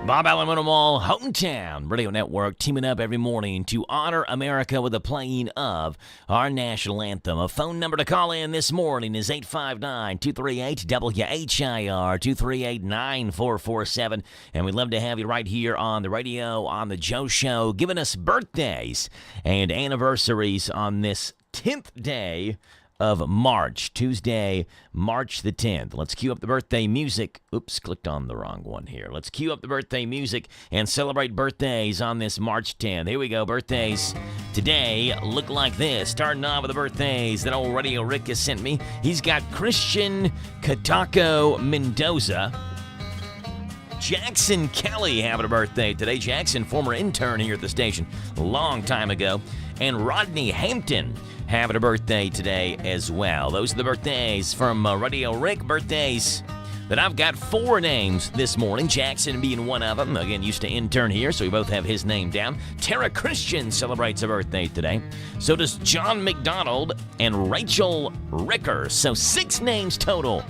Bob Allen Mall, Hometown Radio Network, teaming up every morning to honor America with the playing of our national anthem. A phone number to call in this morning is 859-238-WHIR, 238-9447. And we'd love to have you right here on the radio, on the Joe Show, giving us birthdays and anniversaries on this 10th day of March, Tuesday, March the 10th. Let's cue up the birthday music. Oops, clicked on the wrong one here. Let's cue up the birthday music and celebrate birthdays on this March 10th. Here we go. Birthdays today look like this. Starting off with the birthdays that old Radio Rick has sent me. He's got Christian Katako Mendoza. Jackson Kelly having a birthday today. Jackson, former intern here at the station a long time ago. And Rodney Hampton having a birthday today as well. Those are the birthdays from Radio Rick. Birthdays that I've got 4 names this morning, Jackson being one of them. Again, used to intern here, so we both have his name down. Tara Christian celebrates a birthday today. So does John McDonald and Rachel Ricker. So 6 names total.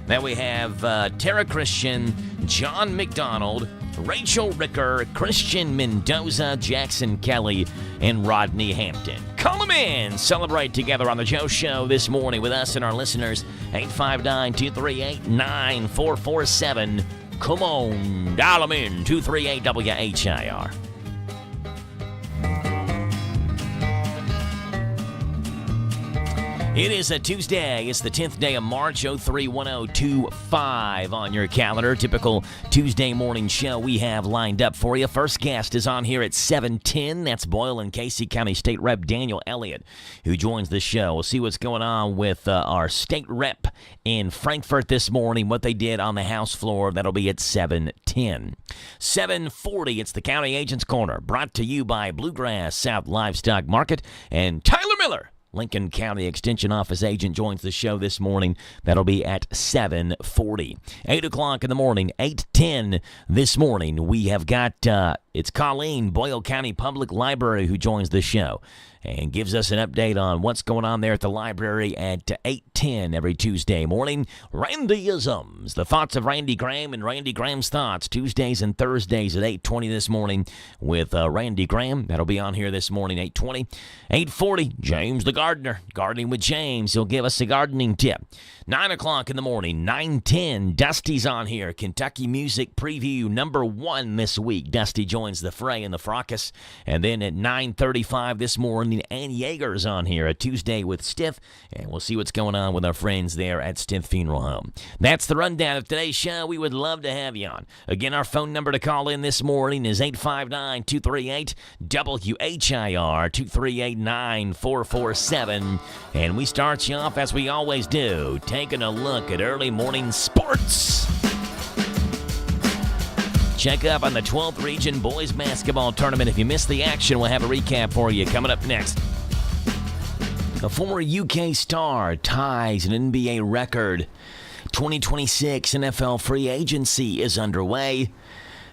Now we have Tara Christian, John McDonald, Rachel Ricker, Christian Mendoza, Jackson Kelly, and Rodney Hampton. Call them in. Celebrate together on the Joe Show this morning with us and our listeners. 859-238-9447. Come on, dial them in. 238-WHIR. It is a Tuesday. It's the 10th day of March, 031025 on your calendar. Typical Tuesday morning show we have lined up for you. First guest is on here at 7:10. That's Boyle and Casey County State Rep Daniel Elliott, who joins the show. We'll see what's going on with our state rep in Frankfort this morning, what they did on the House floor. That'll be at 7:10. 7:40, it's the County Agent's Corner, brought to you by Bluegrass South Livestock Market and Tyler Miller. Lincoln County Extension Office agent joins the show this morning. That'll be at 7:40. 8 o'clock in the morning, 8:10 this morning. We have got, it's Colleen, Boyle County Public Library, who joins the show and gives us an update on what's going on there at the library at 8:10 every Tuesday morning. Randyisms, the thoughts of Randy Graham and Randy Graham's thoughts, Tuesdays and Thursdays at 8:20 this morning with Randy Graham. That'll be on here this morning, 8:20. 8:40, James the Gardener, Gardening with James. He'll give us a gardening tip. 9 o'clock in the morning, 9:10, Dusty's on here. Kentucky Music Preview #1 this week. Dusty joins the fray in the fracas. And then at 9:35 this morning, Ann Yeager's on here, a Tuesday with Stiff, and we'll see what's going on with our friends there at Stiff Funeral Home. That's the rundown of today's show. We would love to have you on. Again, our phone number to call in this morning is 859-238-WHIR, 238-9447, and we start you off as we always do, taking a look at early morning sports. Check up on the 12th Region Boys Basketball Tournament. If you missed the action, we'll have a recap for you coming up next. A former UK star ties an NBA record. 2026 NFL free agency is underway.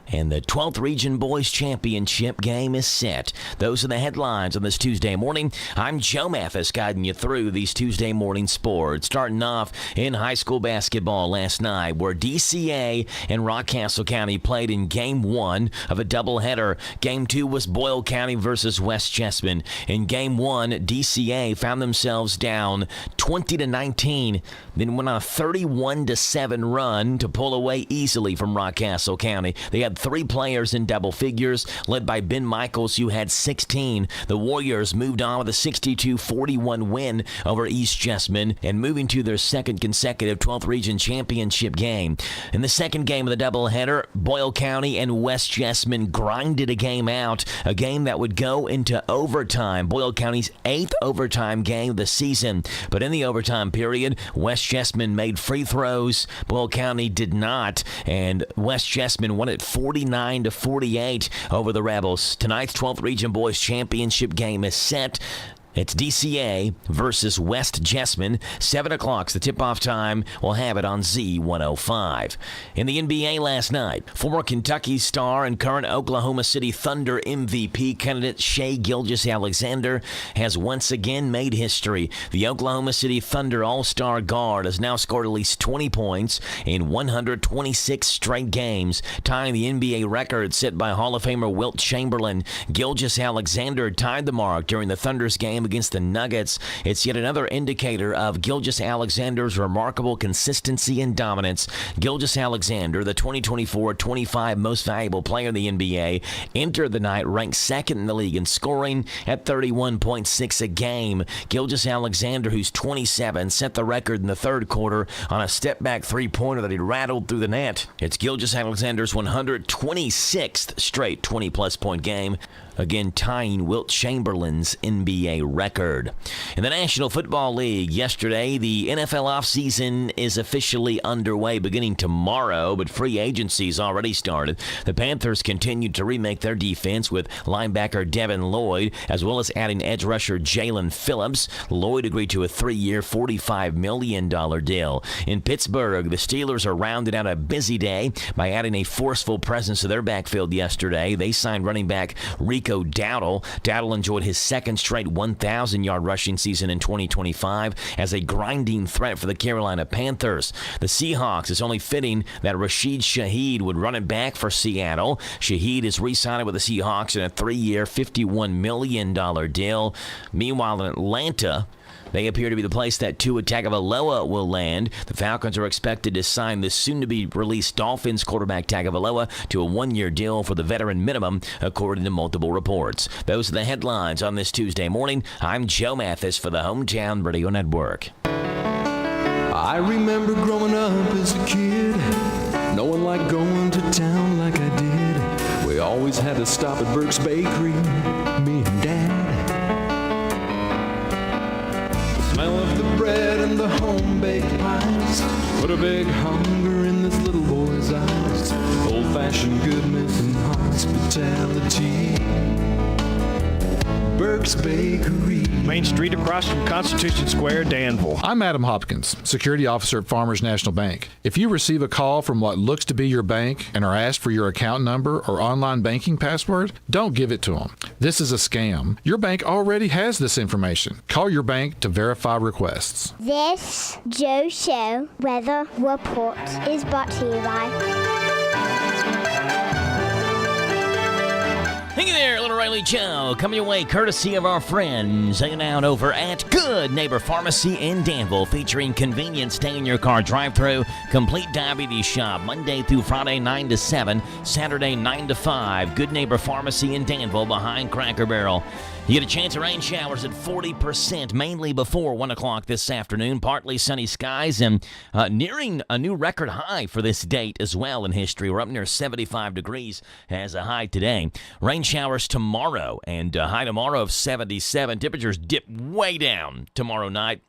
And the 12th Region Boys Championship game is set. Those are the headlines on this Tuesday morning. I'm Joe Mathis, guiding you through these Tuesday morning sports. Starting off in high school basketball last night, where DCA and Rockcastle County played in Game 1 of a doubleheader. Game 2 was Boyle County versus West Jessamine. In Game 1, DCA found themselves down 20-19, then went on a 31-7 run to pull away easily from Rockcastle County. They had 3 players in double figures, led by Ben Michaels, who had 16. The Warriors moved on with a 62-41 win over East Jessamine and moving to their second consecutive 12th Region Championship game. In the second game of the doubleheader, Boyle County and West Jessamine grinded a game out, a game that would go into overtime, Boyle County's 8th overtime game of the season. But in the overtime period, West Jessamine made free throws. Boyle County did not, and West Jessamine won it 49-48 over the Rebels. Tonight's 12th Region Boys Championship game is set. It's DCA versus West Jessamine. 7 o'clock's the tip-off time. We'll have it on Z105. In the NBA last night, former Kentucky star and current Oklahoma City Thunder MVP candidate Shai Gilgeous-Alexander has once again made history. The Oklahoma City Thunder All-Star guard has now scored at least 20 points in 126 straight games, tying the NBA record set by Hall of Famer Wilt Chamberlain. Gilgeous-Alexander tied the mark during the Thunder's game against the Nuggets. It's yet another indicator of Gilgeous-Alexander's remarkable consistency and dominance. Gilgeous-Alexander, the 2024-25 most valuable player in the NBA, entered the night ranked second in the league in scoring at 31.6 a game. Gilgeous-Alexander, who's 27, set the record in the third quarter on a step-back three-pointer that he rattled through the net. It's Gilgeous-Alexander's 126th straight 20-plus point game, again tying Wilt Chamberlain's NBA record. In the National Football League yesterday, the NFL offseason is officially underway beginning tomorrow, but free agency's already started. The Panthers continued to remake their defense with linebacker Devin Lloyd, as well as adding edge rusher Jalen Phillips. Lloyd agreed to a 3-year, $45 million deal. In Pittsburgh, the Steelers are rounding out a busy day by adding a forceful presence to their backfield yesterday. They signed running back Rico Dowdle. Dowdle enjoyed his second straight 1,000-yard rushing season in 2025 as a grinding threat for the Carolina Panthers. The Seahawks, it's only fitting that Rashid Shaheed would run it back for Seattle. Shaheed is re-signed with the Seahawks in a 3-year, $51 million deal. Meanwhile, in Atlanta, they appear to be the place that Tua Tagovailoa will land. The Falcons are expected to sign the soon-to-be-released Dolphins quarterback Tagovailoa to a 1-year deal for the veteran minimum, according to multiple reports. Those are the headlines on this Tuesday morning. I'm Joe Mathis for the Hometown Radio Network. I remember growing up as a kid, no one liked going to town like I did. We always had to stop at Burke's Bakery, me and Dad. Smell of the bread and the home-baked pies put a big hunger in this little boy's eyes. Old-fashioned goodness and hospitality. Burke's Bakery. Main Street across from Constitution Square, Danville. I'm Adam Hopkins, Security Officer at Farmers National Bank. If you receive a call from what looks to be your bank and are asked for your account number or online banking password, don't give it to them. This is a scam. Your bank already has this information. Call your bank to verify requests. This Joe Show weather report is brought to you by... Hey there, Little Riley Joe, coming your way courtesy of our friends hanging out over at Good Neighbor Pharmacy in Danville, featuring convenient stay-in-your-car drive-thru, complete diabetes shop, Monday through Friday 9 to 7, Saturday 9 to 5. Good Neighbor Pharmacy in Danville behind Cracker Barrel. You get a chance of rain showers at 40%, mainly before 1 o'clock this afternoon. Partly sunny skies and nearing a new record high for this date as well in history. We're up near 75 degrees as a high today. Rain showers tomorrow and a high tomorrow of 77. Temperatures dip way down tomorrow night.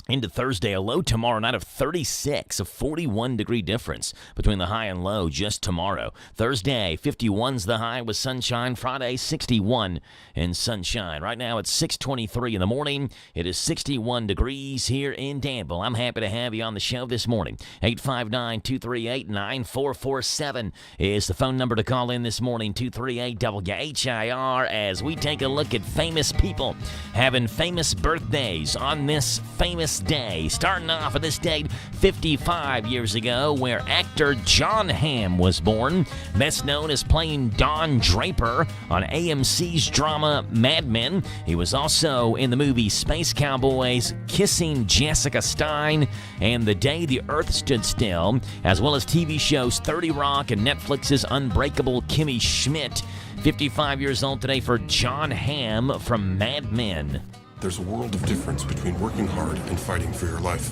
Into Thursday, a low tomorrow night of 36, a 41-degree difference between the high and low just tomorrow. Thursday, 51's the high with sunshine. Friday, 61 and sunshine. Right now, it's 6:23 in the morning. It is 61 degrees here in Danville. I'm happy to have you on the show this morning. 859-238-9447 is the phone number to call in this morning. 238-WHIR as we take a look at famous people having famous birthdays on this famous day. Starting off at this date 55 years ago, where actor John Hamm was born, best known as playing Don Draper on AMC's drama Mad Men. He was also in the movie Space Cowboys, Kissing Jessica Stein, and The Day the Earth Stood Still, as well as TV shows 30 Rock and Netflix's Unbreakable Kimmy Schmidt. 55 years old today for John Hamm from Mad Men. There's a world of difference between working hard and fighting for your life.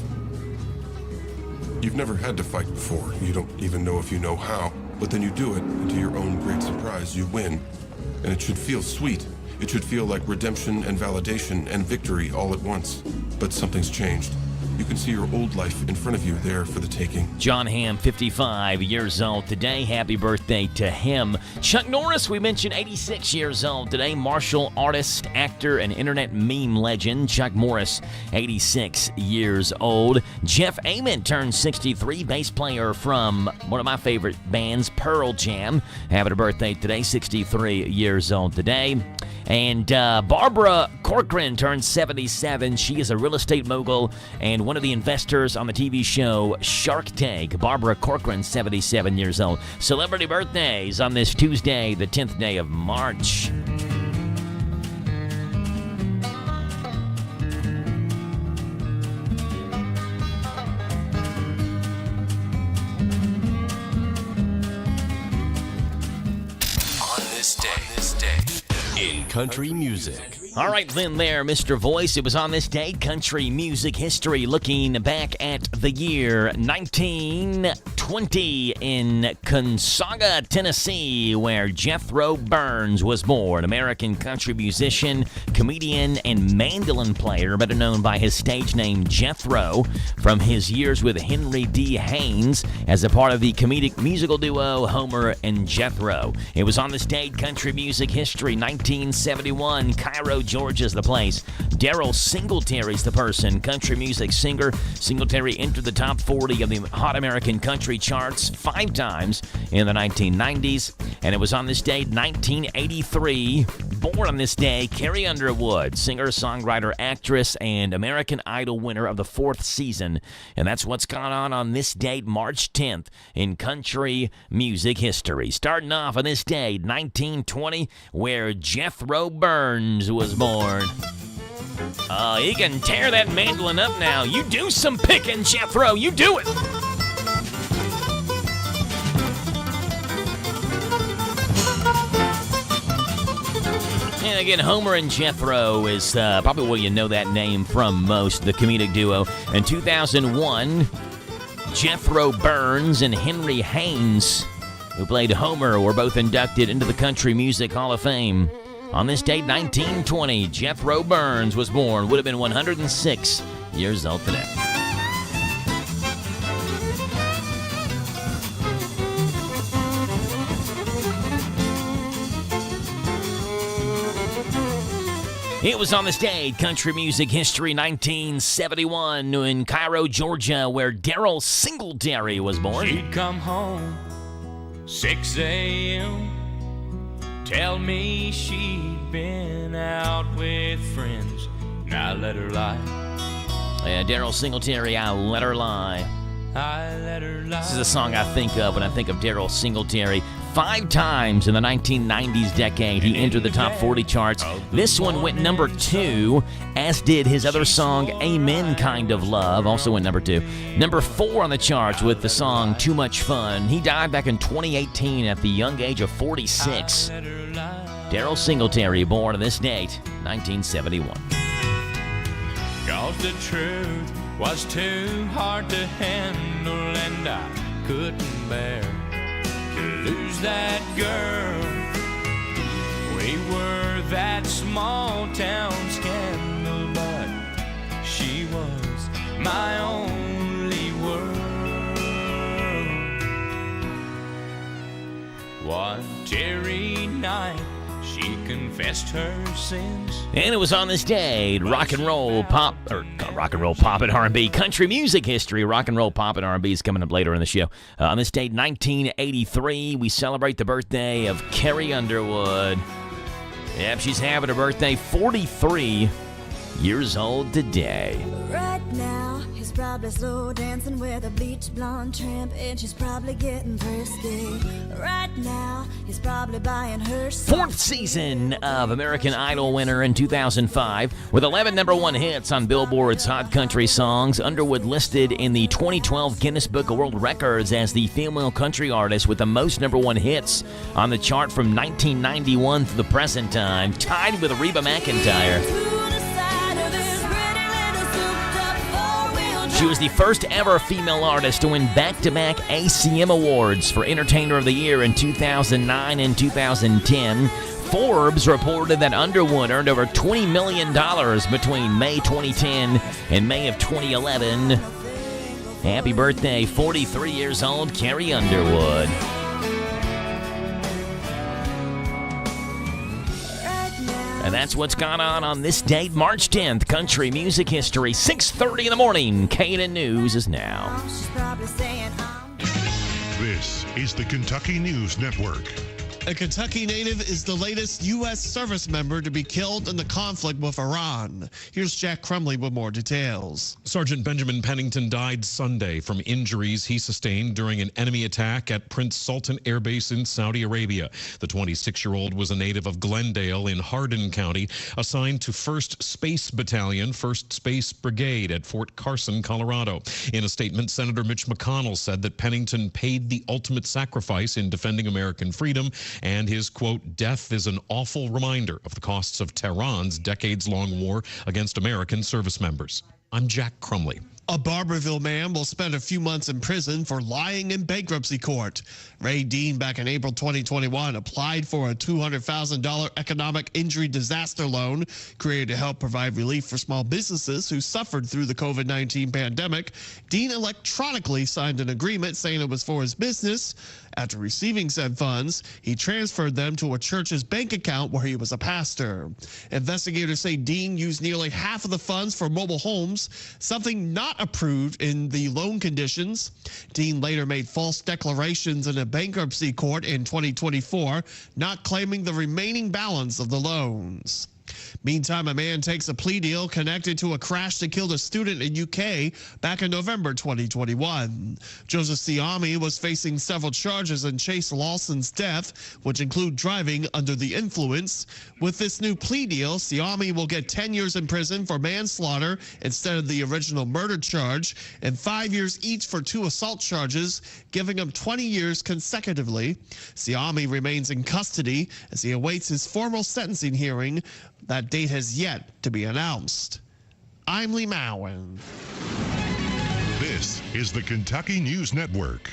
You've never had to fight before. You don't even know if you know how. But then you do it, and to your own great surprise, you win. And it should feel sweet. It should feel like redemption and validation and victory all at once. But something's changed. You can see your old life in front of you there for the taking. John Hamm, 55 years old today. Happy birthday to him. Chuck Norris, we mentioned, 86 years old today. Martial artist, actor, and internet meme legend. Chuck Morris, 86 years old. Jeff Ament turned 63, bass player from one of my favorite bands, Pearl Jam. Having a birthday today, 63 years old today. And Barbara Corcoran turned 77. She is a real estate mogul and one of the investors on the TV show Shark Tank. Barbara Corcoran, 77 years old. Celebrity birthdays on this Tuesday, the 10th day of March. In country music. All right, then there, Mr. Voice. It was on this day, country music history, looking back at the year 1920 in Consaga, Tennessee, where Jethro Burns was born. American country musician, comedian, and mandolin player, better known by his stage name Jethro, from his years with Henry D. Haynes as a part of the comedic musical duo Homer and Jethro. It was on this day, country music history, 1971, Cairo, Georgia's the place. Daryl Singletary's the person. Country music singer. Singletary entered the top 40 of the Hot American Country charts 5 times in the 1990s. And it was on this day, 1983. Born on this day, Carrie Underwood, singer, songwriter, actress, and American Idol winner of the 4th season. And that's what's gone on this date, March 10th, in country music history. Starting off on this day, 1920, where Jethro Burns was born. You can tear that mandolin up now. You do some picking, Jethro. You do it. And again, Homer and Jethro is probably where you know that name from most, the comedic duo. In 2001, Jethro Burns and Henry Haynes, who played Homer, were both inducted into the Country Music Hall of Fame. On this date, 1920, Jethro Burns was born. Would have been 106 years old today. It was on this day, country music history, 1971, in Cairo, Georgia, where Daryl Singletary was born. She'd come home 6 a.m. Tell me she'd been out with friends, and I let her lie. Yeah, Daryl Singletary, I Let Her Lie. I let her lie. This is a song I think of when I think of Daryl Singletary. 5 times in the 1990s decade, he entered the top 40 charts. This one went number 2, as did his other song, Amen Kind of Love, also went number 2. Number 4 on the charts with the song Too Much Fun. He died back in 2018 at the young age of 46. Daryl Singletary, born on this date, 1971. 'Cause the truth was too hard to handle, and I couldn't bear to lose that girl. We were that small town scandal, but she was my only world. One teary night, she confessed her sins. And it was on this day, rock and roll pop and R&B, country music history, rock and roll pop and R&B is coming up later in the show. On this date, 1983, we celebrate the birthday of Carrie Underwood. Yep, she's having her birthday, 43 years old today. Right now, he's probably slow dancing with a bleach blonde tramp, and she's probably getting thirsty. Right now, he's probably buying her 4th season of American Idol winner in 2005. With 11 number 1 hits on Billboard's Hot Country Songs, Underwood listed in the 2012 Guinness Book of World Records as the female country artist with the most number 1 hits on the chart from 1991 to the present time, tied with Reba McEntire. She was the first ever female artist to win back-to-back ACM Awards for Entertainer of the Year in 2009 and 2010. Forbes reported that Underwood earned over $20 million between May 2010 and May of 2011. Happy birthday, 43 years old, Carrie Underwood. And that's what's gone on this date, March 10th, country music history, 6:30 in the morning. K&N News is now. This is the Kentucky News Network. A Kentucky native is the latest U.S. service member to be killed in the conflict with Iran. Here's Jack Crumley with more details. Sergeant Benjamin Pennington died Sunday from injuries he sustained during an enemy attack at Prince Sultan Air Base in Saudi Arabia. The 26-year-old was a native of Glendale in Hardin County, assigned to 1st Space Battalion, 1st Space Brigade at Fort Carson, Colorado. In a statement, Senator Mitch McConnell said that Pennington paid the ultimate sacrifice in defending American freedom, and his, quote, death is an awful reminder of the costs of Tehran's decades-long war against American service members. I'm Jack Crumley. A Barberville man will spend a few months in prison for lying in bankruptcy court. Ray Dean, back in April 2021, applied for a $200,000 economic injury disaster loan created to help provide relief for small businesses who suffered through the COVID-19 pandemic. Dean electronically signed an agreement saying it was for his business. After receiving said funds, he transferred them to a church's bank account where he was a pastor. Investigators say Dean used nearly half of the funds for mobile homes, something not approved in the loan conditions. Dean later made false declarations in a bankruptcy court in 2024, not claiming the remaining balance of the loans. Meantime, a man takes a plea deal connected to a crash that killed a student in UK back in November 2021. Joseph Siami was facing several charges in Chase Lawson's death, which include driving under the influence. With this new plea deal, Siami will get 10 years in prison for manslaughter instead of the original murder charge, and 5 years each for 2 assault charges, giving him 20 years consecutively. Siami remains in custody as he awaits his formal sentencing hearing. That date has yet to be announced. I'm Lee Mowen. This is the Kentucky News Network.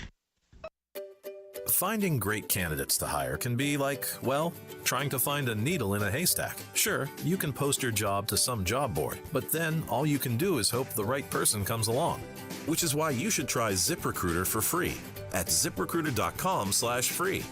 Finding great candidates to hire can be like, well, trying to find a needle in a haystack. Sure, you can post your job to some job board, but then all you can do is hope the right person comes along. Which is why you should try ZipRecruiter for free at ZipRecruiter.com/free.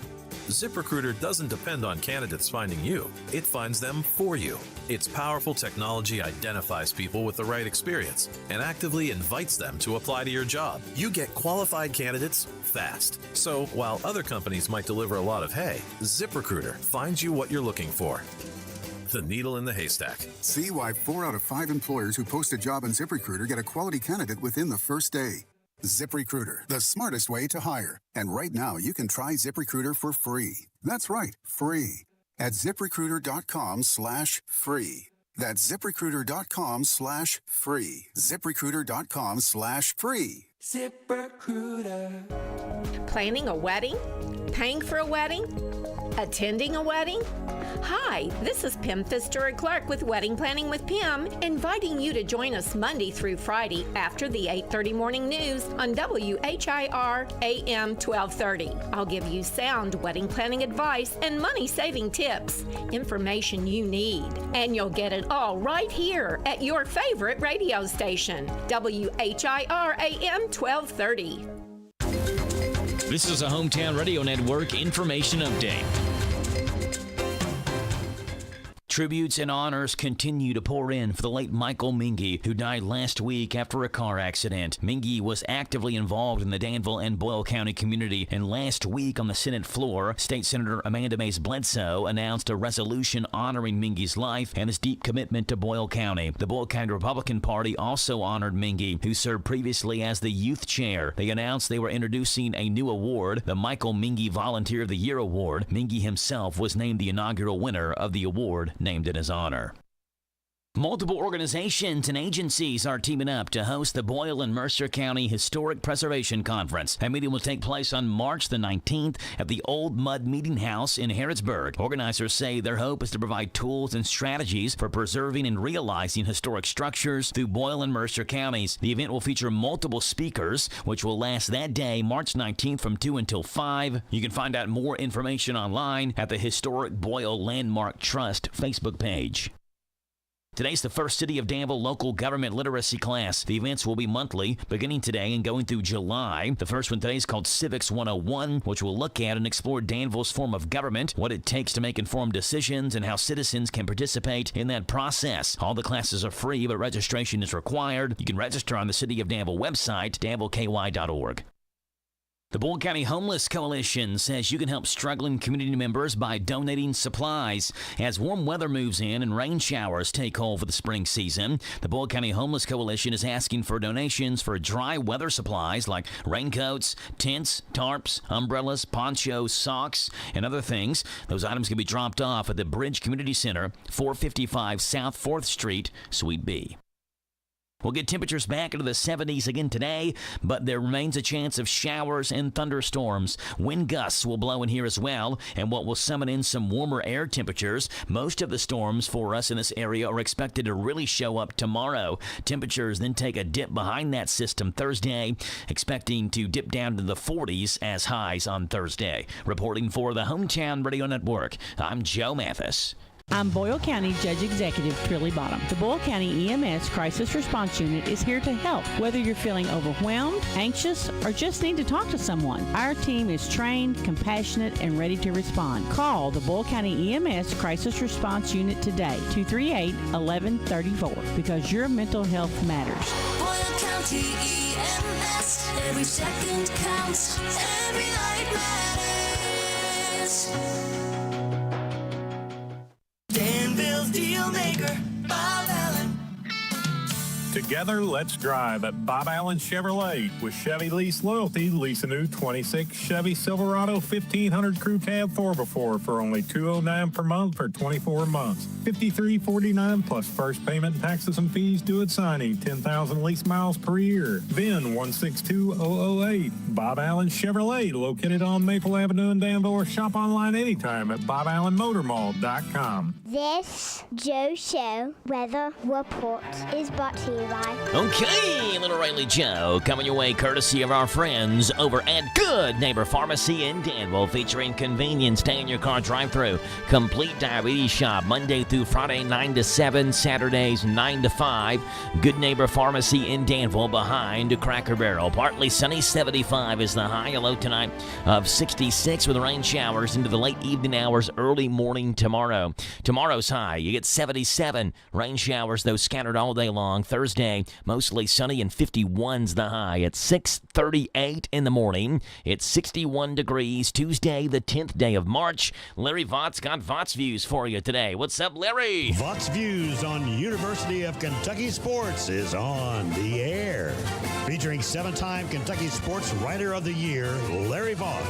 ZipRecruiter doesn't depend on candidates finding you. It finds them for you. Its powerful technology identifies people with the right experience and actively invites them to apply to your job. You get qualified candidates fast. So while other companies might deliver a lot of hay, ZipRecruiter finds you what you're looking for. The needle in the haystack. See why 4 out of 5 employers who post a job on ZipRecruiter get a quality candidate within the first day. ZipRecruiter, the smartest way to hire. And right now, you can try ZipRecruiter for free. That's right, free. At ZipRecruiter.com/free. That's ZipRecruiter.com/free. ZipRecruiter.com/free. ZipRecruiter. Planning a wedding? Paying for a wedding? Attending a wedding? Hi, this is Pim Fitzgerald-Clark with Wedding Planning with Pim, inviting you to join us Monday through Friday after the 8:30 morning news on WHIR AM 1230. I'll give you sound wedding planning advice and money-saving tips, information you need, and you'll get it all right here at your favorite radio station, WHIR AM 1230. This is a Hometown Radio Network information update. Tributes and honors continue to pour in for the late Michael Mingy, who died last week after a car accident. Mingy was actively involved in the Danville and Boyle County community, and last week on the Senate floor, State Senator Amanda Mays Bledsoe announced a resolution honoring Mingy's life and his deep commitment to Boyle County. The Boyle County Republican Party also honored Mingy, who served previously as the youth chair. They announced they were introducing a new award, the Michael Mingy Volunteer of the Year Award. Mingy himself was named the inaugural winner of the award, named in his honor. Multiple organizations and agencies are teaming up to host the Boyle and Mercer County Historic Preservation Conference. That meeting will take place on March the 19th at the Old Mud Meeting House in Harrodsburg. Organizers say their hope is to provide tools and strategies for preserving and realizing historic structures through Boyle and Mercer counties. The event will feature multiple speakers, which will last that day, March 19th from 2 until 5. You can find out more information online at the Historic Boyle Landmark Trust Facebook page. Today's the first City of Danville local government literacy class. The events will be monthly, beginning today and going through July. The first one today is called Civics 101, which will look at and explore Danville's form of government, what it takes to make informed decisions, and how citizens can participate in that process. All the classes are free, but registration is required. You can register on the City of Danville website, danvilleky.org. The Boyle County Homeless Coalition says you can help struggling community members by donating supplies. As warm weather moves in and rain showers take hold for the spring season, the Boyle County Homeless Coalition is asking for donations for dry weather supplies like raincoats, tents, tarps, umbrellas, ponchos, socks, and other things. Those items can be dropped off at the Bridge Community Center, 455 South 4th Street, Suite B. We'll get temperatures back into the 70s again today, but there remains a chance of showers and thunderstorms. Wind gusts will blow in here as well, and what will summon in some warmer air temperatures. Most of the storms for us in this area are expected to really show up tomorrow. Temperatures then take a dip behind that system Thursday, expecting to dip down to the 40s as highs on Thursday. Reporting for the Hometown Radio Network, I'm Joe Mathis. I'm Boyle County Judge Executive Trilly Bottom. The Boyle County EMS Crisis Response Unit is here to help, whether you're feeling overwhelmed, anxious, or just need to talk to someone. Our team is trained, compassionate, and ready to respond. Call the Boyle County EMS Crisis Response Unit today, 238-1134, because your mental health matters. Boyle County EMS, every second counts, every life matters. Danville's Deal Maker, Bob Allen. Together, let's drive at Bob Allen Chevrolet. With Chevy Lease Loyalty, lease a new 26 Chevy Silverado 1500 Crew Cab 4x4 for only $209 per month for 24 months. $53.49 plus first payment, taxes, and fees due at signing. 10,000 lease miles per year. VIN 162008. Bob Allen Chevrolet, located on Maple Avenue in Danville, or shop online anytime at BobAllenMotorMall.com. This Joe Show weather report is brought to you by... Okay, Little Riley Joe, coming your way courtesy of our friends over at Good Neighbor Pharmacy in Danville, featuring convenience, stay in your car drive-thru, complete diabetes shop, Monday through Friday, 9 to 7, Saturdays, 9 to 5. Good Neighbor Pharmacy in Danville behind Cracker Barrel. Partly sunny, 75 is the high, a low tonight of 66 with rain showers into the late evening hours, early morning tomorrow. Tomorrow's high, you get 77. Rain showers, though, scattered all day long. Thursday, mostly sunny and 51's the high at 6:38 in the morning. It's 61 degrees. Tuesday, the 10th day of March. Larry Vought's got Vought's Views for you today. What's up, Larry? Vought's Views on University of Kentucky Sports is on the air. Featuring 7-time Kentucky Sports Writer of the Year, Larry Vaught.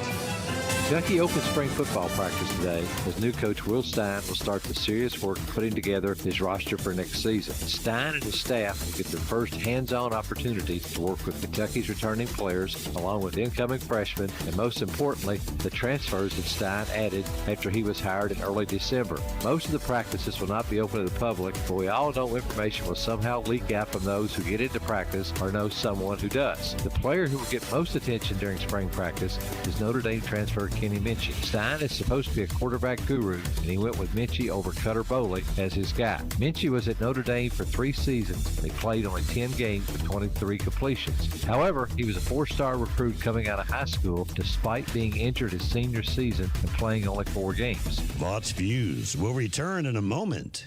Kentucky opened spring football practice today as new coach Will Stein will start the serious work of putting together his roster for next season. Stein and his staff will get their first hands-on opportunity to work with Kentucky's returning players, along with incoming freshmen, and most importantly, the transfers that Stein added after he was hired in early December. Most of the practices will not be open to the public, but we all know information will somehow leak out from those who get into practice or know someone who does. The player who will get most attention during spring practice is Notre Dame transfer Kenny Minchie. Stein is supposed to be a quarterback guru, and he went with Minchie over Cutter Boley as his guy. Minchie was at Notre Dame for 3 seasons, and he played only 10 games with 23 completions. However, he was a 4-star recruit coming out of high school despite being injured his senior season and playing only 4 games. Vought's Views will return in a moment.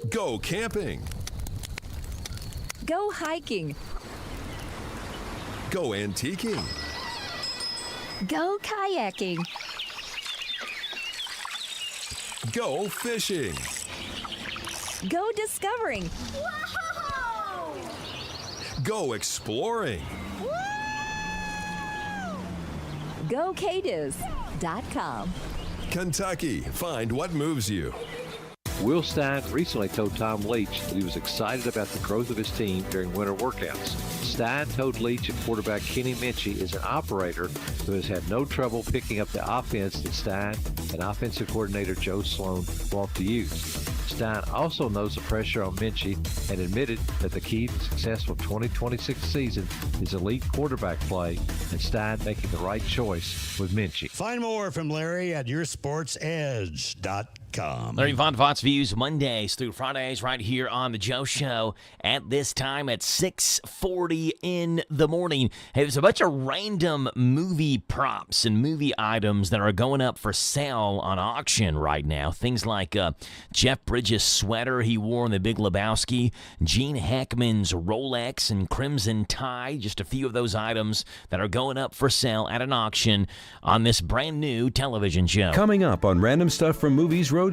Go camping. Go hiking. Go antiquing. Go kayaking. Go fishing. Go discovering. Whoa! Go exploring. Go KDiz.com. Kentucky, find what moves you. Will Stein recently told Tom Leach that he was excited about the growth of his team during winter workouts. Stein told Leach that quarterback Kenny Minchie is an operator who has had no trouble picking up the offense that Stein and offensive coordinator Joe Sloan want to use. Stein also knows the pressure on Minchie and admitted that the key to the successful 2026 season is elite quarterback play and Stein making the right choice with Minchie. Find more from Larry at yoursportsedge.com. Larry Von Vought's Views Mondays through Fridays right here on The Joe Show at this time at 6:40 in the morning. Hey, there's a bunch of random movie props and movie items that are going up for sale on auction right now. Things like Jeff Bridges' sweater he wore in The Big Lebowski, Gene Hackman's Rolex and Crimson Tide, just a few of those items that are going up for sale at an auction on this brand new television show. Coming up on Random Stuff from Movies Roadshow,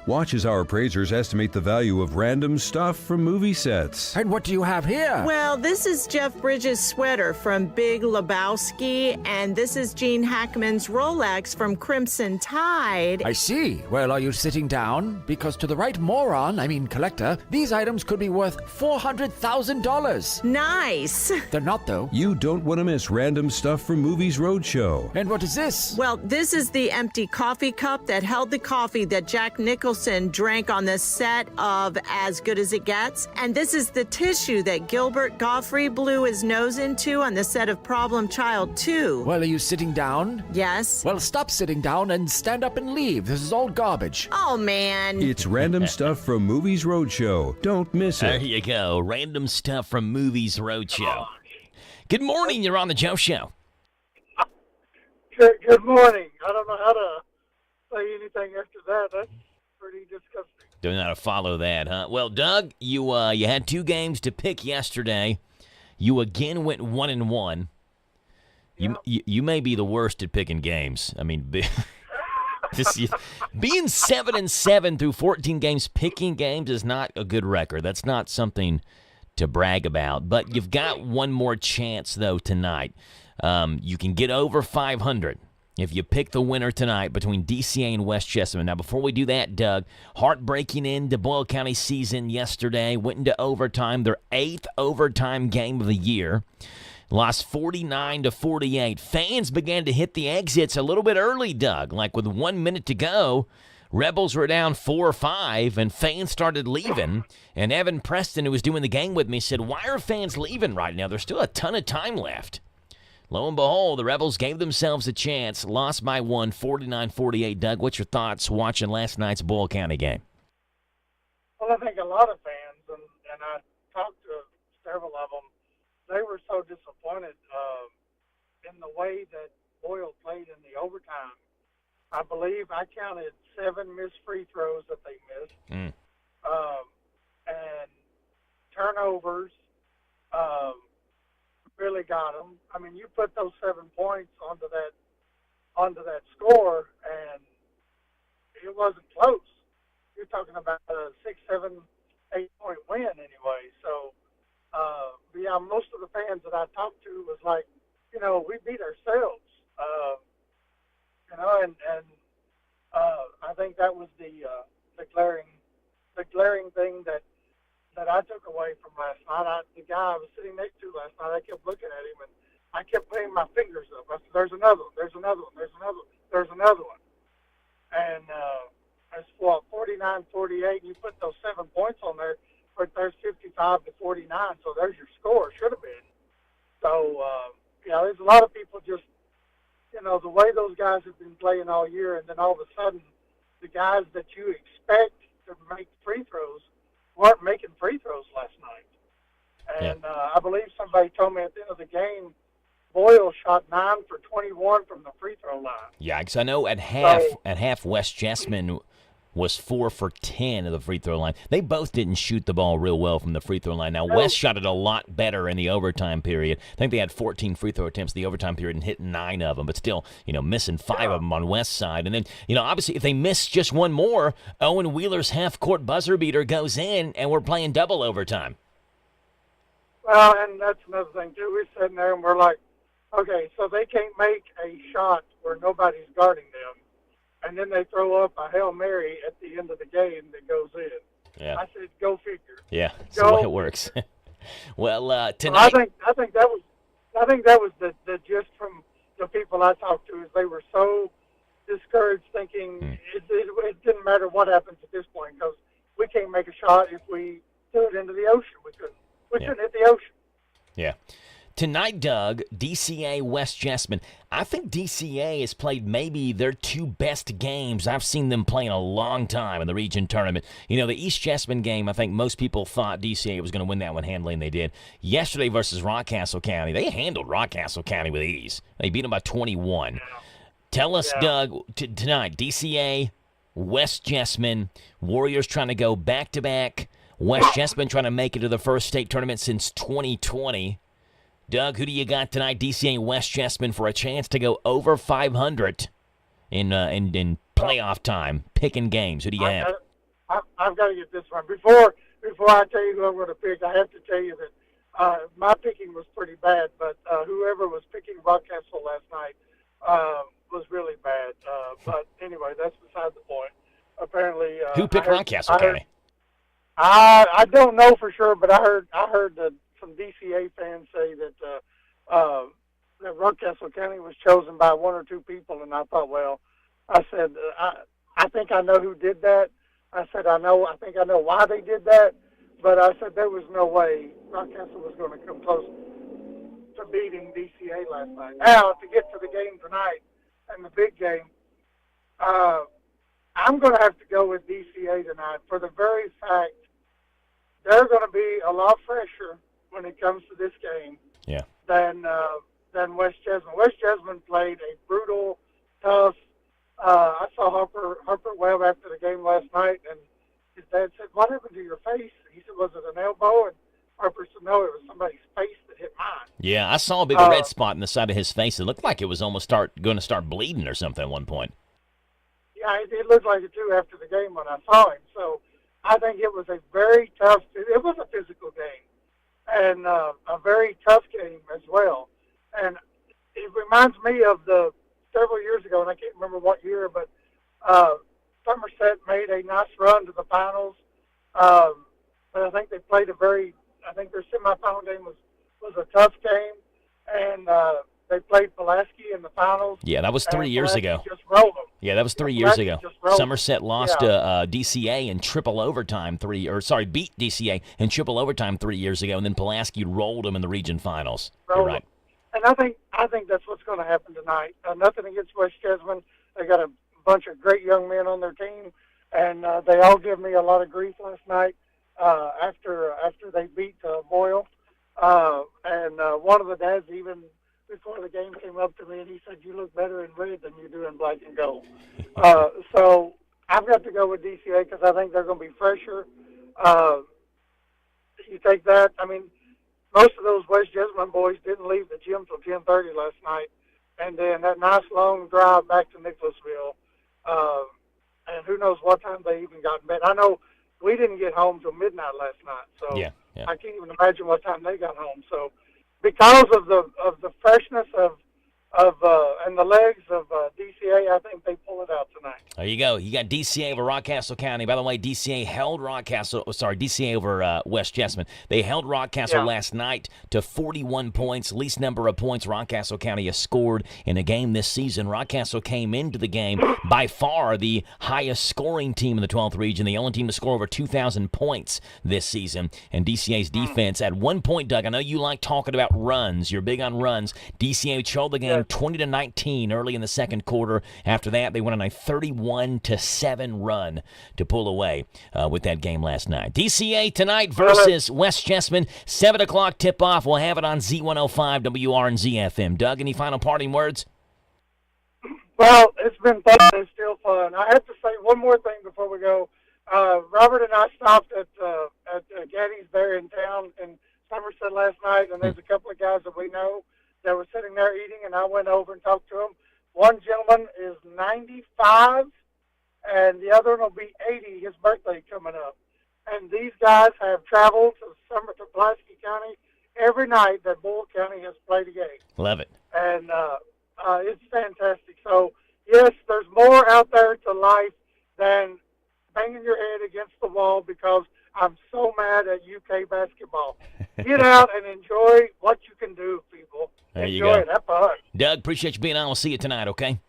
watch as our appraisers estimate the value of random stuff from movie sets. And what do you have here? Well, this is Jeff Bridges' sweater from Big Lebowski, and this is Gene Hackman's Rolex from Crimson Tide. I see. Well, are you sitting down? Because to the right collector, these items could be worth $400,000. Nice. They're not, though. You don't want to miss Random Stuff from Movies Roadshow. And what is this? Well, this is the empty coffee cup that held the coffee that Jack Nicholson drank on the set of As Good as It Gets. And this is the tissue that Gilbert Gottfried blew his nose into on the set of Problem Child 2. Well, are you sitting down? Yes. Well, stop sitting down and stand up and leave. This is all garbage. Oh, man. It's Random Stuff from Movies Roadshow. Don't miss it. There you go. Random Stuff from Movies Roadshow. Good morning. You're on The Joe Show. Good morning. I don't know how to say anything after that. That's pretty disgusting. Don't know how to follow that, huh? Well, Doug, you had two games to pick yesterday. You again went 1-1. You may be the worst at picking games. I mean, being 7-7 through 14 games, picking games is not a good record. That's not something to brag about. But you've got one more chance, though, tonight. You can get over 500 if you pick the winner tonight between DCA and West Jessamine. Now, before we do that, Doug, heartbreaking end to Boyle County season yesterday. Went into overtime, their 8th overtime game of the year. Lost 49-48. Fans began to hit the exits a little bit early, Doug. Like with 1 minute to go, Rebels were down 4 or 5, and fans started leaving. And Evan Preston, who was doing the game with me, said, "Why are fans leaving right now? There's still a ton of time left." Lo and behold, the Rebels gave themselves a chance, lost by 1, 49-48. Doug, what's your thoughts watching last night's Boyle County game? Well, I think a lot of fans, and I talked to several of them, they were so disappointed in the way that Boyle played in the overtime. I believe I counted 7 missed free throws that they missed, and turnovers really got them. I mean, you put those 7 points onto that score, and it wasn't close. You're talking about a 6, 7, 8 point win anyway. So, yeah, most of the fans that I talked to was like, we beat ourselves. I think that was the glaring thing that I took away from last night. The guy I was sitting next to last night, I kept looking at him, and I kept putting my fingers up. I said, "There's another one. There's another one. There's another one. There's another one." And it's 49-48. You put those 7 points on there, but there's 55-49. So there's your score. Should have been. So there's a lot of people just, the way those guys have been playing all year, and then all of a sudden, the guys that you expect to make free throws weren't making free throws last night. And I believe somebody told me at the end of the game, Boyle shot 9 for 21 from the free throw line. Yeah, because I know at half, West Jessamine was 4 for 10 of the free throw line. They both didn't shoot the ball real well from the free throw line. Now, West shot it a lot better in the overtime period. I think they had 14 free throw attempts in the overtime period and hit 9 of them, but still, missing 5 of them on West's side. And then, obviously, if they miss just one more, Owen Wheeler's half-court buzzer beater goes in, and we're playing double overtime. Well, and that's another thing, too. We're sitting there, and we're like, okay, so they can't make a shot where nobody's guarding them. and then they throw up a Hail Mary at the end of the game that goes in. Yeah. I said, go figure. Yeah, that's the way it works. Well, tonight. Well, I think that was the gist from the people I talked to, is they were so discouraged, thinking it didn't matter what happens at this point because we can't make a shot if we threw it into the ocean. We couldn't hit the ocean. Yeah. Tonight, Doug, DCA West Jessamine. I think DCA has played maybe their two best games I've seen them play in a long time in the region tournament. You know, the East Jessamine game, I think most people thought DCA was going to win that one handily, and they did. Yesterday versus Rockcastle County, they handled Rockcastle County with ease. They beat them by 21. Tell us, Doug, tonight, DCA, West Jessamine, Warriors trying to go back-to-back, West Jessamine trying to make it to the first state tournament since 2020. Doug, who do you got tonight, DCA West Jessamine, for a chance to go over 500 in playoff time, picking games? Who do you have? I've got to get this one. Before I tell you who I'm going to pick, I have to tell you that my picking was pretty bad, but whoever was picking Rockcastle last night was really bad. But anyway, that's beside the point. Apparently, who picked Rockcastle County? I don't know for sure, but I heard that some DCA fans say that that Rockcastle County was chosen by one or two people, and I thought, well, I said, I think I know who did that. I said, I think I know why they did that, but I said there was no way Rockcastle was going to come close to beating DCA last night. Now, to get to the game tonight and the big game, I'm going to have to go with DCA tonight for the very fact they're going to be a lot fresher when it comes to this game than West Jessamine. West Jessamine played a brutal, tough. I saw Harper Webb after the game last night, and his dad said, "What happened to your face?" He said, "Was it an elbow?" And Harper said, "No, it was somebody's face that hit mine." Yeah, I saw a big red spot in the side of his face. It looked like it was almost going to start bleeding or something at one point. Yeah, it looked like it too after the game when I saw him. So I think it was a very tough. It was a physical game. And a very tough game as well. And it reminds me of the several years ago, and I can't remember what year, but Somerset made a nice run to the finals. But I think they played I think their semifinal game was a tough game. And they played Pulaski in the finals. Yeah, that was 3 years ago. Just rolled them. Yeah, that was 3 years ago. Somerset lost to DCA in triple overtime beat DCA in triple overtime 3 years ago, and then Pulaski rolled them in the region finals. You're right. And I think that's what's going to happen tonight. Nothing against West Jessamine. They got a bunch of great young men on their team, and they all gave me a lot of grief last night after they beat Boyle. And one of the dads even before the game came up to me, and he said, "You look better in red than you do in black and gold." So I've got to go with DCA because I think they're going to be fresher. You take that. I mean, most of those West Jessamine boys didn't leave the gym till 10:30 last night, and then that nice long drive back to Nicholasville. And who knows what time they even got in bed. I know we didn't get home till midnight last night, so I can't even imagine what time they got home. So because of the freshness of and the legs of DCA, I think they pull it out tonight. There you go. You got DCA over Rockcastle County. By the way, DCA over West Jessamine. They held Rockcastle last night to 41 points, least number of points Rockcastle County has scored in a game this season. Rockcastle came into the game by far the highest scoring team in the 12th region, the only team to score over 2,000 points this season. And DCA's defense, at one point, Doug, I know you like talking about runs. You're big on runs. DCA controlled the game 20-19 early in the second quarter. After that, they went on a 31-7 run to pull away with that game last night. DCA tonight versus West Jessamine, 7 o'clock tip-off. We'll have it on Z105 WHIR and ZFM. Doug, any final parting words? Well, it's been fun. It's still fun. I have to say one more thing before we go. Robert and I stopped at Gaddy's there in town in Somerset last night, and there's a couple of guys that we know that were sitting there eating, and I went over and talked to them. One gentleman is 95, and the other one will be 80, his birthday coming up. And these guys have traveled to Pulaski County every night that Bull County has played a game. Love it. And it's fantastic. So Yes, there's more out there to life than banging your head against the wall because I'm so mad at UK basketball. Get out and enjoy what you can do, people. There you enjoy go. it. Have fun. Doug, appreciate you being on. We'll see you tonight, okay?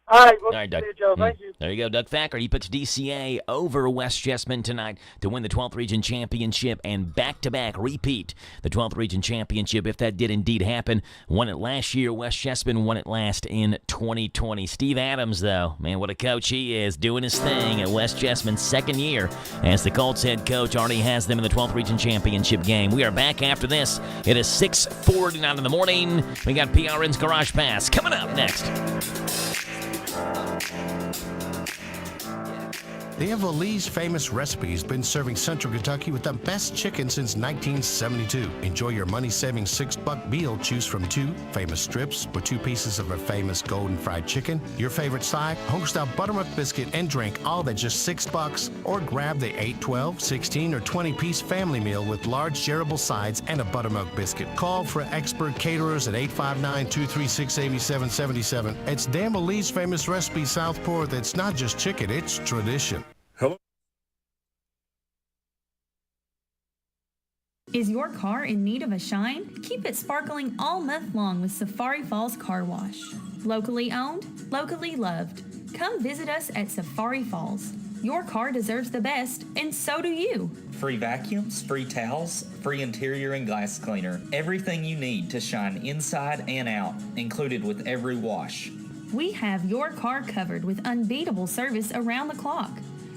All right, well, All right, Doug. see you, Joe. Thank you. There you go. Doug Thacker. He puts DCA over West Jessamine tonight to win the 12th Region Championship and back-to-back repeat the 12th Region Championship if that did indeed happen. Won it last year. West Jessamine won it last in 2020. Steve Adams, though, man, what a coach he is, doing his thing at West Jessamine's second year as the Colts head coach. Already has them in the 12th Region Championship game. We are back after this. It is 6:49 in the morning. We got PRN's Garage Pass coming up next. Danville Lee's Famous Recipes been serving Central Kentucky with the best chicken since 1972. Enjoy your money-saving $6 meal. Choose from 2 famous strips with 2 pieces of a famous golden fried chicken, your favorite side, homestyle buttermilk biscuit, and drink, all at just $6. Or grab the 8, 12, 16, or 20-piece family meal with large shareable sides and a buttermilk biscuit. Call for expert caterers at 859-236-8777. It's Danville Lee's Famous Recipes Southport. That's not just chicken, it's tradition. Hello? Is your car in need of a shine? Keep it sparkling all month long with Safari Falls Car Wash. Locally owned, locally loved. Come visit us at Safari Falls. Your car deserves the best, and so do you. Free vacuums, free towels, free interior and glass cleaner. Everything you need to shine inside and out, included with every wash. We have your car covered with unbeatable service around the clock.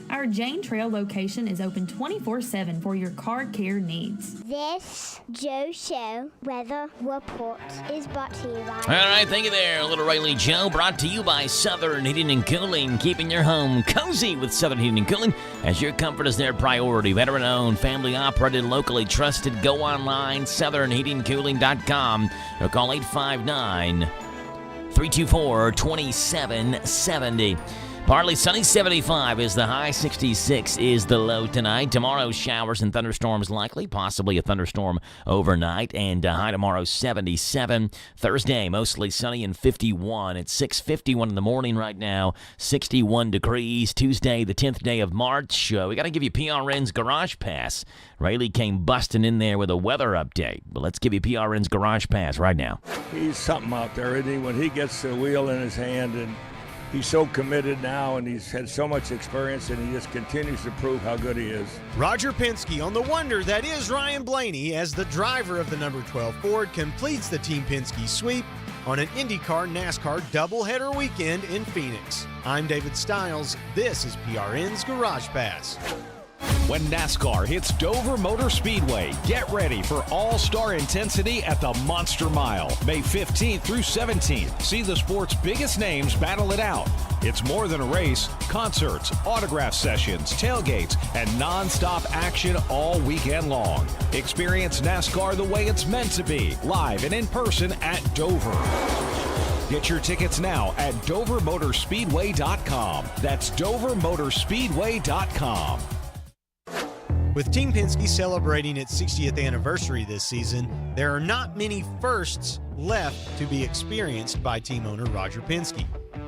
Our Jane Trail location is open 24/7 for your car care needs. This Joe Show weather report is brought to you by... All right, thank you there, Little Riley Joe, brought to you by Southern Heating and Cooling, keeping your home cozy with Southern Heating and Cooling as your comfort is their priority. Veteran-owned, family-operated, locally trusted. Go online, southernheatingcooling.com, or call 859-324-2770. Partly sunny, 75 is the high, 66 is the low tonight. Tomorrow, showers and thunderstorms likely, possibly a thunderstorm overnight, and high tomorrow, 77. Thursday, mostly sunny and 51. It's 6:51 in the morning right now, 61 degrees. Tuesday, the 10th day of March. We got to give you PRN's Garage Pass. Rayleigh came busting in there with a weather update, but let's give you PRN's Garage Pass right now. He's something out there, isn't he, when he gets the wheel in his hand, and he's so committed now, and he's had so much experience, and he just continues to prove how good he is. Roger Penske on the wonder that is Ryan Blaney as the driver of the number 12 Ford completes the Team Penske sweep on an IndyCar NASCAR doubleheader weekend in Phoenix. I'm David Stiles. This is PRN's Garage Pass. When NASCAR hits Dover Motor Speedway, get ready for all-star intensity at the Monster Mile. May 15th through 17th. See the sport's biggest names battle it out. It's more than a race. Concerts, autograph sessions, tailgates, and non-stop action all weekend long. Experience NASCAR the way it's meant to be, live and in person at Dover. Get your tickets now at DoverMotorspeedway.com. That's DoverMotorspeedway.com. With Team Penske celebrating its 60th anniversary this season, there are not many firsts left to be experienced by team owner Roger Penske.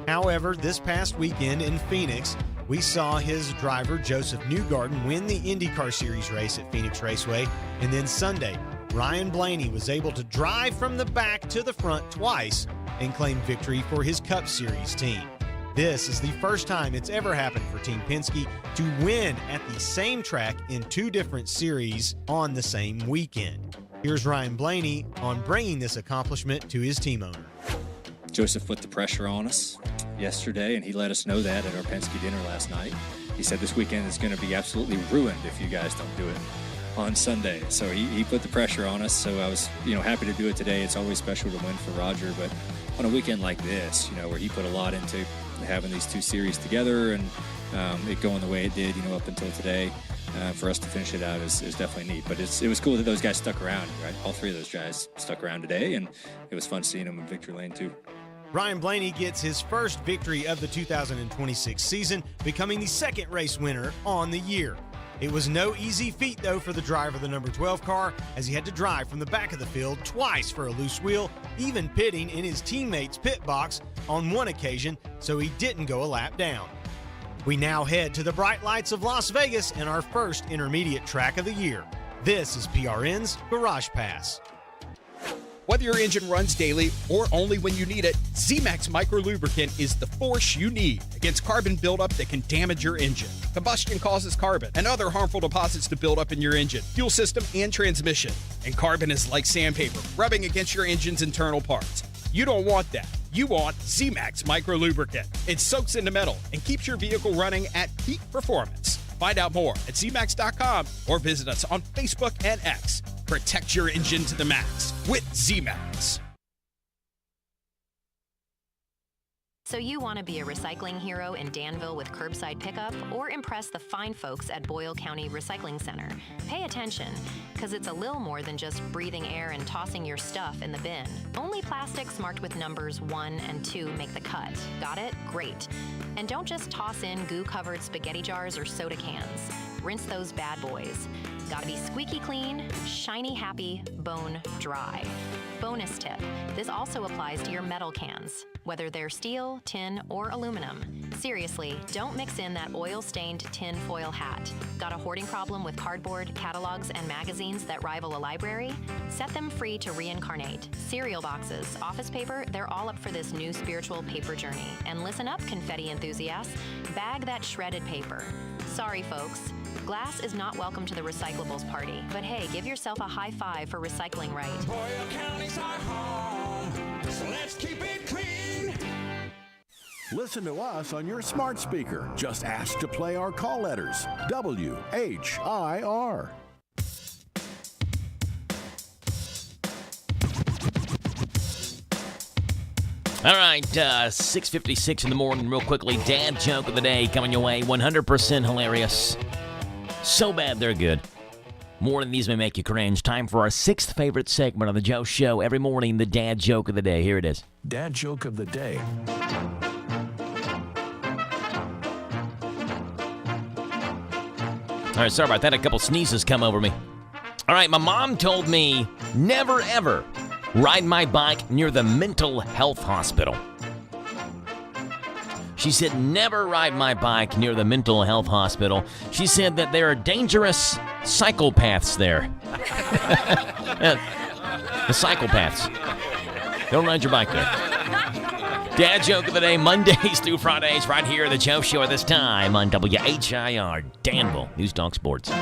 However, this past weekend in Phoenix, we saw his driver Joseph Newgarden win the IndyCar Series race at Phoenix Raceway, and then Sunday, Ryan Blaney was able to drive from the back to the front twice and claim victory for his Cup Series team. This is the first time it's ever happened for Team Penske to win at the same track in 2 different series on the same weekend. Here's Ryan Blaney on bringing this accomplishment to his team owner. Joseph put the pressure on us yesterday, and he let us know that at our Penske dinner last night. He said this weekend is going to be absolutely ruined if you guys don't do it on Sunday. So he put the pressure on us, so I was happy to do it today. It's always special to win for Roger, but on a weekend like this, where he put a lot into having these 2 series together and it going the way it did, up until today, for us to finish it out is definitely neat. But it was cool that those guys stuck around, right? All 3 of those guys stuck around today, and it was fun seeing them in victory lane too. Ryan Blaney gets his first victory of the 2026 season, becoming the 2nd race winner on the year. It was no easy feat, though, for the driver of the number 12 car, as he had to drive from the back of the field twice for a loose wheel, even pitting in his teammate's pit box on one occasion, so he didn't go a lap down. We now head to the bright lights of Las Vegas and our first intermediate track of the year. This is PRN's Garage Pass. Whether your engine runs daily or only when you need it, Z-Max Micro Lubricant is the force you need against carbon buildup that can damage your engine. Combustion causes carbon and other harmful deposits to build up in your engine, fuel system, and transmission. And carbon is like sandpaper, rubbing against your engine's internal parts. You don't want that. You want Z-Max Micro Lubricant. It soaks into metal and keeps your vehicle running at peak performance. Find out more at zmax.com or visit us on Facebook and X. Protect your engine to the max with Z-Max. So you want to be a recycling hero in Danville with curbside pickup or impress the fine folks at Boyle County Recycling Center? Pay attention, because it's a little more than just breathing air and tossing your stuff in the bin. Only plastics marked with numbers 1 and 2 make the cut. Got it? Great. And don't just toss in goo-covered spaghetti jars or soda cans. Rinse those bad boys. Gotta be squeaky clean, shiny happy, bone dry. Bonus tip, this also applies to your metal cans, whether they're steel, tin, or aluminum. Seriously, don't mix in that oil-stained tin foil hat. Got a hoarding problem with cardboard, catalogs, and magazines that rival a library? Set them free to reincarnate. Cereal boxes, office paper, they're all up for this new spiritual paper journey. And listen up, confetti enthusiasts, bag that shredded paper. Sorry, folks. Glass is not welcome to the recyclables party, but hey, give yourself a high five for recycling right. Boyle County's our home, so let's keep it clean. Listen to us on your smart speaker. Just ask to play our call letters. WHIR. All right, 6:56 in the morning, real quickly. Dad joke of the day coming your way. 100% hilarious. So bad they're good. More than these may make you cringe. Time for our 6th favorite segment on the Joe Show. Every morning, the dad joke of the day. Here it is. Dad joke of the day. All right, sorry about that. A couple sneezes come over me. All right, my mom told me never, ever ride my bike near the mental health hospital. She said, never ride my bike near the mental health hospital. She said that there are dangerous psychopaths there. The psychopaths. Don't ride your bike there. Dad joke of the day, Mondays through Fridays, right here at the Joe Show at this time on WHIR Danville News Talk Sports.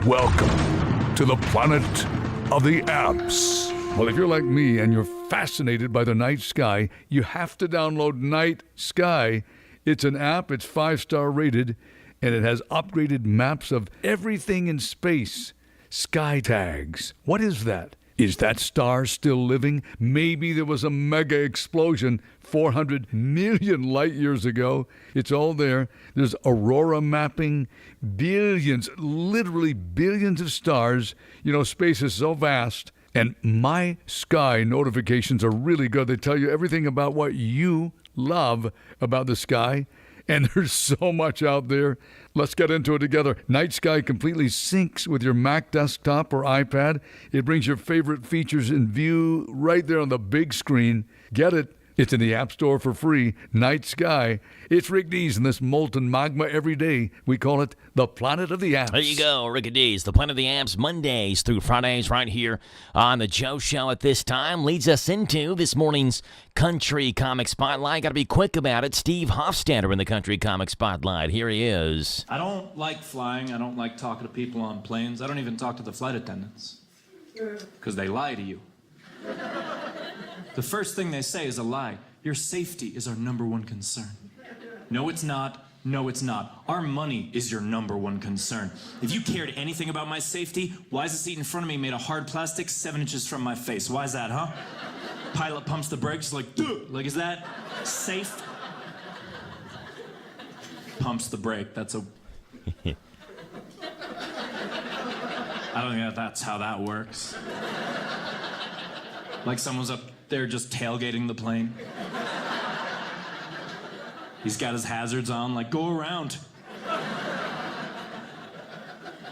Welcome to the planet of the apps. Well, if you're like me and you're fascinated by the night sky, you have to download Night Sky. It's an app, it's 5-star rated, and it has upgraded maps of everything in space. Sky tags. What is that? Is that star still living? Maybe there was a mega explosion 400 million light years ago. It's all there. There's aurora mapping, billions, literally billions of stars. You know, space is so vast. And My Sky notifications are really good. They tell you everything about what you love about the sky. And there's so much out there. Let's get into it together. Night Sky completely syncs with your Mac desktop or iPad. It brings your favorite features in view right there on the big screen. Get it? It's in the App Store for free. Night Sky. It's Rick Dees in this molten magma every day. We call it the planet of the apps. There you go, Rick Dees, the planet of the apps, Mondays through Fridays right here on the Joe Show at this time. Leads us into this morning's Country Comic Spotlight. Got to be quick about it. Steve Hofstadter in the Country Comic Spotlight. Here he is. I don't like flying. I don't like talking to people on planes. I don't even talk to the flight attendants because they lie to you. The first thing they say is a lie. Your safety is our number one concern. No, it's not. No, it's not. Our money is your number one concern. If you cared anything about my safety, why is the seat in front of me made of hard plastic 7 inches from my face? Why is that, huh? Pilot pumps the brakes like, duh! Like, is that safe? Pumps the brake. That's a... I don't think that's how that works. Like someone's up there just tailgating the plane. He's got his hazards on, like, go around.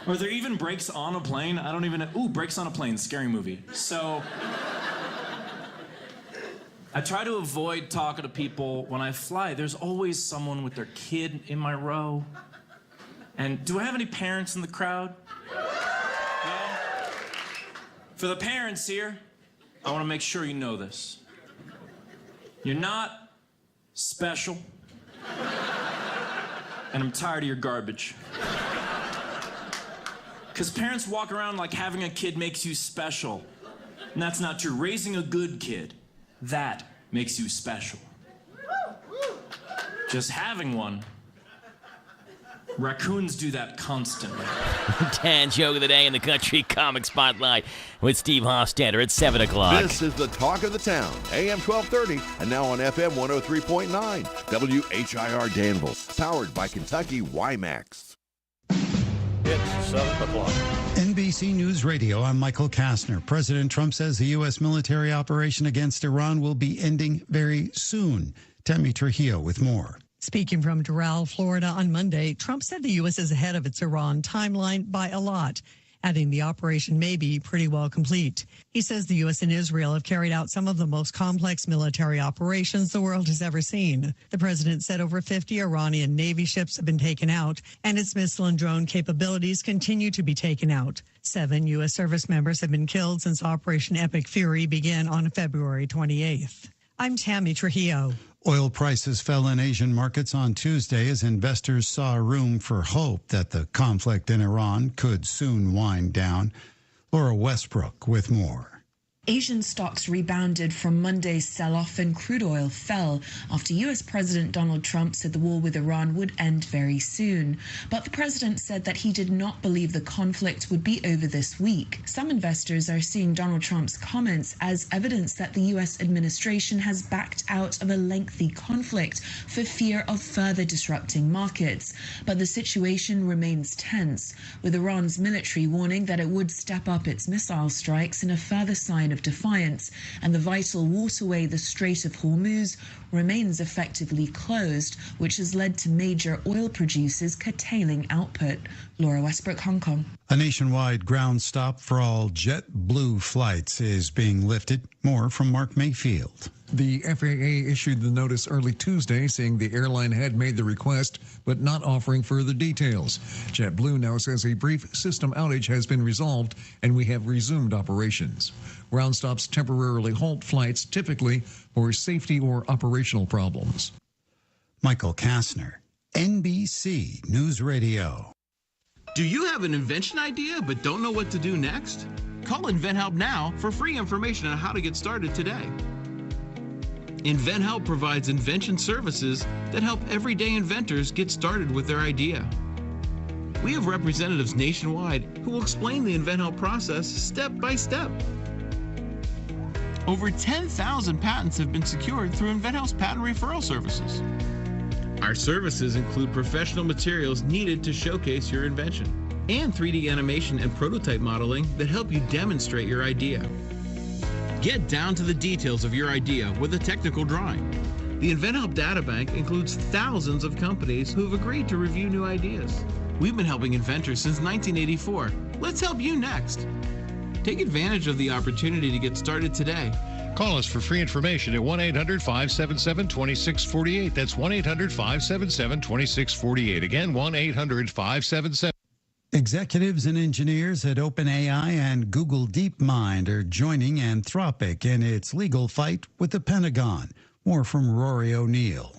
Or there even brakes on a plane. I don't even know. Ooh, brakes on a plane, scary movie. So I try to avoid talking to people when I fly. There's always someone with their kid in my row. And do I have any parents in the crowd? No? For the parents here, I want to make sure you know this. You're not special. And I'm tired of your garbage. Because parents walk around like having a kid makes you special. And that's not true. Raising a good kid, that makes you special. Just having one, raccoons do that constantly. Dad joke of the day in the Country Comic Spotlight with Steve Hostetter at 7 o'clock. This is the talk of the town, AM 1230, and now on FM 103.9, WHIR Danville, powered by Kentucky WiMAX. It's 7 o'clock. NBC News Radio, I'm Michael Kastner. President Trump says the U.S. military operation against Iran will be ending very soon. Tammy Trujillo with more. Speaking from Doral, Florida on Monday, Trump said the U.S. is ahead of its Iran timeline by a lot, adding the operation may be pretty well complete. He says the U.S. and Israel have carried out some of the most complex military operations the world has ever seen. The president said over 50 Iranian Navy ships have been taken out, and its missile and drone capabilities continue to be taken out. 7 U.S. service members have been killed since Operation Epic Fury began on February 28th. I'm Tammy Trujillo. Oil prices fell in Asian markets on Tuesday as investors saw room for hope that the conflict in Iran could soon wind down. Laura Westbrook with more. Asian stocks rebounded from Monday's sell-off and crude oil fell after U.S. President Donald Trump said the war with Iran would end very soon. But the president said that he did not believe the conflict would be over this week. Some investors are seeing Donald Trump's comments as evidence that the U.S. administration has backed out of a lengthy conflict for fear of further disrupting markets. But the situation remains tense, with Iran's military warning that it would step up its missile strikes in a further sign of defiance, and the vital waterway, the Strait of Hormuz, remains effectively closed, which has led to major oil producers curtailing output. Laura Westbrook, Hong Kong. A nationwide ground stop for all JetBlue flights is being lifted. More from Mark Mayfield. The FAA issued the notice early Tuesday saying the airline had made the request, but not offering further details. JetBlue now says a brief system outage has been resolved and we have resumed operations. Ground stops temporarily halt flights, typically for safety or operational problems. Michael Kastner, NBC News Radio. Do you have an invention idea but don't know what to do next? Call InventHelp now for free information on how to get started today. InventHelp provides invention services that help everyday inventors get started with their idea. We have representatives nationwide who will explain the InventHelp process step by step. Over 10,000 patents have been secured through InventHelp's patent referral services. Our services include professional materials needed to showcase your invention and 3D animation and prototype modeling that help you demonstrate your idea. Get down to the details of your idea with a technical drawing. The InventHelp Databank includes thousands of companies who have agreed to review new ideas. We've been helping inventors since 1984. Let's help you next. Take advantage of the opportunity to get started today. Call us for free information at 1-800-577-2648. That's 1-800-577-2648. Again, 1-800-577. Executives and engineers at OpenAI and Google DeepMind are joining Anthropic in its legal fight with the Pentagon. More from Rory O'Neill.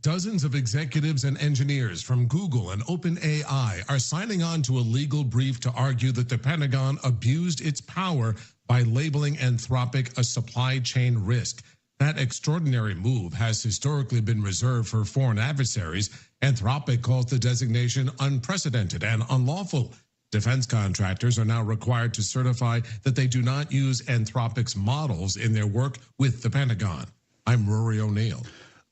Dozens of executives and engineers from Google and OpenAI are signing on to a legal brief to argue that the Pentagon abused its power by labeling Anthropic a supply chain risk. That extraordinary move has historically been reserved for foreign adversaries. Anthropic calls the designation unprecedented and unlawful. Defense contractors are now required to certify that they do not use Anthropic's models in their work with the Pentagon. I'm Rory O'Neill.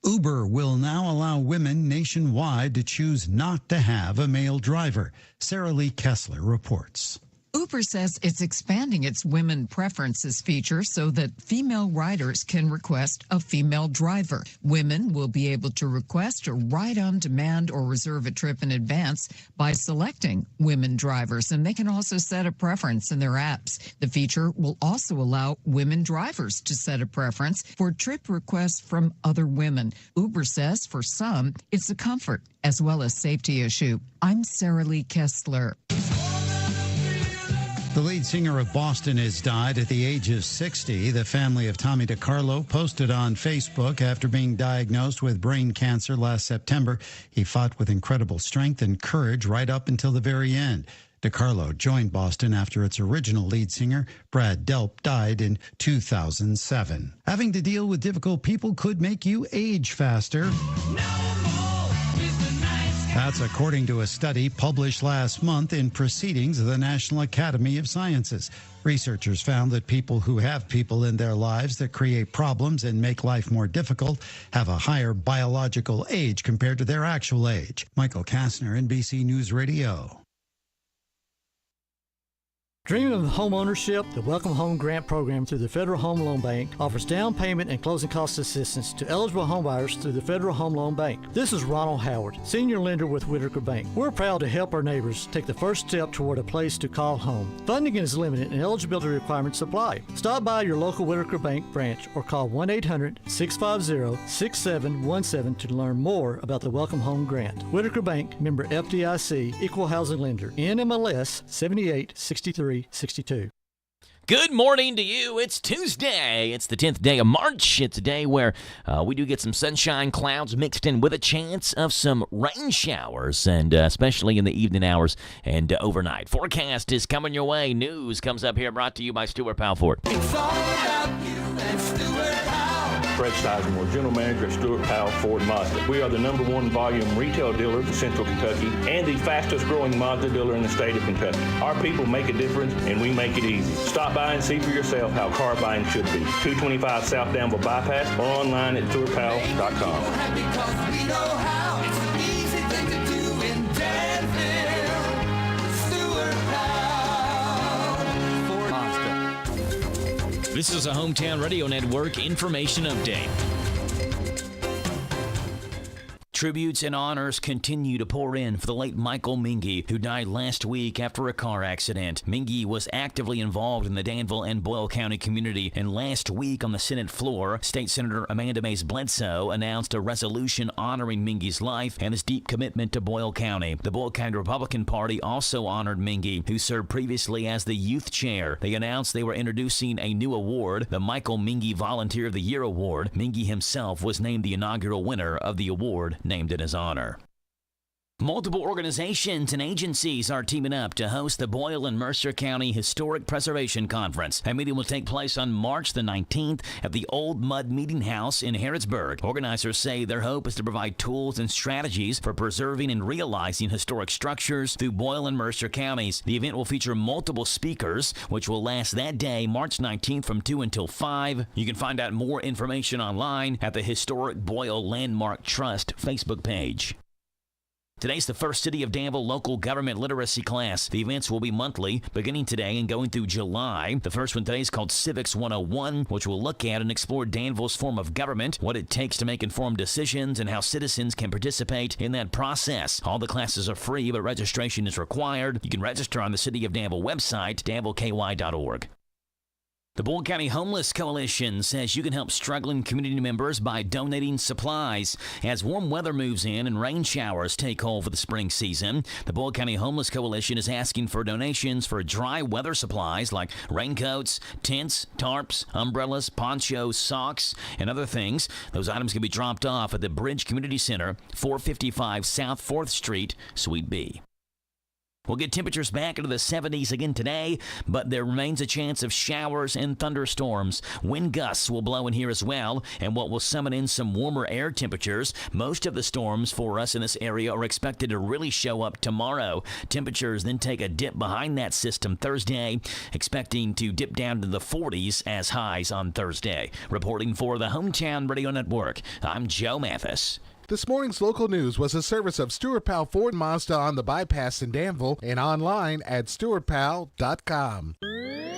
Uber will now allow women nationwide to choose not to have a male driver. Sarah Lee Kessler reports. Uber says it's expanding its women preferences feature so that female riders can request a female driver. Women will be able to request a ride on demand or reserve a trip in advance by selecting women drivers, and they can also set a preference in their apps. The feature will also allow women drivers to set a preference for trip requests from other women. Uber says for some, it's a comfort as well as safety issue. I'm Sarah Lee Kessler. The lead singer of Boston has died at the age of 60. The family of Tommy DiCarlo posted on Facebook after being diagnosed with brain cancer last September. He fought with incredible strength and courage right up until the very end. DiCarlo joined Boston after its original lead singer, Brad Delp, died in 2007. Having to deal with difficult people could make you age faster. That's according to a study published last month in Proceedings of the National Academy of Sciences. Researchers found that people who have people in their lives that create problems and make life more difficult have a higher biological age compared to their actual age. Michael Kastner, NBC News Radio. Dreaming of home ownership? The Welcome Home Grant Program through the Federal Home Loan Bank offers down payment and closing cost assistance to eligible homebuyers through the Federal Home Loan Bank. This is Ronald Howard, senior lender with Whitaker Bank. We're proud to help our neighbors take the first step toward a place to call home. Funding is limited and eligibility requirements apply. Stop by your local Whitaker Bank branch or call 1-800-650-6717 to learn more about the Welcome Home Grant. Whitaker Bank, member FDIC, equal housing lender, NMLS 7863. 62. Good morning to you. It's Tuesday. It's the 10th day of March. It's a day where we do get some sunshine, clouds mixed in with a chance of some rain showers, and especially in the evening hours and overnight. Forecast is coming your way. News comes up here, brought to you by Stuart Powell. It's all about you and Stuart Powell. Fred Sizemore, General Manager at Stuart Powell Ford Mazda. We are the #1 volume retail dealer in Central Kentucky and the fastest growing Mazda dealer in the state of Kentucky. Our people make a difference and we make it easy. Stop by and see for yourself how car buying should be. 225 South Danville Bypass or online at StuartPowell.com. Because we know how it's an easy thing to do in Danville. Stuart Powell. Ford Mazda. This is a Hometown Radio Network information update. Tributes and honors continue to pour in for the late Michael Mingy, who died last week after a car accident. Mingy was actively involved in the Danville and Boyle County community, and last week on the Senate floor, State Senator Amanda Mays Bledsoe announced a resolution honoring Mingy's life and his deep commitment to Boyle County. The Boyle County Republican Party also honored Mingy, who served previously as the youth chair. They announced they were introducing a new award, the Michael Mingy Volunteer of the Year Award. Mingy himself was named the inaugural winner of the award, named in his honor. Multiple organizations and agencies are teaming up to host the Boyle and Mercer County Historic Preservation Conference. That meeting will take place on March the 19th at the Old Mud Meeting House in Harrodsburg. Organizers say their hope is to provide tools and strategies for preserving and realizing historic structures through Boyle and Mercer counties. The event will feature multiple speakers, which will last that day, March 19th from 2 until 5. You can find out more information online at the Historic Boyle Landmark Trust Facebook page. Today's the first City of Danville local government literacy class. The events will be monthly, beginning today and going through July. The first one today is called Civics 101, which will look at and explore Danville's form of government, what it takes to make informed decisions, and how citizens can participate in that process. All the classes are free, but registration is required. You can register on the City of Danville website, danvilleky.org. The Boyle County Homeless Coalition says you can help struggling community members by donating supplies. As warm weather moves in and rain showers take hold for the spring season, the Boyle County Homeless Coalition is asking for donations for dry weather supplies like raincoats, tents, tarps, umbrellas, ponchos, socks, and other things. Those items can be dropped off at the Bridge Community Center, 455 South 4th Street, Suite B. We'll get temperatures back into the 70s again today, but there remains a chance of showers and thunderstorms. Wind gusts will blow in here as well, and what will summon in some warmer air temperatures. Most of the storms for us in this area are expected to really show up tomorrow. Temperatures then take a dip behind that system Thursday, expecting to dip down to the 40s as highs on Thursday. Reporting for the Hometown Radio Network, I'm Joe Mathis. This morning's local news was a service of Stuart Powell Ford Mazda on the bypass in Danville and online at stuartpowell.com.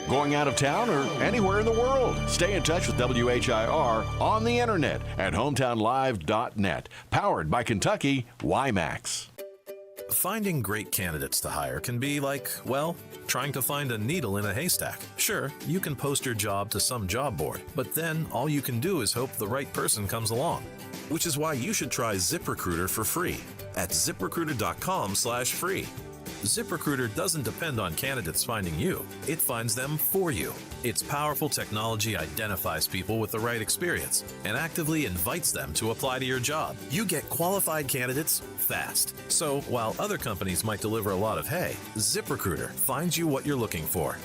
Going out of town or anywhere in the world? Stay in touch with WHIR on the internet at hometownlive.net. Powered by Kentucky WIMAX. Finding great candidates to hire can be like, well, trying to find a needle in a haystack. Sure, you can post your job to some job board, but then all you can do is hope the right person comes along. Which is why you should try ZipRecruiter for free at ZipRecruiter.com/free. ZipRecruiter doesn't depend on candidates finding you. It finds them for you. Its powerful technology identifies people with the right experience and actively invites them to apply to your job. You get qualified candidates fast. So while other companies might deliver a lot of hay, ZipRecruiter finds you what you're looking for.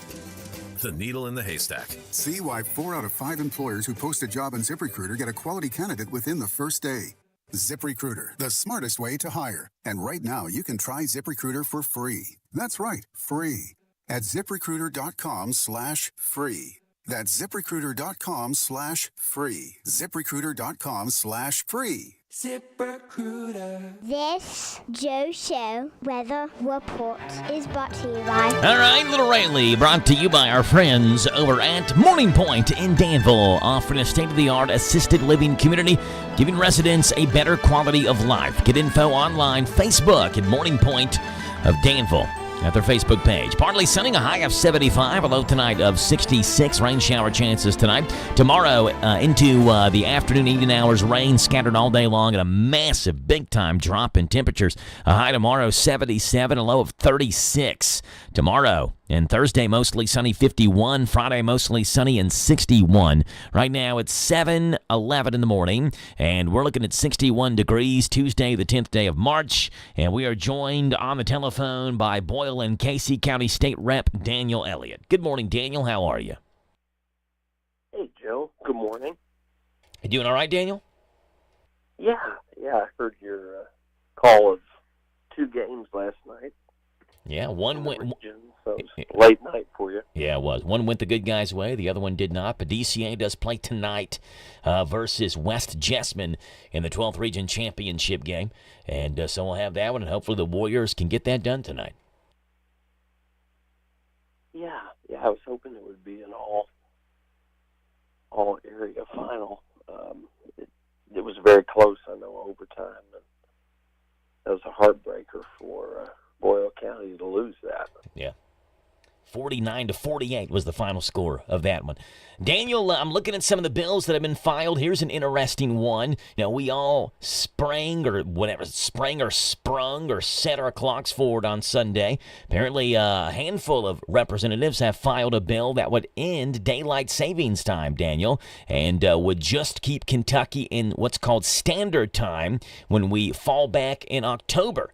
The needle in the haystack. See why 4 out of 5 employers who post a job on ZipRecruiter get a quality candidate within the first day. ZipRecruiter, the smartest way to hire. And right now, you can try ZipRecruiter for free. That's right, free. At ZipRecruiter.com/free. That's ZipRecruiter.com/free. ZipRecruiter.com/free. ZipRecruiter. This Joe Show weather report is brought to you by... All right, Little Rayleigh, brought to you by our friends over at Morning Point in Danville, offering a state-of-the-art assisted living community, giving residents a better quality of life. Get info online, Facebook at Morning Point of Danville. At their Facebook page. Partly sunny, a high of 75, a low tonight of 66. Rain shower chances tonight. Tomorrow into the afternoon, evening hours, rain scattered all day long and a massive, big-time drop in temperatures. A high tomorrow, 77, a low of 36. Tomorrow and Thursday, mostly sunny, 51. Friday, mostly sunny and 61. Right now, it's 7:11 in the morning, and we're looking at 61 degrees. Tuesday, the 10th day of March, and we are joined on the telephone by Boyle and Casey County State Rep Daniel Elliott. Good morning, Daniel. How are you? Hey, Joe. Good morning. You doing all right, Daniel? Yeah. I heard your call of 2 games last night. Yeah, one went. So it was late night for you. Yeah, it was. One went the good guys' way. The other one did not. But DCA does play tonight versus West Jessamine in the 12th Region Championship game. And so we'll have that one, and hopefully the Warriors can get that done tonight. Yeah, I was hoping it would be an all-area final. It was very close, I know, overtime. And that was a heartbreaker for Boyle County to lose that. Yeah. 49-48 was the final score of that one. Daniel, I'm looking at some of the bills that have been filed. Here's an interesting one. We all sprang or sprung or set our clocks forward on Sunday. Apparently, a handful of representatives have filed a bill that would end daylight savings time, Daniel, and would just keep Kentucky in what's called standard time when we fall back in October.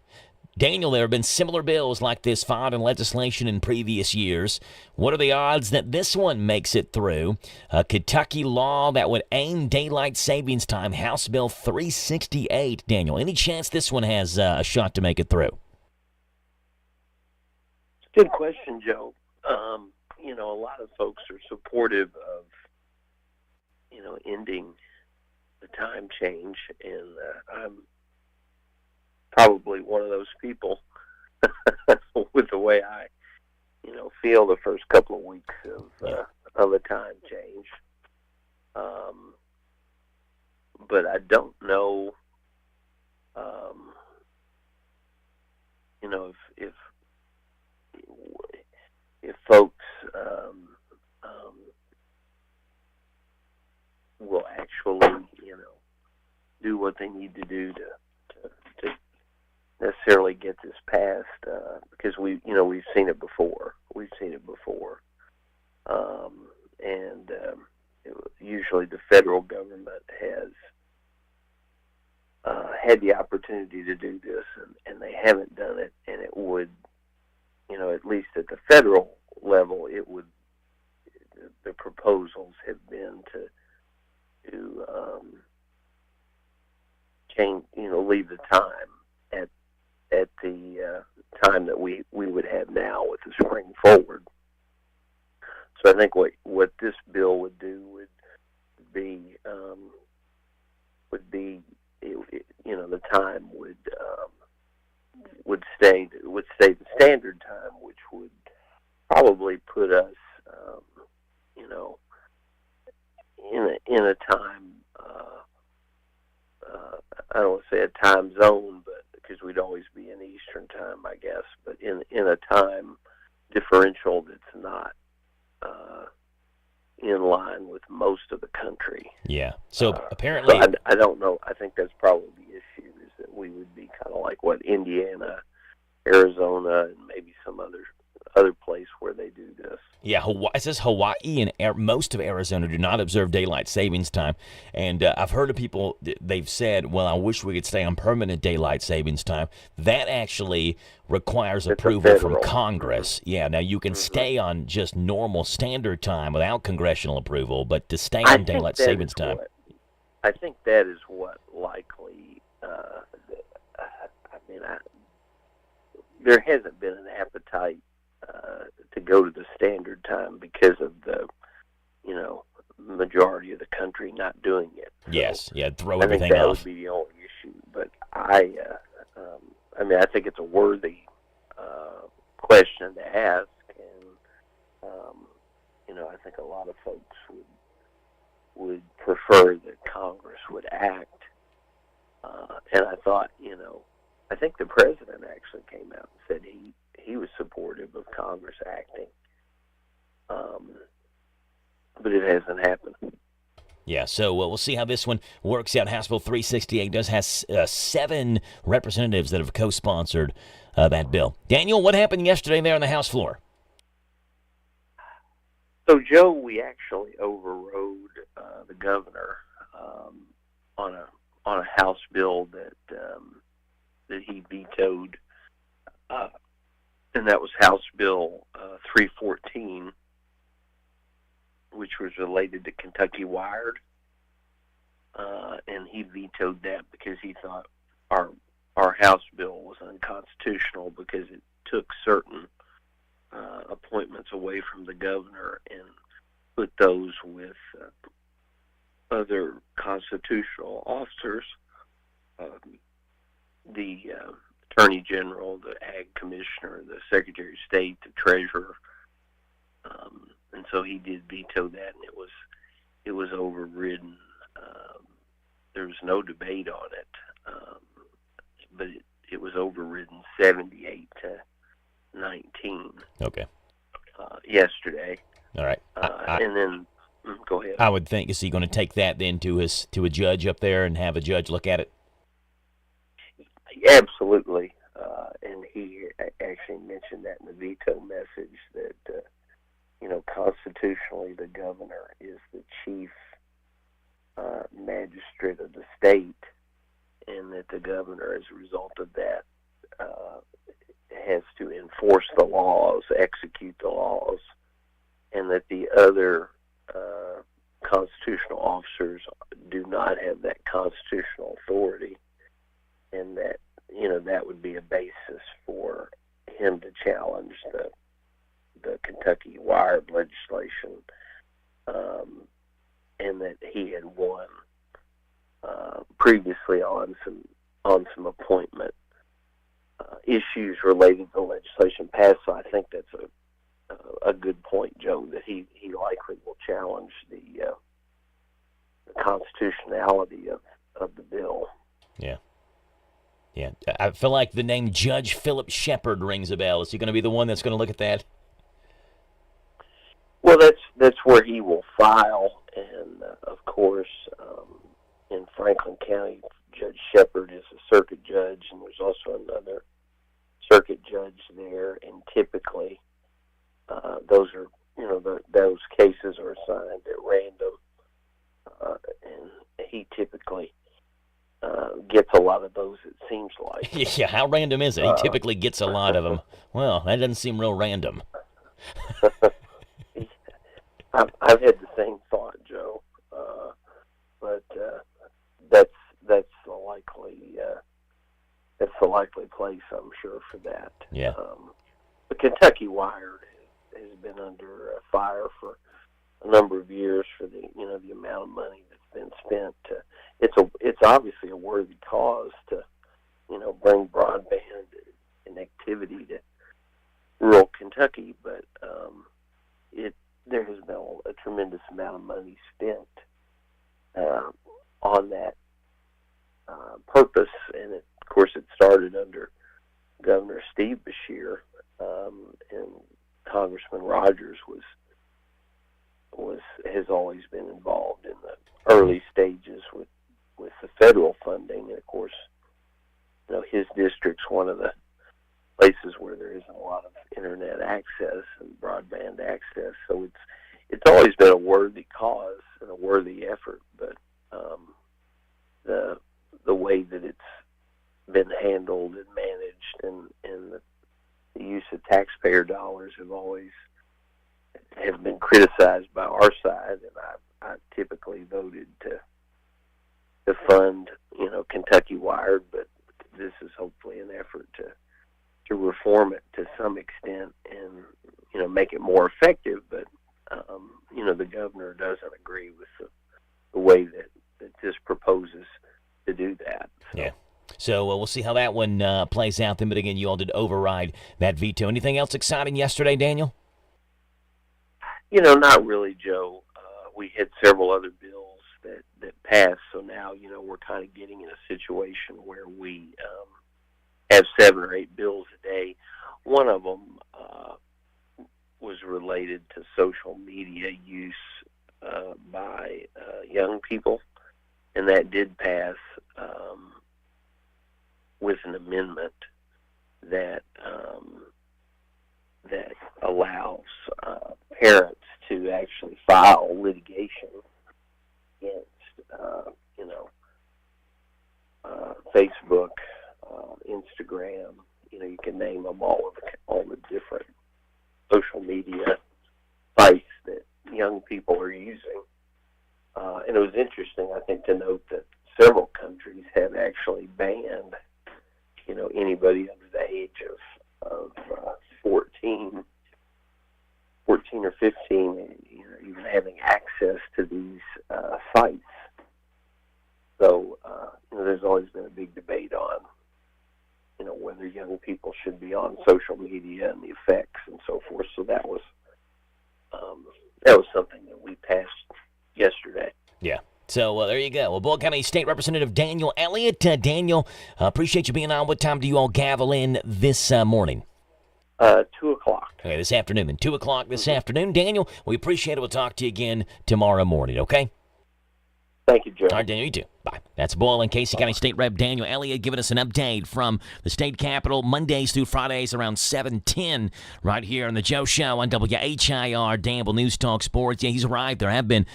Daniel, there have been similar bills like this filed in legislation in previous years. What are the odds that this one makes it through? A Kentucky law that would aim daylight savings time, House Bill 368. Daniel, any chance this one has a shot to make it through? Good question, Joe. A lot of folks are supportive of, ending the time change, and I'm probably one of those people with the way I, feel the first couple of weeks of a time change. But I don't know, if folks will actually, do what they need to do to necessarily get this passed, because we've seen it before. And usually the federal government has had the opportunity to do this, and they haven't done it. And it would, at least at the federal level, the proposals have been to change, leave the time at the time that we would have now with the spring forward. So I think what this bill would do would be the time would stay the standard time, which would probably put us, in a time. I don't want to say a time zone, but because we'd always be in Eastern time, I guess. But in a time differential that's not in line with most of the country. Yeah. So apparently, so I don't know. I think that's probably the issue, is that we would be kind of like Indiana, Arizona, and maybe some other place where they do this. Yeah, it says Hawaii and most of Arizona do not observe daylight savings time. And I've heard of people, they've said, well, I wish we could stay on permanent daylight savings time. That actually requires approval from Congress. Yeah, now you can stay on just normal standard time without congressional approval, but to stay on daylight savings time. I think that is what likely, there hasn't been an appetite to go to the standard time because of the, majority of the country not doing it. So yes, yeah, throw I everything think that off. would be the only issue. But I think it's a worthy question to ask, and I think a lot of folks would prefer that Congress would act. And I thought, I think the president actually came out and said he was supportive of Congress acting, but it hasn't happened. Yeah, so we'll see how this one works out. House Bill 368 does have 7 representatives that have co-sponsored that bill. Daniel, what happened yesterday there on the House floor? So, Joe, we actually overrode the governor on a House bill that he vetoed, and that was House Bill 314, which was related to Kentucky WHIR, and he vetoed that because he thought our House bill was unconstitutional because it took certain appointments away from the governor and put those with other constitutional officers, the Attorney General, the Ag Commissioner, the Secretary of State, the Treasurer, and so he did veto that, and it was overridden. There was no debate on it, but it was overridden 78 to 19. Okay. Yesterday. All right. And then go ahead. I would think, is he going to take that then to a judge up there and have a judge look at it? Absolutely. And he actually mentioned that in the veto message that, constitutionally the governor is the chief magistrate of the state, and that the governor, as a result of that, has to enforce the laws, execute the laws, and that the other constitutional officers do not have that constitutional authority, and that that would be a basis for him to challenge the Kentucky WHIR legislation, and that he had won previously on some appointment issues related to legislation passed. So I think that's a good point, Joe, that he likely will challenge the constitutionality of the bill. Yeah. Yeah, I feel like the name Judge Philip Shepard rings a bell. Is he going to be the one that's going to look at that? Well, that's where he will file, and of course, in Franklin County, Judge Shepard is a circuit judge, and there's also another circuit judge there. And typically, those are those cases are assigned at random, and he typically gets a lot of those, it seems like. Yeah, how random is it? He typically gets a lot of them. Well, that doesn't seem real random. I've had the same thought, Joe, but that's the likely place, I'm sure, for that. Yeah. The Kentucky WHIR has been under fire for a number of years for the amount of money that's been spent. It's obviously a worthy cause to, bring broadband connectivity to rural Kentucky, but there has been a tremendous amount of money spent on that purpose, and of course it started under Governor Steve Beshear, and Congressman Rogers has always been involved in the early stages with the federal funding, and of course, his district's one of the places where there isn't a lot of internet access and broadband access, so it's always been a worthy cause and a worthy effort, but the way that it's been handled and managed and the use of taxpayer dollars have been criticized by our side, and I typically voted to fund Kentucky WHIR, but this is hopefully an effort to reform it to some extent and make it more effective, but the governor doesn't agree with the way that this proposes to do that. So. Yeah. So we'll see how that one plays out then. But again, you all did override that veto. Anything else exciting yesterday, Daniel? Not really, Joe. We had several other bills that passed, so now, we're kind of getting in a situation where we have 7 or 8 bills a day. One of them was related to social media use by young people, and that did pass with an amendment that allows parents to actually file litigation against Facebook, Instagram. You can name them all the different social media sites that young people are using. And it was interesting, I think, to note that several countries have actually banned, anybody under the age of 14 or 15, even having access to these sites. So, there's always been a big debate on, whether young people should be on social media and the effects and so forth. So that was something that we passed yesterday. Yeah. So there you go. Well, Boyle County State Representative Daniel Elliott. Daniel, appreciate you being on. What time do you all gavel in this morning? 2 o'clock. Okay, this afternoon. Then 2 o'clock this afternoon. Daniel, we appreciate it. We'll talk to you again tomorrow morning, okay? Thank you, Joe. All right, Daniel, you too. Bye. That's Boyle and Casey County State Rep Daniel Elliott giving us an update from the state capitol Mondays through Fridays around 7:10 right here on the Joe Show on WHIR Danville News Talk Sports. Yeah, he's right. There have been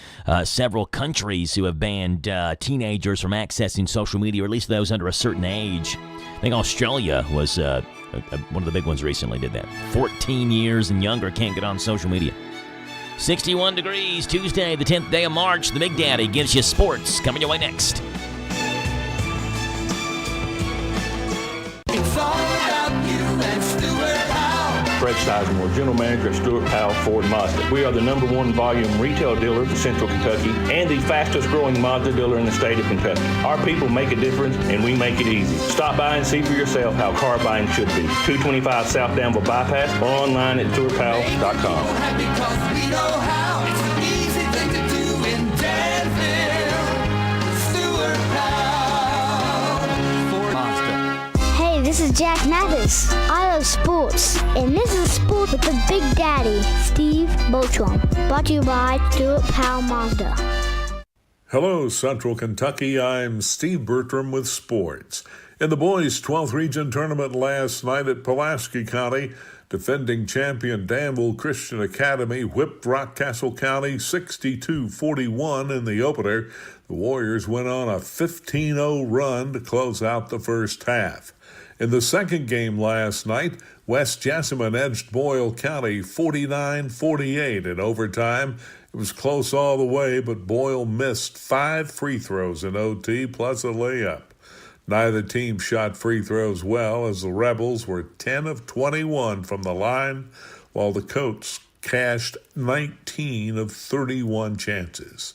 several countries who have banned teenagers from accessing social media, or at least those under a certain age. I think Australia was one of the big ones recently did that. 14 years and younger can't get on social media. 61 degrees, Tuesday, the 10th day of March. The Big Daddy gives you sports. Coming your way next. It's all about you and Stuart Powell. Fred Sizemore, General Manager at Stuart Powell Ford Mazda. We are the #1 volume retail dealer in Central Kentucky and the fastest growing Mazda dealer in the state of Kentucky. Our people make a difference and we make it easy. Stop by and see for yourself how car buying should be. 225 South Danville Bypass or online at stuartpowell.com. Because we know how. It's an easy thing to do in Danville. Stuart Powell. Ford Mazda. Hey, this is Jack Mathis. I love sports. And this is Sport with the Big Daddy, Steve Beauchamp. Brought to you by Stuart Powell Mazda. Hello, Central Kentucky. I'm Steve Bertram with sports. In the boys' 12th region tournament last night at Pulaski County, defending champion Danville Christian Academy whipped Rockcastle County 62-41 in the opener. The Warriors went on a 15-0 run to close out the first half. In the second game last night, West Jessamine edged Boyle County 49-48 in overtime. It was close all the way, but Boyle missed 5 free throws in OT plus a layup. Neither team shot free throws well, as the Rebels were 10 of 21 from the line, while the Coats cashed 19 of 31 chances.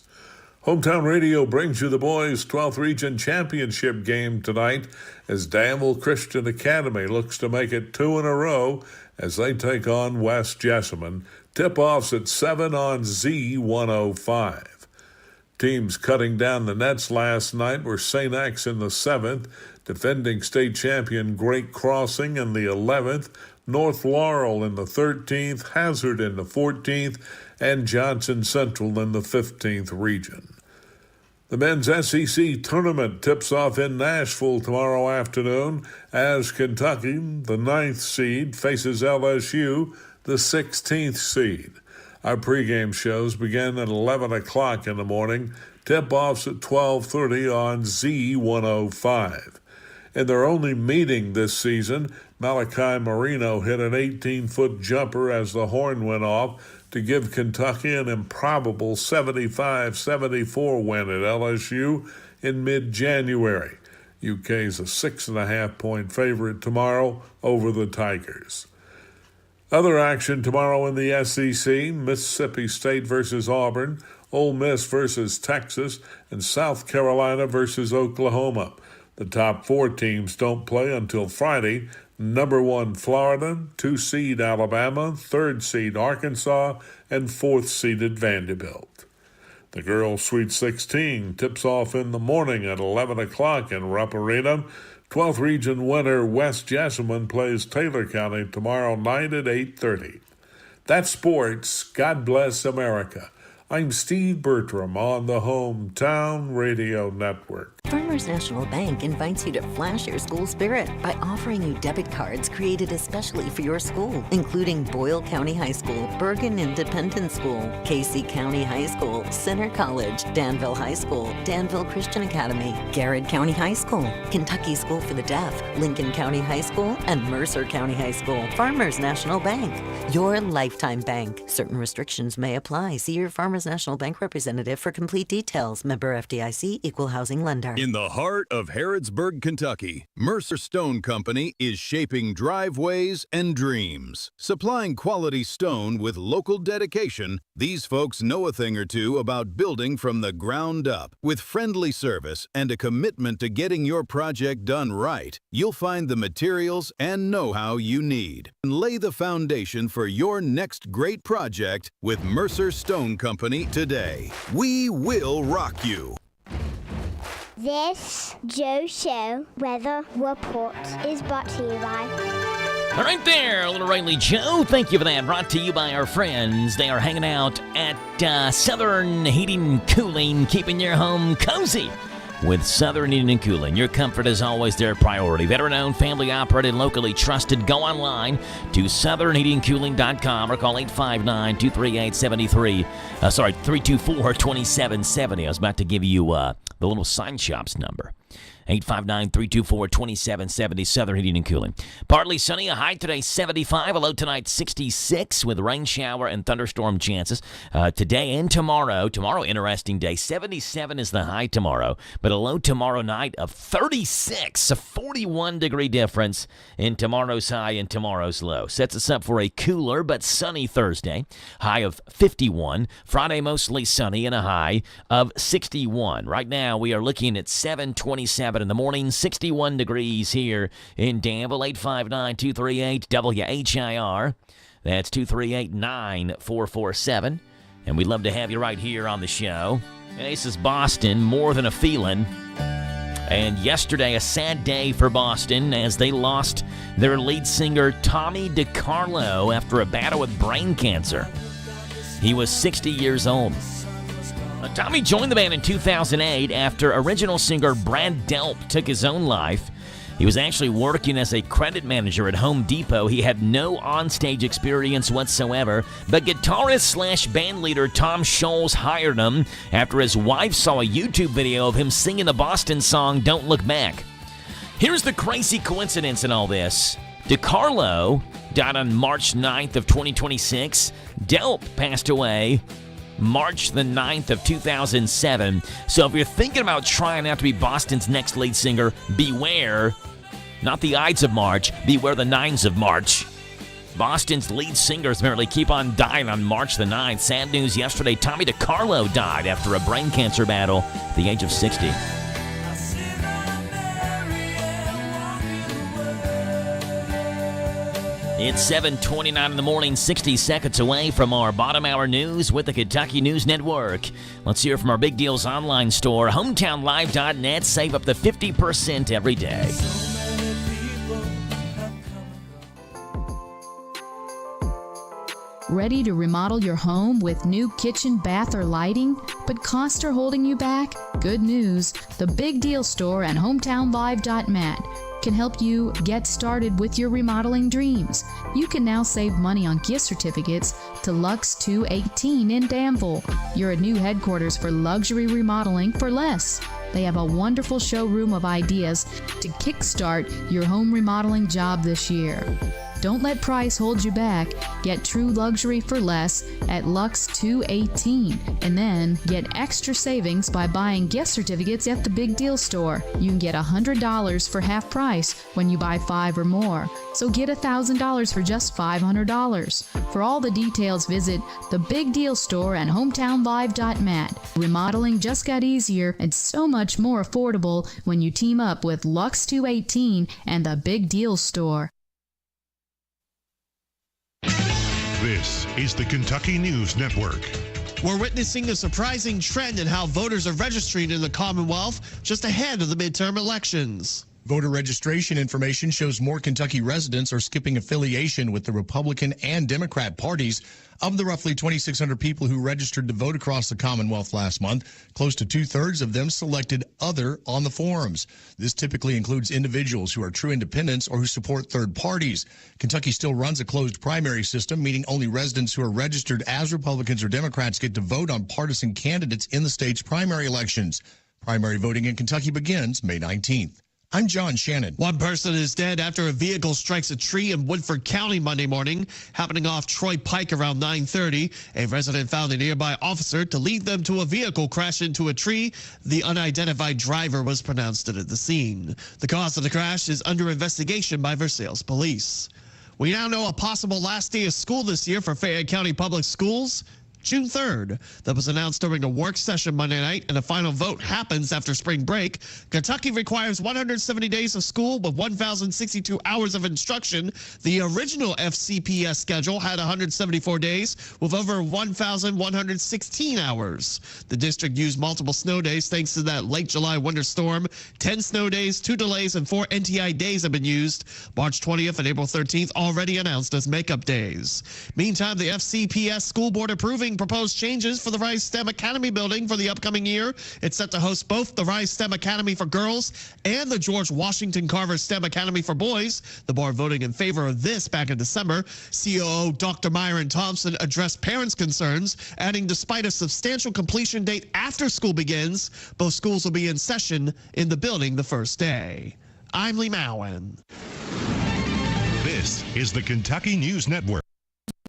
Hometown Radio brings you the boys' 12th Region Championship game tonight as Danville Christian Academy looks to make it 2 in a row as they take on West Jessamine. Tip-offs at 7 on Z105. Teams cutting down the nets last night were St. X in the 7th, defending state champion Great Crossing in the 11th, North Laurel in the 13th, Hazard in the 14th, and Johnson Central in the 15th region. The men's SEC tournament tips off in Nashville tomorrow afternoon as Kentucky, the 9th seed, faces LSU, the 16th seed. Our pregame shows begin at 11 o'clock in the morning, tip-offs at 12:30 on Z105. In their only meeting this season, Malachi Marino hit an 18-foot jumper as the horn went off to give Kentucky an improbable 75-74 win at LSU in mid-January. UK's a 6.5-point favorite tomorrow over the Tigers. Other action tomorrow in the SEC, Mississippi State versus Auburn, Ole Miss versus Texas, and South Carolina versus Oklahoma. The top 4 teams don't play until Friday. Number 1 Florida, 2 seed Alabama, 3rd seed Arkansas, and 4th seeded Vanderbilt. The girls' Sweet 16 tips off in the morning at 11 o'clock in Rupp Arena. 12th Region winner West Jessamine plays Taylor County tomorrow night at 8:30. That's sports. God bless America. I'm Steve Bertram on the Hometown Radio Network. Farmers National Bank invites you to flash your school spirit by offering you debit cards created especially for your school, including Boyle County High School, Bergen Independent School, Casey County High School, Center College, Danville High School, Danville Christian Academy, Garrett County High School, Kentucky School for the Deaf, Lincoln County High School, and Mercer County High School. Farmers National Bank, your lifetime bank. Certain restrictions may apply. See your Farmers National Bank representative for complete details. Member FDIC, Equal Housing Lender. In the heart of Harrodsburg, Kentucky, Mercer Stone Company is shaping driveways and dreams. Supplying quality stone with local dedication, these folks know a thing or two about building from the ground up. With friendly service and a commitment to getting your project done right, you'll find the materials and know-how you need. And lay the foundation for your next great project with Mercer Stone Company today. We will rock you. This Joe Show weather report is brought to you by... All right there, Little Riley Joe. Thank you for that. Brought to you by our friends. They are hanging out at Southern Heating and Cooling, keeping your home cozy. With Southern Heating and Cooling, your comfort is always their priority. Veteran-owned, family-operated, locally trusted. Go online to southernheatingcooling.com or call 859-238-324-2770. I was about to give you the little sign shop's number. 859-324-2770, Southern Heating and Cooling. Partly sunny, a high today 75, a low tonight 66 with rain shower and thunderstorm chances. Today and tomorrow, interesting day, 77 is the high tomorrow, but a low tomorrow night of 36, a 41-degree difference in tomorrow's high and tomorrow's low. Sets us up for a cooler but sunny Thursday, high of 51. Friday mostly sunny and a high of 61. Right now we are looking at 7:27 in the morning, 61 degrees here in Danville. 859-238-WHIR. That's 238-9447. And we'd love to have you right here on the show. And this is Boston, more than a feeling. And yesterday, a sad day for Boston as they lost their lead singer, Tommy DiCarlo, after a battle with brain cancer. He was 60 years old. Tommy joined the band in 2008 after original singer Brad Delp took his own life. He was actually working as a credit manager at Home Depot. He had no onstage experience whatsoever, but guitarist/band leader Tom Scholes hired him after his wife saw a YouTube video of him singing the Boston song Don't Look Back. Here's the crazy coincidence in all this. DiCarlo died on March 9th of 2026. Delp passed away March the 9th of 2007. So if you're thinking about trying out to be Boston's next lead singer, beware, not the Ides of March, beware the 9s of March. Boston's lead singers apparently keep on dying on March the 9th. Sad news yesterday, Tommy DiCarlo died after a brain cancer battle at the age of 60. It's 7:29 in the morning, 60 seconds away from our bottom hour news with the Kentucky News Network. Let's hear from our Big Deals online store, hometownlive.net. Save up to 50% every day. Ready to remodel your home with new kitchen, bath, or lighting, but costs are holding you back? Good news. The Big Deal Store and hometownlive.net can help you get started with your remodeling dreams. You can now save money on gift certificates to Lux 218 in Danville. Your new headquarters for luxury remodeling for less. They have a wonderful showroom of ideas to kickstart your home remodeling job this year. Don't let price hold you back. Get true luxury for less at Lux 218 and then get extra savings by buying gift certificates at the Big Deal Store. You can get $100 for half price when you buy 5 or more. So get $1,000 for just $500. For all the details, visit the Big Deal Store and hometownlive.net. Remodeling just got easier and so much more affordable when you team up with Lux 218 and the Big Deal Store. This is the Kentucky News Network. We're witnessing a surprising trend in how voters are registering in the Commonwealth just ahead of the midterm elections. Voter registration information shows more Kentucky residents are skipping affiliation with the Republican and Democrat parties. Of the roughly 2,600 people who registered to vote across the Commonwealth last month, close to 2/3 of them selected other on the forms. This typically includes individuals who are true independents or who support third parties. Kentucky still runs a closed primary system, meaning only residents who are registered as Republicans or Democrats get to vote on partisan candidates in the state's primary elections. Primary voting in Kentucky begins May 19th. I'm John Shannon. One person is dead after a vehicle strikes a tree in Woodford County Monday morning, happening off Troy Pike around 9:30. A resident found a nearby officer to lead them to a vehicle crash into a tree. The unidentified driver was pronounced dead at the scene. The cause of the crash is under investigation by Versailles police. We now know a possible last day of school this year for Fayette County Public Schools. June 3rd. That was announced during a work session Monday night, and a final vote happens after spring break. Kentucky requires 170 days of school with 1,062 hours of instruction. The original FCPS schedule had 174 days with over 1,116 hours. The district used multiple snow days thanks to that late July winter storm. 10 snow days, 2 delays, and 4 NTI days have been used. March 20th and April 13th already announced as makeup days. Meantime, the FCPS school board approving proposed changes for the Rice STEM Academy building for the upcoming year. It's set to host both the Rice STEM Academy for girls and the George Washington Carver STEM Academy for boys. The board voting in favor of this back in December. COO Dr. Myron Thompson addressed parents' concerns, adding despite a substantial completion date after school begins, both schools will be in session in the building the first day. I'm Lee Mowen. This is the Kentucky News Network.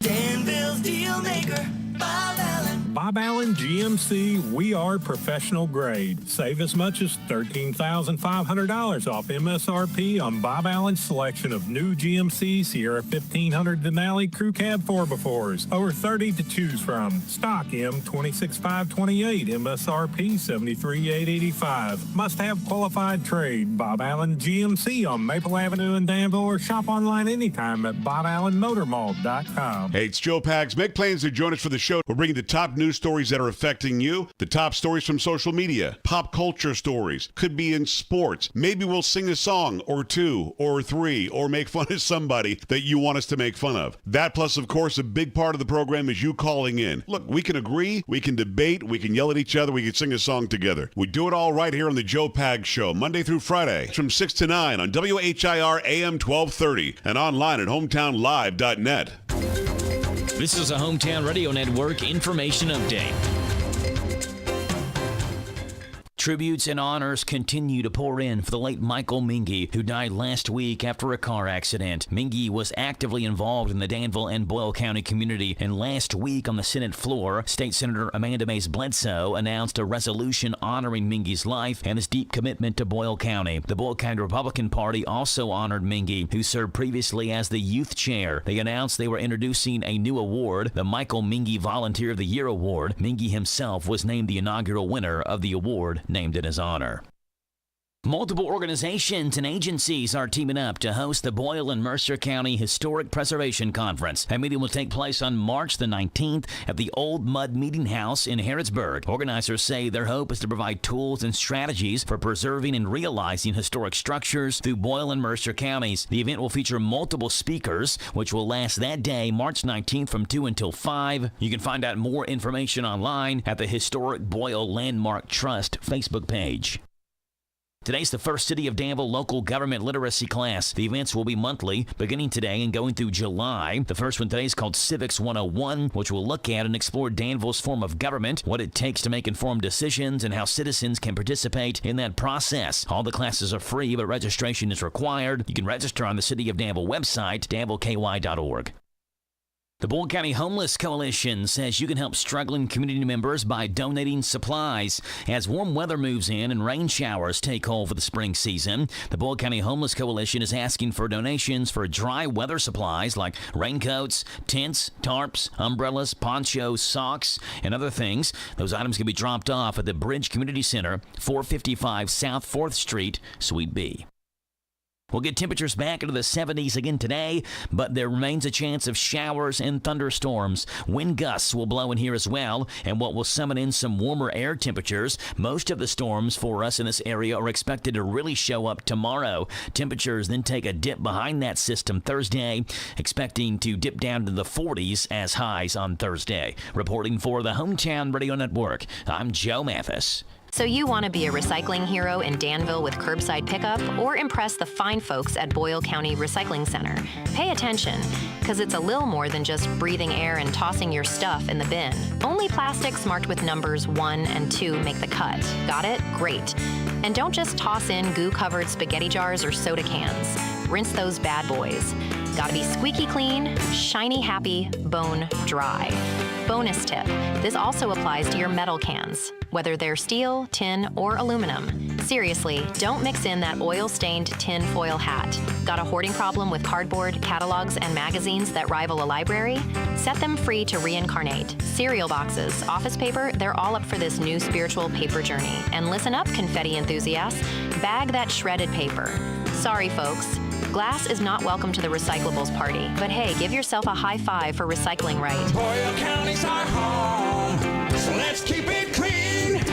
Danville's deal maker, Bob Allen. Bob Allen GMC, we are professional grade. Save as much as $13,500 off MSRP on Bob Allen's selection of new GMC Sierra 1500 Denali Crew Cab 4x4s. Over 30 to choose from. Stock M26528, MSRP $73,885. Must have qualified trade. Bob Allen GMC on Maple Avenue in Danville, or shop online anytime at BobAllenMotorMall.com. Hey, it's Joe Pags. Make plans to join us for the show. We're bringing the top news stories that are affecting you, the top stories from social media, pop culture stories, could be in sports. Maybe we'll sing a song or two or three or make fun of somebody that you want us to make fun of. That plus, of course, a big part of the program is you calling in. Look, we can agree, we can debate, we can yell at each other, we can sing a song together. We do it all right here on the Joe Pags Show, Monday through Friday from 6 to 9 on WHIR AM 1230 and online at hometownlive.net. This is a Hometown Radio Network information update. Tributes and honors continue to pour in for the late Michael Mingy, who died last week after a car accident. Mingy was actively involved in the Danville and Boyle County community, and last week on the Senate floor, State Senator Amanda Mays Bledsoe announced a resolution honoring Mingy's life and his deep commitment to Boyle County. The Boyle County Republican Party also honored Mingy, who served previously as the youth chair. They announced they were introducing a new award, the Michael Mingy Volunteer of the Year Award. Mingy himself was named the inaugural winner of the award, named in his honor. Multiple organizations and agencies are teaming up to host the Boyle and Mercer County Historic Preservation Conference. That meeting will take place on March the 19th at the Old Mud Meeting House in Harrodsburg. Organizers say their hope is to provide tools and strategies for preserving and realizing historic structures through Boyle and Mercer counties. The event will feature multiple speakers, which will last that day, March 19th from 2 until 5. You can find out more information online at the Historic Boyle Landmark Trust Facebook page. Today's the first City of Danville local government literacy class. The events will be monthly, beginning today and going through July. The first one today is called Civics 101, which will look at and explore Danville's form of government, what it takes to make informed decisions, and how citizens can participate in that process. All the classes are free, but registration is required. You can register on the City of Danville website, danvilleky.org. The Boyle County Homeless Coalition says you can help struggling community members by donating supplies. As warm weather moves in and rain showers take hold for the spring season, the Boyle County Homeless Coalition is asking for donations for dry weather supplies like raincoats, tents, tarps, umbrellas, ponchos, socks, and other things. Those items can be dropped off at the Bridge Community Center, 455 South 4th Street, Suite B. We'll get temperatures back into the 70s again today, but there remains a chance of showers and thunderstorms. Wind gusts will blow in here as well, and what will summon in some warmer air temperatures. Most of the storms for us in this area are expected to really show up tomorrow. Temperatures then take a dip behind that system Thursday, expecting to dip down to the 40s as highs on Thursday. Reporting for the Hometown Radio Network, I'm Joe Mathis. So you want to be a recycling hero in Danville with curbside pickup or impress the fine folks at Boyle County Recycling Center? Pay attention, because it's a little more than just breathing air and tossing your stuff in the bin. Only plastics marked with numbers 1 and 2 make the cut. Got it? Great. And don't just toss in goo-covered spaghetti jars or soda cans. Rinse those bad boys. Gotta be squeaky clean, shiny happy, bone dry. Bonus tip, this also applies to your metal cans, whether they're steel, tin, or aluminum. Seriously, don't mix in that oil-stained tin foil hat. Got a hoarding problem with cardboard, catalogs, and magazines that rival a library? Set them free to reincarnate. Cereal boxes, office paper, they're all up for this new spiritual paper journey. And listen up, confetti enthusiasts, bag that shredded paper. Sorry, folks. Glass is not welcome to the recyclables party, but hey, give yourself a high five for recycling right. Boyle County's our home, so let's keep it clean.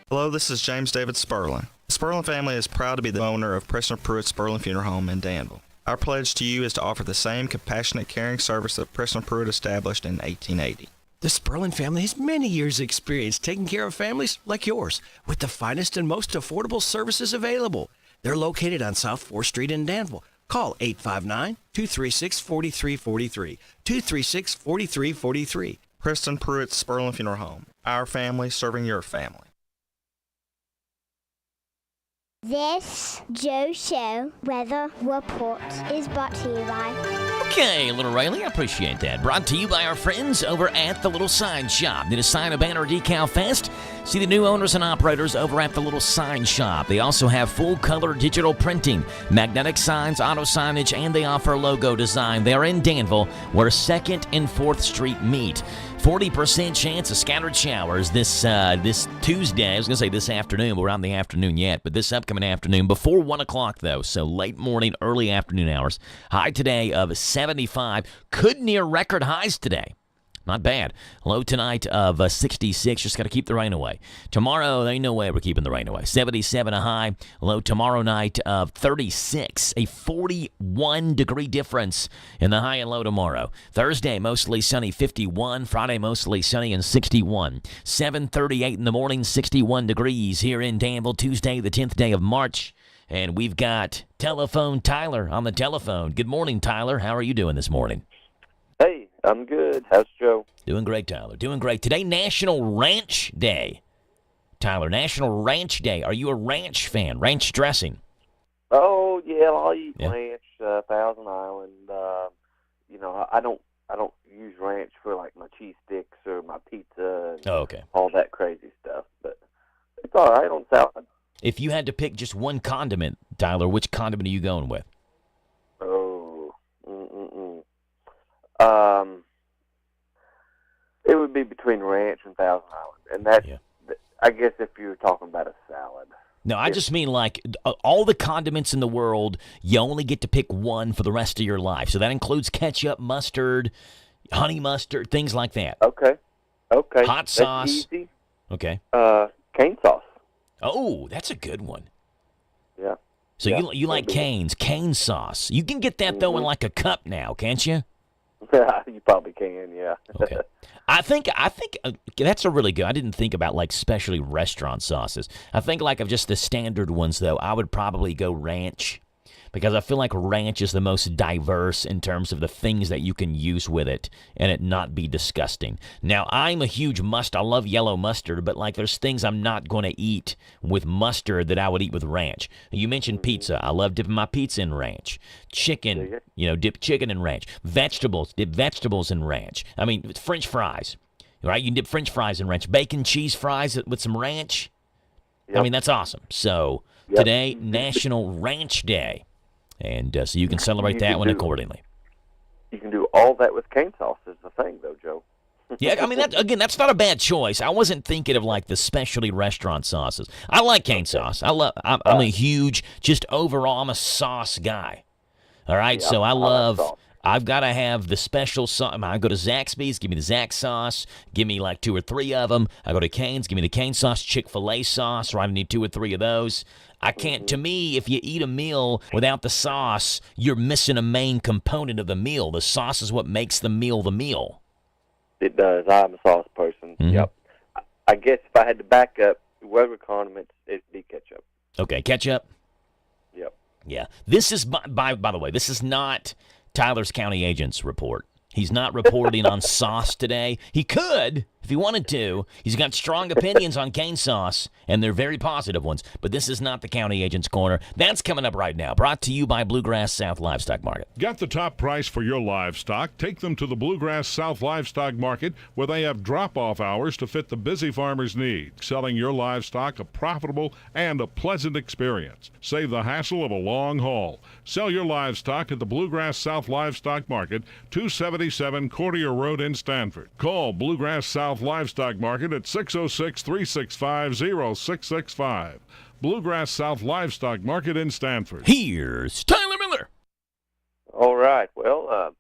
Hello, this is James David Sperlin. The Sperlin family is proud to be the owner of Preston Pruitt Sperlin Funeral Home in Danville. Our pledge to you is to offer the same compassionate, caring service that Preston Pruitt established in 1880. The Sperlin family has many years' experience taking care of families like yours with the finest and most affordable services available. They're located on South 4th Street in Danville. Call 859-236-4343, 236-4343. Preston Pruitt Sperlin Funeral Home. Our family serving your family. This Joe Show weather report is brought to you by... Okay, Little Rayleigh, I appreciate that. Brought to you by our friends over at The Little Sign Shop. Need a sign, a banner, or decal fest? See the new owners and operators over at The Little Sign Shop. They also have full-color digital printing, magnetic signs, auto signage, and they offer logo design. They are in Danville, where 2nd and 4th Street meet. 40% chance of scattered showers this Tuesday. I was going to say this afternoon, but we're not in the afternoon yet. But this upcoming afternoon, before 1 o'clock, though. So late morning, early afternoon hours. High today of 75. Could near record highs today. Not bad. Low tonight of 66. Just got to keep the rain away. Tomorrow, there ain't no way we're keeping the rain away. 77 a high. Low tomorrow night of 36. A 41-degree difference in the high and low tomorrow. Thursday, mostly sunny, 51. Friday, mostly sunny and 61. 7:38 in the morning, 61 degrees here in Danville. Tuesday, the 10th day of March. And we've got Telephone Tyler on the telephone. Good morning, Tyler. How are you doing this morning? Hey, I'm good. How's Joe? Doing great, Tyler. Doing great. Today, National Ranch Day. Tyler. National Ranch Day. Are you a ranch fan? Ranch dressing? Oh yeah, I'll eat ranch, Thousand Island. I don't use ranch for like my cheese sticks or my pizza and all that crazy stuff. But it's all right on salad. If you had to pick just one condiment, Tyler, which condiment are you going with? It would be between ranch and Thousand Island, and that's I guess if you're talking about a salad. No, I just mean like all the condiments in the world, you only get to pick one for the rest of your life. So that includes ketchup, mustard, honey mustard, things like that. Okay. Hot sauce. That's easy. Okay. Cane sauce. Oh, that's a good one. Yeah. So you like Cane's, cane sauce. You can get that, though, in like a cup now, can't you? You probably can, yeah. Okay. I think that's a really good. I didn't think about like specialty restaurant sauces. I think like of just the standard ones though. I would probably go ranch because I feel like ranch is the most diverse in terms of the things that you can use with it and it not be disgusting. Now, I'm a huge I love yellow mustard, but like there's things I'm not going to eat with mustard that I would eat with ranch. You mentioned pizza. I love dipping my pizza in ranch. Chicken, dip chicken in ranch. Vegetables, dip vegetables in ranch. I mean, French fries, right? You can dip French fries in ranch. Bacon, cheese fries with some ranch. Yep. I mean, that's awesome. So today, National Ranch Day. And so you can celebrate that one accordingly. You can do all that with cane sauce is the thing, though, Joe. Yeah, I mean, that's not a bad choice. I wasn't thinking of, like, the specialty restaurant sauces. I like cane sauce. I'm a huge, just overall, I'm a sauce guy. All right? Yeah, so I've got to have the special sauce. I go to Zaxby's, give me the Zax sauce. Give me, like, 2 or 3 of them. I go to Cane's, give me the Cane sauce, Chick-fil-A sauce, or I need 2 or 3 of those. I can't, to me, if you eat a meal without the sauce, you're missing a main component of the meal. The sauce is what makes the meal the meal. It does. I'm a sauce person. Mm-hmm. Yep. I guess if I had to back up, whatever condiments, it'd be ketchup. Okay, ketchup? Yep. Yeah. This is, by the way, this is not Tyler's County Agent's report. He's not reporting on sauce today. He could, if he wanted to. He's got strong opinions on cane sauce, and they're very positive ones. But this is not the County Agent's Corner. That's coming up right now. Brought to you by Bluegrass South Livestock Market. Get the top price for your livestock. Take them to the Bluegrass South Livestock Market, where they have drop-off hours to fit the busy farmer's needs. Selling your livestock a profitable and a pleasant experience. Save the hassle of a long haul. Sell your livestock at the Bluegrass South Livestock Market, 277 Courtier Road in Stanford. Call Bluegrass South Livestock Market at 606-365-0665. Bluegrass South Livestock Market in Stanford. Here's Tyler Miller. All right. Well,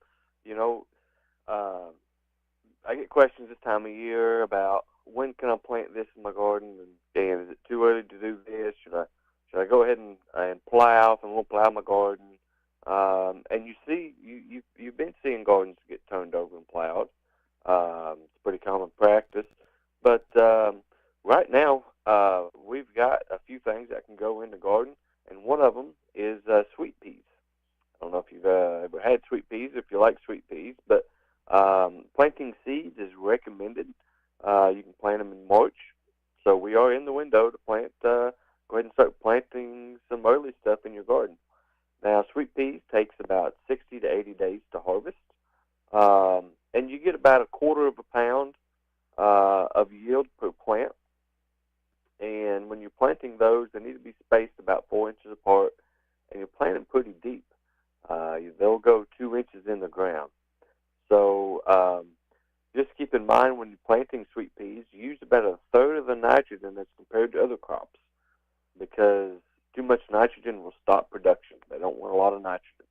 I get questions this time of year about when can I plant this in my garden, and is it too early to do this? Should I go ahead and plow if I'm going to plow my garden? And you've been seeing gardens get turned over and plowed. It's pretty common practice. But right now, we've got a few things that can go in the garden, and one of them is sweet peas. I don't know if you've ever had sweet peas, if you like sweet peas, but planting seeds is recommended. You can plant them in March. So we are in the window to plant. Go ahead and start planting some early stuff in your garden. Now, sweet peas takes about 60 to 80 days to harvest. And you get about 1/4 pound of yield per plant. And when you're planting those, they need to be spaced about 4 inches apart, and you plant them pretty deep. They'll go 2 inches in the ground. So just keep in mind when you're planting sweet peas, use about 1/3 of the nitrogen as compared to other crops, because too much nitrogen will stop production. They don't want a lot of nitrogen.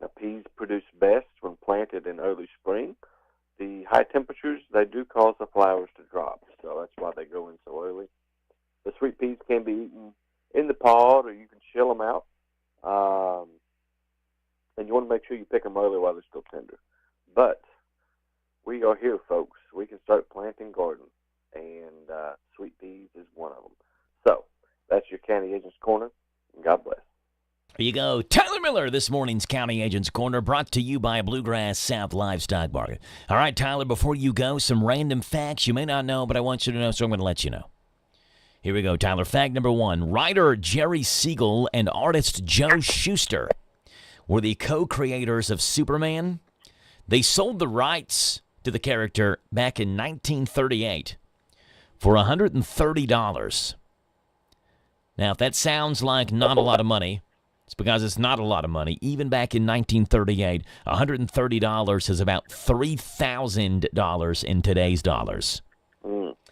Now, peas produce best when planted in early spring. The high temperatures, they do cause the flowers to drop, so that's why they go in so early. The sweet peas can be eaten in the pod, or you can shell them out. And you want to make sure you pick them early while they're still tender. But we are here, folks. We can start planting gardens, and sweet peas is one of them. So that's your County Agent's Corner, and God bless. There you go. Tyler Miller, this morning's County Agent's Corner, brought to you by Bluegrass South Livestock Market. All right, Tyler, before you go, some random facts you may not know, but I want you to know, so I'm going to let you know. Here we go, Tyler. Fact number 1. Writer Jerry Siegel and artist Joe Shuster were the co-creators of Superman. They sold the rights to the character back in 1938 for $130. Now, if that sounds like not a lot of money, it's because it's not a lot of money. Even back in 1938, $130 is about $3,000 in today's dollars.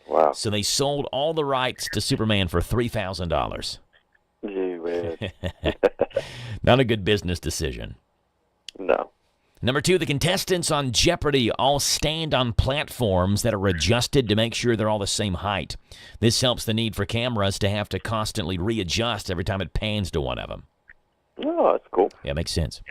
Wow. So they sold all the rights to Superman for $3,000. Gee whiz. Not a good business decision. No. Number 2, the contestants on Jeopardy all stand on platforms that are adjusted to make sure they're all the same height. This helps the need for cameras to have to constantly readjust every time it pans to one of them. Oh, that's cool. Yeah, makes sense.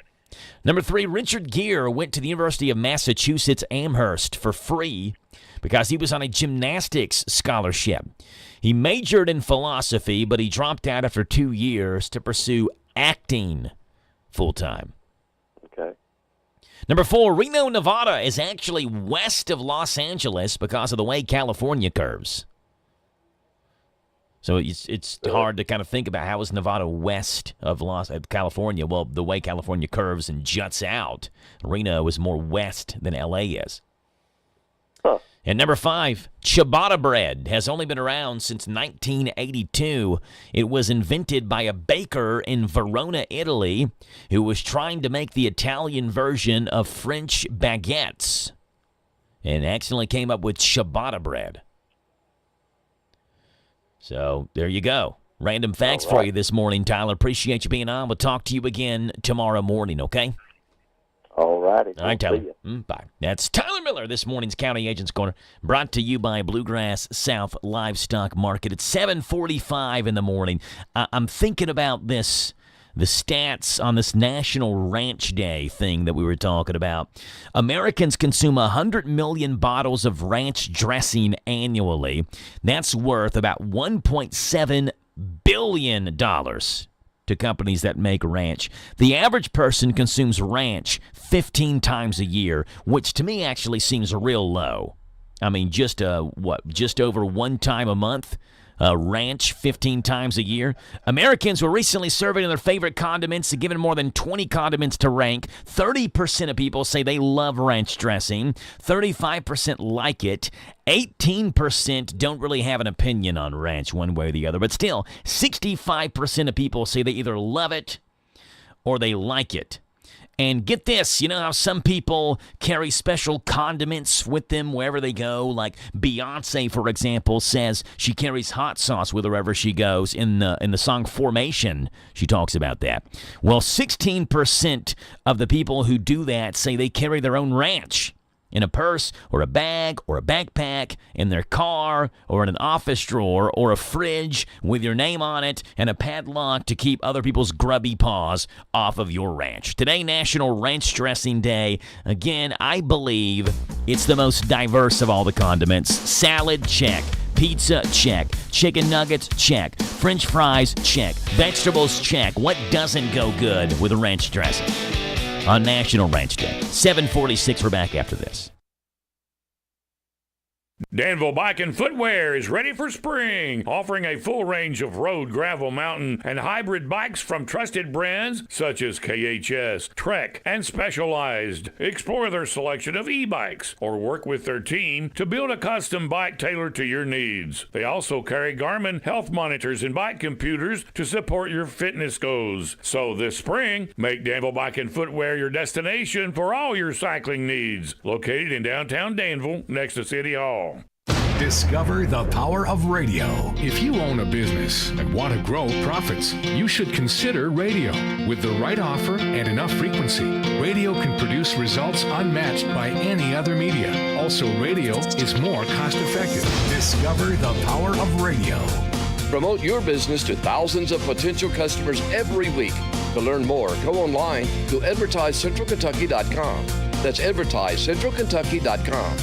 Number 3, Richard Gere went to the University of Massachusetts Amherst for free because he was on a gymnastics scholarship. He majored in philosophy, but he dropped out after 2 years to pursue acting full-time. Okay. Number 4, Reno, Nevada is actually west of Los Angeles because of the way California curves. So it's hard to kind of think about how is Nevada west of California. Well, the way California curves and juts out, Reno is more west than L.A. is. Huh. And number 5, ciabatta bread has only been around since 1982. It was invented by a baker in Verona, Italy, who was trying to make the Italian version of French baguettes and accidentally came up with ciabatta bread. So there you go. Random facts for you this morning, Tyler. Appreciate you being on. We'll talk to you again tomorrow morning, okay? All righty. All right, Tyler. Bye. That's Tyler Miller, this morning's County Agents Corner, brought to you by Bluegrass South Livestock Market. It's 7:45 in the morning. I'm thinking about the stats on this National Ranch Day thing that we were talking about. Americans consume 100 million bottles of ranch dressing annually. That's worth about $1.7 billion to companies that make ranch. The average person consumes ranch 15 times a year, which to me actually seems real low. I mean, just over one time a month? Ranch 15 times a year. Americans were recently surveyed on their favorite condiments and given more than 20 condiments to rank. 30% of people say they love ranch dressing. 35% like it. 18% don't really have an opinion on ranch one way or the other. But still, 65% of people say they either love it or they like it. And get this, you know how some people carry special condiments with them wherever they go? Like Beyonce, for example, says she carries hot sauce with her wherever she goes. In the song Formation, she talks about that. Well, 16% of the people who do that say they carry their own ranch in a purse or a bag or a backpack, in their car or in an office drawer or a fridge with your name on it and a padlock to keep other people's grubby paws off of your ranch. Today, National Ranch Dressing Day. Again, I believe it's the most diverse of all the condiments. Salad, check. Pizza, check. Chicken nuggets, check. French fries, check. Vegetables, check. What doesn't go good with a ranch dressing? On National Ranch Day. 7:46, we're back after this. Danville Bike and Footwear is ready for spring, offering a full range of road, gravel, mountain, and hybrid bikes from trusted brands such as KHS, Trek, and Specialized. Explore their selection of e-bikes or work with their team to build a custom bike tailored to your needs. They also carry Garmin health monitors and bike computers to support your fitness goals. So this spring, make Danville Bike and Footwear your destination for all your cycling needs. Located in downtown Danville, next to City Hall. Discover the power of radio. If you own a business and want to grow profits, you should consider radio. With the right offer and enough frequency, radio can produce results unmatched by any other media. Also, radio is more cost effective. Discover the power of radio. Promote your business to thousands of potential customers every week. To learn more, go online to advertisecentralkentucky.com. That's advertisecentralkentucky.com.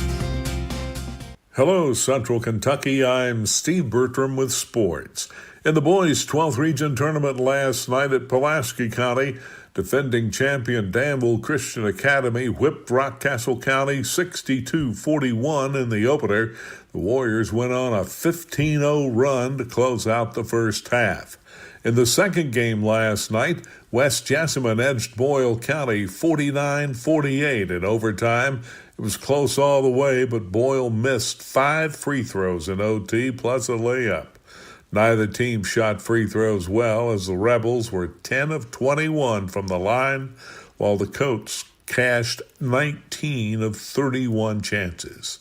Hello, Central Kentucky. I'm Steve Bertram with sports. In the boys' 12th region tournament last night at Pulaski County, defending champion Danville Christian Academy whipped Rockcastle County 62-41 in the opener. The Warriors went on a 15-0 run to close out the first half. In the second game last night, West Jessamine edged Boyle County 49-48 in overtime. It was close all the way, but Boyle missed 5 free throws in OT plus a layup. Neither team shot free throws well, as the Rebels were 10 of 21 from the line, while the Coats cashed 19 of 31 chances.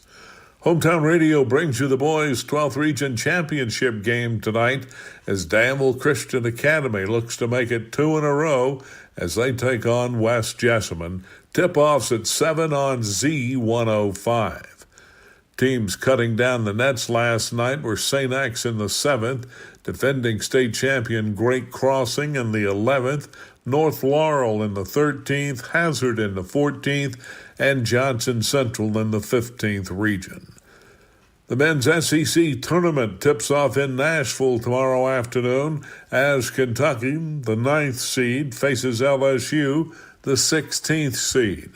Hometown Radio brings you the boys' 12th Region Championship game tonight as Danville Christian Academy looks to make it 2 in a row as they take on West Jessamine. Tip-offs at 7 on Z105. Teams cutting down the nets last night were St. X in the 7th, defending state champion Great Crossing in the 11th, North Laurel in the 13th, Hazard in the 14th, and Johnson Central in the 15th region. The men's SEC tournament tips off in Nashville tomorrow afternoon as Kentucky, the 9th seed, faces LSU, the 16th seed.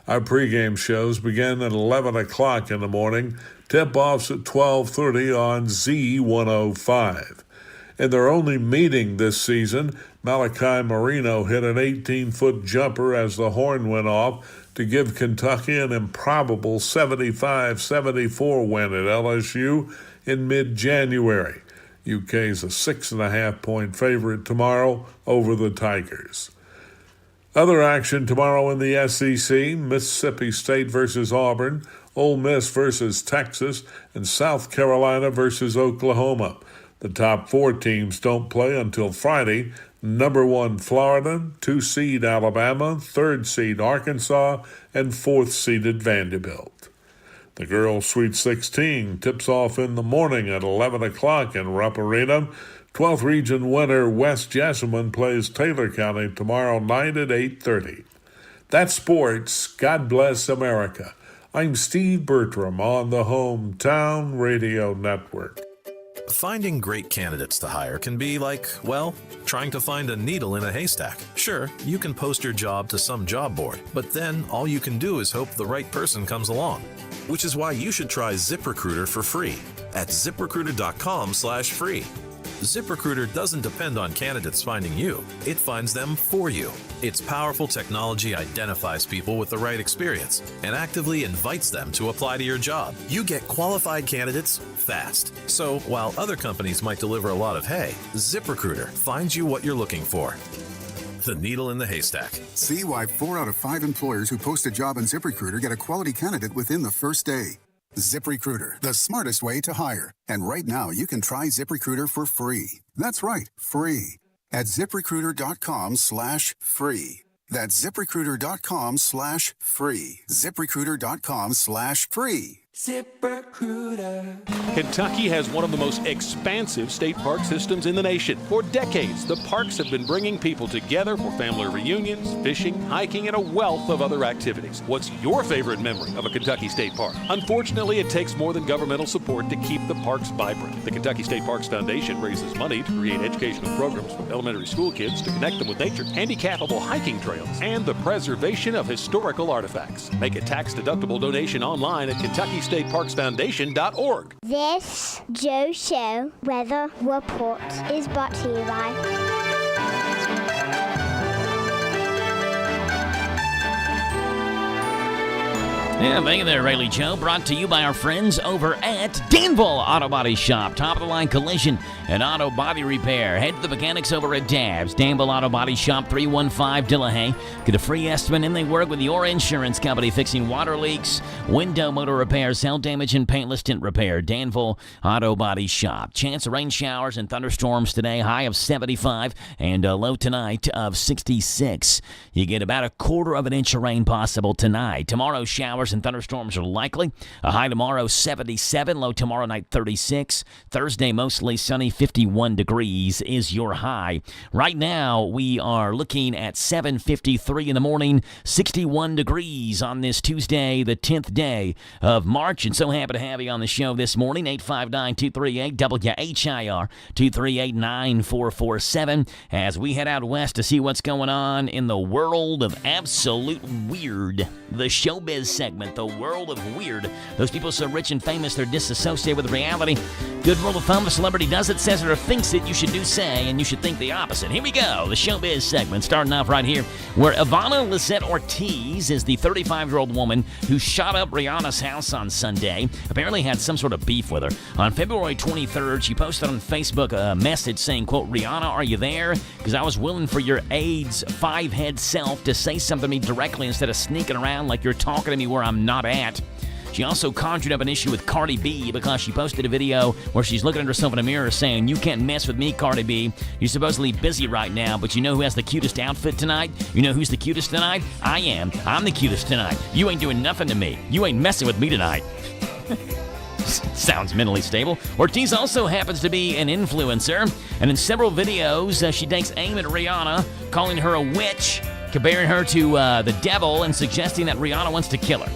Our pregame shows begin at 11 o'clock in the morning, tip-offs at 12:30 on Z105. In their only meeting this season, Malachi Marino hit an 18-foot jumper as the horn went off to give Kentucky an improbable 75-74 win at LSU in mid-January. UK's a 6.5-point favorite tomorrow over the Tigers. Other action tomorrow in the SEC, Mississippi State versus Auburn, Ole Miss versus Texas, and South Carolina versus Oklahoma. The top 4 teams don't play until Friday. Number 1 Florida, 2 seed Alabama, 3rd seed Arkansas, and 4th seeded Vanderbilt. The girls' Sweet 16 tips off in the morning at 11 o'clock in Rupp Arena. 12th region winner West Jessamine plays Taylor County tomorrow night at 8:30. That's sports. God bless America. I'm Steve Bertram on the Hometown Radio Network. Finding great candidates to hire can be like, well, trying to find a needle in a haystack. Sure, you can post your job to some job board, but then all you can do is hope the right person comes along. Which is why you should try ZipRecruiter for free at ZipRecruiter.com/free. ZipRecruiter doesn't depend on candidates finding you. It finds them for you. Its powerful technology identifies people with the right experience and actively invites them to apply to your job. You get qualified candidates fast. So while other companies might deliver a lot of hay, ZipRecruiter finds you what you're looking for. The needle in the haystack. See why 4 out of 5 employers who post a job on ZipRecruiter get a quality candidate within the first day. ZipRecruiter, the smartest way to hire. And right now, you can try ZipRecruiter for free. That's right, free. At ZipRecruiter.com/free. That's ZipRecruiter.com/free. ZipRecruiter.com/free. ZipRecruiter. Kentucky has one of the most expansive state park systems in the nation. For decades, the parks have been bringing people together for family reunions, fishing, hiking, and a wealth of other activities. What's your favorite memory of a Kentucky state park? Unfortunately, it takes more than governmental support to keep the parks vibrant. The Kentucky State Parks Foundation raises money to create educational programs for elementary school kids to connect them with nature, handicapable hiking trails, and the preservation of historical artifacts. Make a tax-deductible donation online at KentuckyStateParksFoundation.org. This Joe Show weather report is brought to you by Yeah, thank you there, Rayleigh Joe. Brought to you by our friends over at Danville Auto Body Shop. Top-of-the-line collision and auto body repair. Head to the mechanics over at Dabs. Danville Auto Body Shop, 315 Dillahay. Get a free estimate, and they work with your insurance company, fixing water leaks, window motor repairs, cell damage, and paintless tint repair. Danville Auto Body Shop. Chance of rain showers and thunderstorms today. High of 75 and a low tonight of 66. You get about a quarter of an inch of rain possible tonight. Tomorrow, showers and thunderstorms are likely. A high tomorrow, 77. Low tomorrow night, 36. Thursday, mostly sunny, 51 degrees is your high. Right now, we are looking at 7:53 in the morning, 61 degrees on this Tuesday, the 10th day of March. And so happy to have you on the show this morning. 859-238 WHIR 238-9447 as we head out west to see what's going on in the world of absolute weird. The showbiz segment, the world of weird. Those people so rich and famous they're disassociated with reality. Good rule of thumb: a celebrity does it, says it, or thinks it, you should do say, and you should think the opposite. Here we go. The showbiz segment starting off right here, where Ivana Lisette Ortiz is the 35-year-old woman who shot up Rihanna's house on Sunday. Apparently had some sort of beef with her. On February 23rd, she posted on Facebook a message saying, quote, "Rihanna, are you there? Because I was willing for your AIDS 5-head self to say something to me directly instead of sneaking around like you're talking to me where I'm not at." She also conjured up an issue with Cardi B because she posted a video where she's looking at herself in a mirror saying, "You can't mess with me, Cardi B. You're supposedly busy right now, but you know who has the cutest outfit tonight? You know who's the cutest tonight? I am. I'm the cutest tonight. You ain't doing nothing to me. You ain't messing with me tonight." Sounds mentally stable. Ortiz also happens to be an influencer, and in several videos, she takes aim at Rihanna, calling her a witch, comparing her to the devil, and suggesting that Rihanna wants to kill her.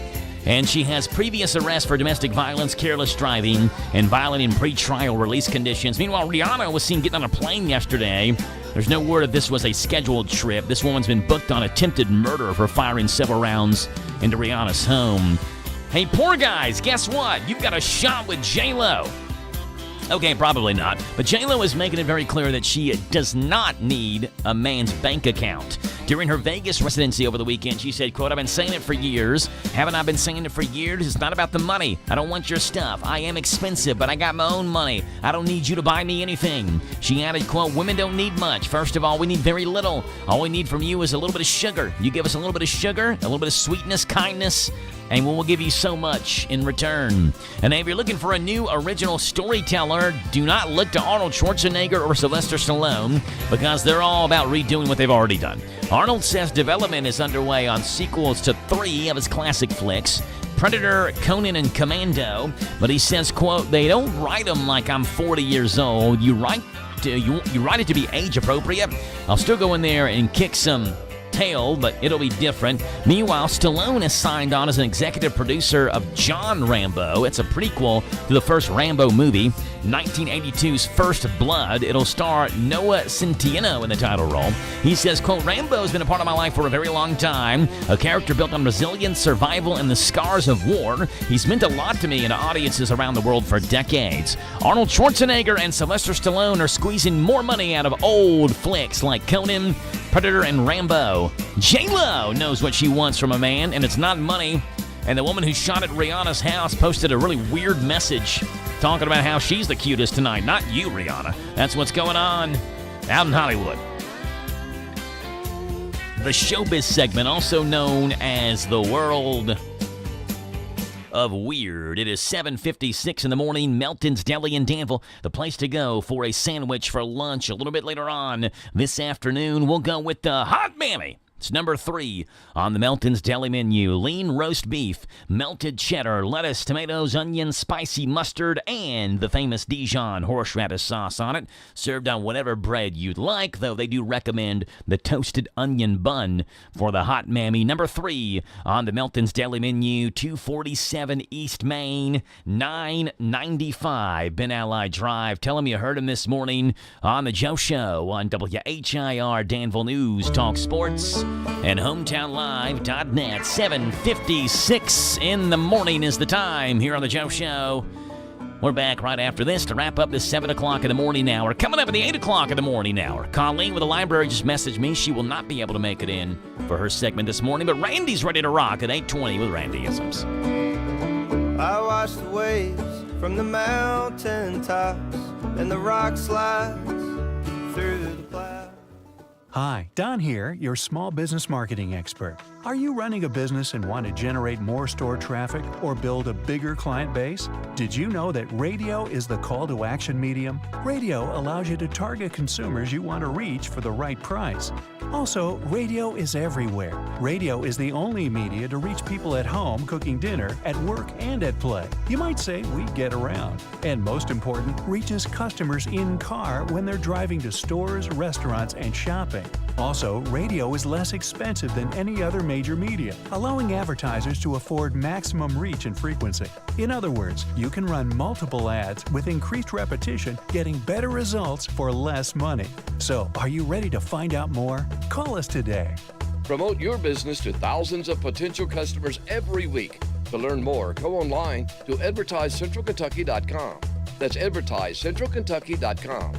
And she has previous arrests for domestic violence, careless driving, and violating pretrial release conditions. Meanwhile, Rihanna was seen getting on a plane yesterday. There's no word if this was a scheduled trip. This woman's been booked on attempted murder for firing several rounds into Rihanna's home. Hey, poor guys, guess what? You've got a shot with J-Lo. Okay, probably not. But J-Lo is making it very clear that she does not need a man's bank account. During her Vegas residency over the weekend, she said, quote, "I've been saying it for years. Haven't I been saying it for years? It's not about the money. I don't want your stuff. I am expensive, but I got my own money. I don't need you to buy me anything." She added, quote, "Women don't need much. First of all, we need very little. All we need from you is a little bit of sugar. You give us a little bit of sugar, a little bit of sweetness, kindness, and we'll give you so much in return." And if you're looking for a new original storyteller, do not look to Arnold Schwarzenegger or Sylvester Stallone because they're all about redoing what they've already done. Arnold says development is underway on sequels to 3 of his classic flicks, Predator, Conan, and Commando, but he says, quote, "They don't write them like I'm 40 years old. You write it to be age appropriate. I'll still go in there and kick some tail, but it'll be different." Meanwhile, Stallone is signed on as an executive producer of John Rambo. It's a prequel to the first Rambo movie, 1982's First Blood. It'll star Noah Centineo in the title role. He says, quote, "Rambo's been a part of my life for a very long time, a character built on resilience, survival, and the scars of war. He's meant a lot to me and to audiences around the world for decades." Arnold Schwarzenegger and Sylvester Stallone are squeezing more money out of old flicks like Conan, Predator, and Rambo. J-Lo knows what she wants from a man, and it's not money. And the woman who shot at Rihanna's house posted a really weird message talking about how she's the cutest tonight. Not you, Rihanna. That's what's going on out in Hollywood. The showbiz segment, also known as the world of weird. It is 7:56 in the morning. Melton's Deli in Danville, the place to go for a sandwich for lunch. A little bit later on this afternoon, we'll go with the Hot Mammy. It's number 3 on the Melton's Deli menu. Lean roast beef, melted cheddar, lettuce, tomatoes, onion, spicy mustard, and the famous Dijon horseradish sauce on it. Served on whatever bread you'd like, though they do recommend the toasted onion bun for the Hot Mammy. Number 3 on the Melton's Deli menu, 247 East Main, 995 Ben Ally Drive. Tell them you heard him this morning on The Joe Show on WHIR Danville News Talk Sports and HometownLive.net. 7:56 in the morning is the time here on The Joe Show. We're back right after this to wrap up this 7 o'clock in the morning hour. Coming up at the 8 o'clock in the morning hour, Colleen with the library just messaged me. She will not be able to make it in for her segment this morning, but Randy's ready to rock at 8:20 with Randyisms. I watch the waves from the mountain tops and the rock slides through the clouds. Hi, Don here, your small business marketing expert. Are you running a business and want to generate more store traffic or build a bigger client base? Did you know that radio is the call to action medium? Radio allows you to target consumers you want to reach for the right price. Also, radio is everywhere. Radio is the only media to reach people at home cooking dinner, at work, and at play. You might say we get around. And most important, reaches customers in car when they're driving to stores, restaurants, and shopping. Also, radio is less expensive than any other major media, allowing advertisers to afford maximum reach and frequency. In other words, you can run multiple ads with increased repetition, getting better results for less money. So, are you ready to find out more? Call us today. Promote your business to thousands of potential customers every week. To learn more, go online to advertisecentralkentucky.com. That's advertisecentralkentucky.com.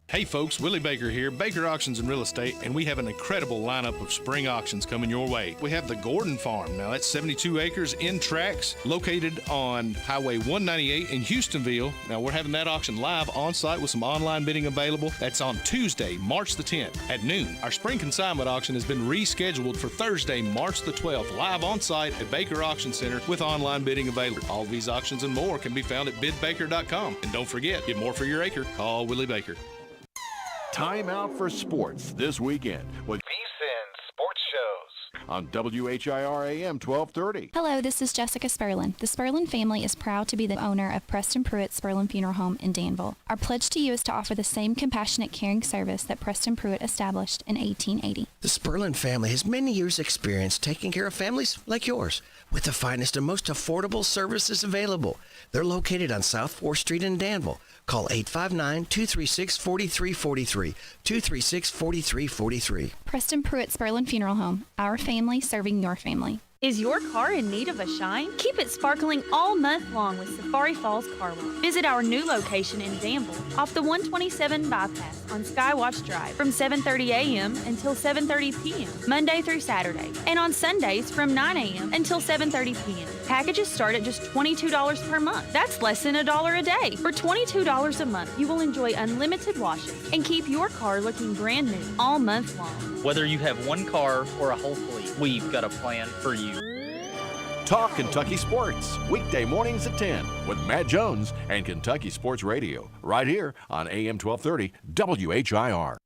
Hey folks, Willie Baker here, Baker Auctions and Real Estate, and we have an incredible lineup of spring auctions coming your way. We have the Gordon Farm. Now that's 72 acres in tracts located on Highway 198 in Houstonville. Now we're having that auction live on site with some online bidding available. That's on Tuesday, March the 10th at noon. Our spring consignment auction has been rescheduled for Thursday, March the 12th, live on site at Baker Auction Center with online bidding available. All these auctions and more can be found at bidbaker.com. And don't forget, get more for your acre. Call Willie Baker. Time out for sports this weekend with VSiN Sports Shows on WHIR AM 1230. Hello, this is Jessica Sperlin. The Sperlin family is proud to be the owner of Preston Pruitt Sperlin Funeral Home in Danville. Our pledge to you is to offer the same compassionate, caring service that Preston Pruitt established in 1880. The Sperlin family has many years' experience taking care of families like yours with the finest and most affordable services available. They're located on South 4th Street in Danville. Call 859-236-4343, 236-4343. Preston Pruitt Sperlin Funeral Home, our family serving your family. Is your car in need of a shine? Keep it sparkling all month long with Safari Falls Car Wash. Visit our new location in Danville off the 127 bypass on Skywatch Drive from 7:30 a.m. until 7:30 p.m. Monday through Saturday, and on Sundays from 9 a.m. until 7:30 p.m. Packages start at just $22 per month. That's less than $1 a day. For $22 a month, you will enjoy unlimited washes and keep your car looking brand new all month long. Whether you have one car or a whole fleet, we've got a plan for you. Talk Kentucky Sports, weekday mornings at 10 with Matt Jones and Kentucky Sports Radio, right here on AM 1230 WHIR.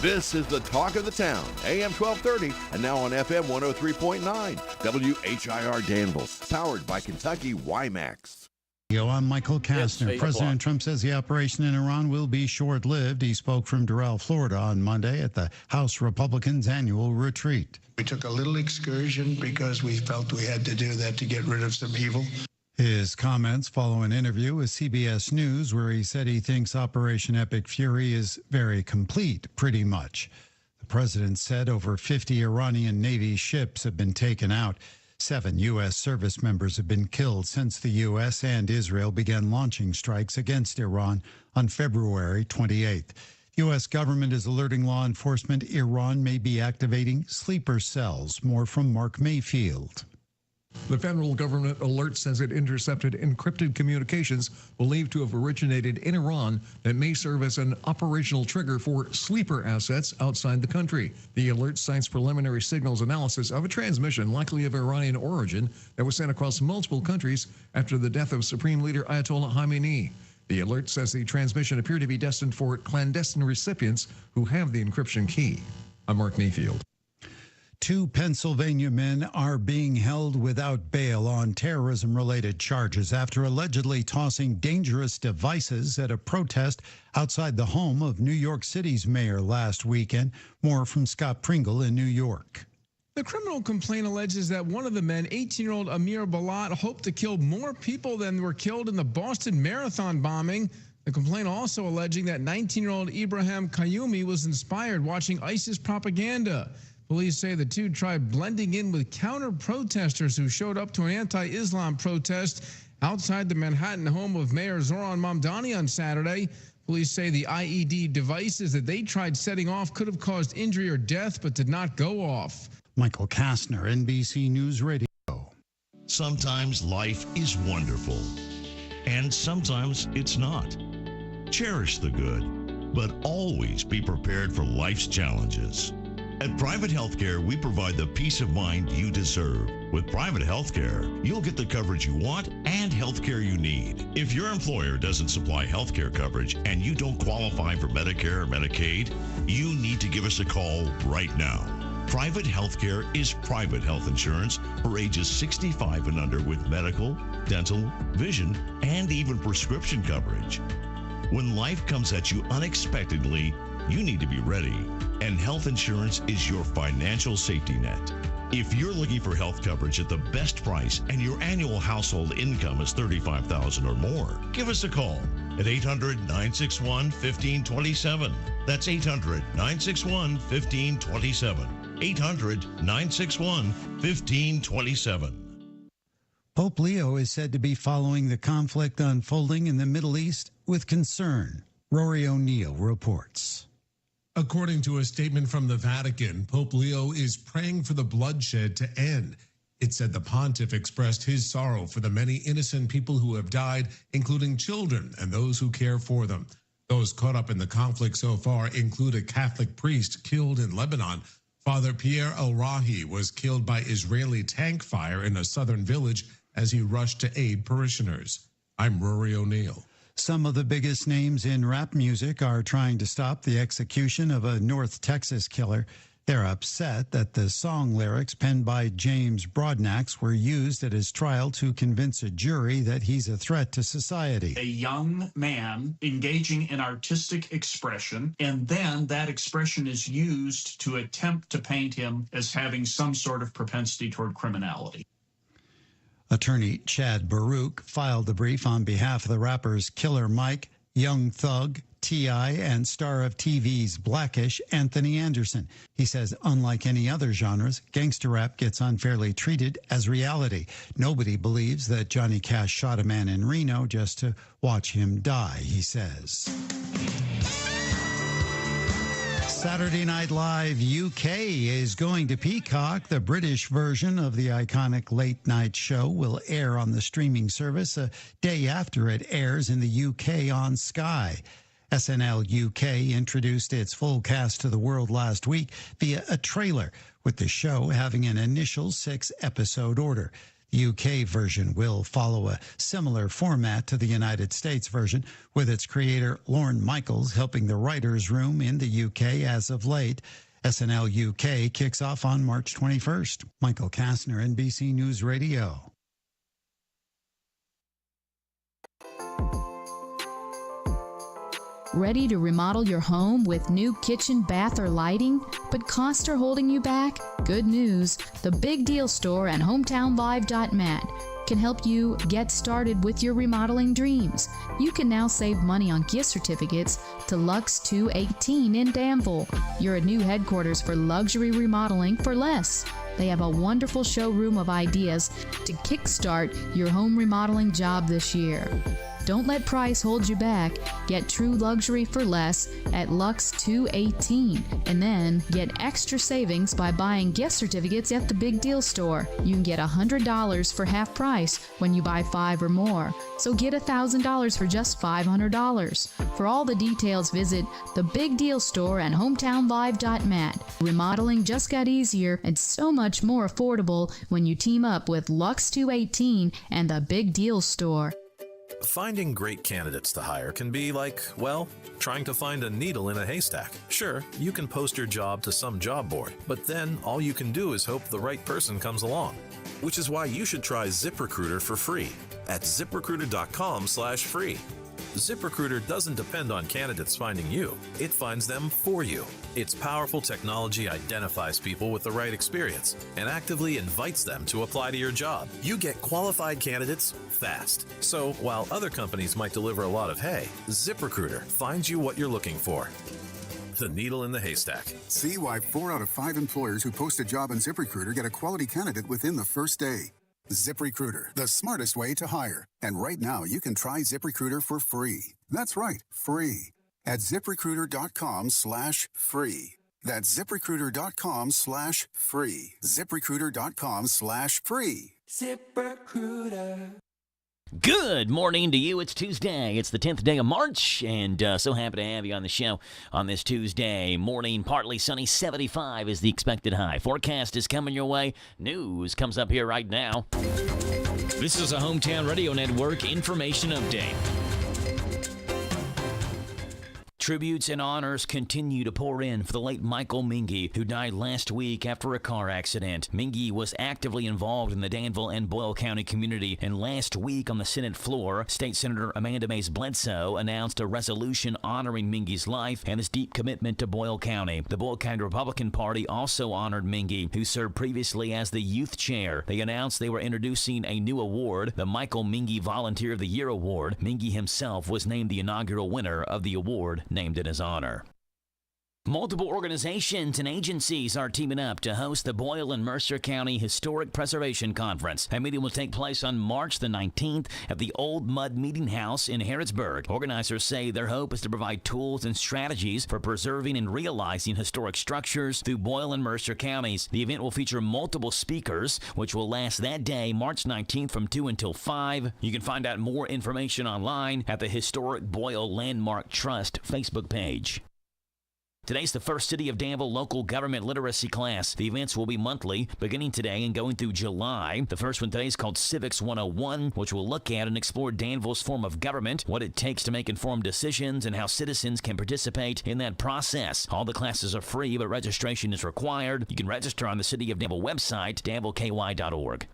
This is the talk of the town, AM 1230, and now on FM 103.9, WHIR Danville, powered by Kentucky WiMAX. I'm Michael Kastner. President Trump says the operation in Iran will be short-lived. He spoke from Doral, Florida on Monday at the House Republicans' annual retreat. We took a little excursion because we felt we had to do that to get rid of some evil. His comments follow an interview with CBS News where he said he thinks Operation Epic Fury is very complete, pretty much. The president said over 50 Iranian Navy ships have been taken out. 7 U.S. service members have been killed since the U.S. and Israel began launching strikes against Iran on February 28th. The U.S. government is alerting law enforcement Iran may be activating sleeper cells. More from Mark Mayfield. The federal government alert says it intercepted encrypted communications believed to have originated in Iran that may serve as an operational trigger for sleeper assets outside the country. The alert cites preliminary signals analysis of a transmission likely of Iranian origin that was sent across multiple countries after the death of Supreme Leader Ayatollah Khamenei. The alert says the transmission appeared to be destined for clandestine recipients who have the encryption key. I'm Mark Mayfield. 2 Pennsylvania men are being held without bail on terrorism-related charges after allegedly tossing dangerous devices at a protest outside the home of New York City's mayor last weekend. More from Scott Pringle in New York. The criminal complaint alleges that one of the men, 18-year-old Amir Balat, hoped to kill more people than were killed in the Boston Marathon bombing. The complaint also alleging that 19-year-old Ibrahim Qayyumi was inspired watching ISIS propaganda. Police say the two tried blending in with counter-protesters who showed up to an anti-Islam protest outside the Manhattan home of Mayor Zoran Mamdani on Saturday. Police say the IED devices that they tried setting off could have caused injury or death, but did not go off. Michael Kastner, NBC News Radio. Sometimes life is wonderful, and sometimes it's not. Cherish the good, but always be prepared for life's challenges. At Private Healthcare, we provide the peace of mind you deserve. With private healthcare, you'll get the coverage you want and healthcare you need. If your employer doesn't supply healthcare coverage and you don't qualify for Medicare or Medicaid, you need to give us a call right now. Private healthcare is private health insurance for ages 65 and under with medical, dental, vision, and even prescription coverage. When life comes at you unexpectedly, you need to be ready, and health insurance is your financial safety net. If you're looking for health coverage at the best price and your annual household income is $35,000 or more, give us a call at 800-961-1527. That's 800-961-1527. 800-961-1527. Pope Leo is said to be following the conflict unfolding in the Middle East with concern. Rory O'Neill reports. According to a statement from the Vatican, Pope Leo is praying for the bloodshed to end. It said the pontiff expressed his sorrow for the many innocent people who have died, including children and those who care for them. Those caught up in the conflict so far include a Catholic priest killed in Lebanon. Father Pierre El-Rahi was killed by Israeli tank fire in a southern village as he rushed to aid parishioners. I'm Rory O'Neill. Some of the biggest names in rap music are trying to stop the execution of a North Texas killer. They're upset that the song lyrics penned by James Broadnax were used at his trial to convince a jury that he's a threat to society. A young man engaging in artistic expression, and then that expression is used to attempt to paint him as having some sort of propensity toward criminality. Attorney Chad Baruch filed the brief on behalf of the rappers Killer Mike, Young Thug, T.I., and star of TV's Blackish, Anthony Anderson. He says, unlike any other genres, gangster rap gets unfairly treated as reality. Nobody believes that Johnny Cash shot a man in Reno just to watch him die, he says. Saturday Night Live UK is going to Peacock. The British version of the iconic late-night show will air on the streaming service a day after it airs in the UK on Sky. SNL UK introduced its full cast to the world last week via a trailer, with the show having an initial 6-episode order. The UK version will follow a similar format to the United States version, with its creator Lorne Michaels helping the writers' room in the UK as of late. SNL UK kicks off on March 21st. Michael Kastner, NBC News Radio. Ready to remodel your home with new kitchen, bath, or lighting, but costs are holding you back? Good news. The Big Deal Store and HometownLive.mat can help you get started with your remodeling dreams. You can now save money on gift certificates to Lux 218 in Danville. Your new headquarters for luxury remodeling for less. They have a wonderful showroom of ideas to kickstart your home remodeling job this year. Don't let price hold you back. Get true luxury for less at Lux 218, and then get extra savings by buying gift certificates at the Big Deal Store. You can get $100 for half price when you buy 5 or more. So get $1,000 for just $500. For all the details, visit the Big Deal Store and HometownLive.mat. Remodeling just got easier and so much more affordable when you team up with Lux 218 and the Big Deal Store. Finding great candidates to hire can be like, well, trying to find a needle in a haystack. Sure, you can post your job to some job board, but then all you can do is hope the right person comes along. Which is why you should try ZipRecruiter for free at ZipRecruiter.com/free. ZipRecruiter doesn't depend on candidates finding you. It finds them for you. Its powerful technology identifies people with the right experience and actively invites them to apply to your job. You get qualified candidates fast. So while other companies might deliver a lot of hay, ZipRecruiter finds you what you're looking for. The needle in the haystack. See why 4 out of 5 employers who post a job on ZipRecruiter get a quality candidate within the first day. ZipRecruiter, the smartest way to hire. And right now, you can try ZipRecruiter for free. That's right, free. At ZipRecruiter.com/free. That's ZipRecruiter.com/free. ZipRecruiter.com/free. ZipRecruiter. Good morning to you. It's Tuesday. It's the 10th day of March, and so happy to have you on the show on this Tuesday morning. Partly sunny, 75 is the expected high. Forecast is coming your way. News comes up here right now. This is a Hometown Radio Network information update. Tributes and honors continue to pour in for the late Michael Mingy, who died last week after a car accident. Mingy was actively involved in the Danville and Boyle County community, and last week on the Senate floor, State Senator Amanda Mays Bledsoe announced a resolution honoring Mingy's life and his deep commitment to Boyle County. The Boyle County Republican Party also honored Mingy, who served previously as the youth chair. They announced they were introducing a new award, the Michael Mingy Volunteer of the Year Award. Mingy himself was named the inaugural winner of the award, named in his honor. Multiple organizations and agencies are teaming up to host the Boyle and Mercer County Historic Preservation Conference. That meeting will take place on March the 19th at the Old Mud Meeting House in Harrodsburg. Organizers say their hope is to provide tools and strategies for preserving and realizing historic structures through Boyle and Mercer counties. The event will feature multiple speakers, which will last that day, March 19th from 2 until 5. You can find out more information online at the Historic Boyle Landmark Trust Facebook page. Today's the first City of Danville local government literacy class. The events will be monthly, beginning today and going through July. The first one today is called Civics 101, which will look at and explore Danville's form of government, what it takes to make informed decisions, and how citizens can participate in that process. All the classes are free, but registration is required. You can register on the City of Danville website, danvilleky.org.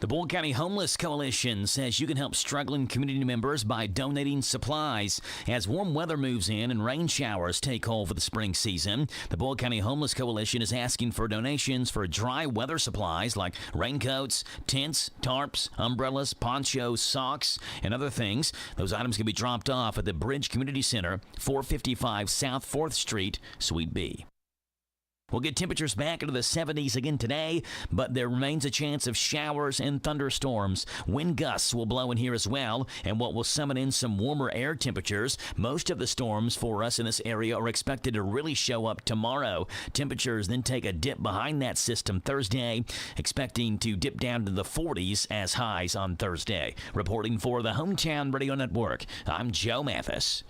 The Boyle County Homeless Coalition says you can help struggling community members by donating supplies. As warm weather moves in and rain showers take hold for the spring season, the Boyle County Homeless Coalition is asking for donations for dry weather supplies like raincoats, tents, tarps, umbrellas, ponchos, socks, and other things. Those items can be dropped off at the Bridge Community Center, 455 South 4th Street, Suite B. We'll get temperatures back into the 70s again today, but there remains a chance of showers and thunderstorms. Wind gusts will blow in here as well, and what will summon in some warmer air temperatures. Most of the storms for us in this area are expected to really show up tomorrow. Temperatures then take a dip behind that system Thursday, expecting to dip down to the 40s as highs on Thursday. Reporting for the Hometown Radio Network, I'm Joe Mathis.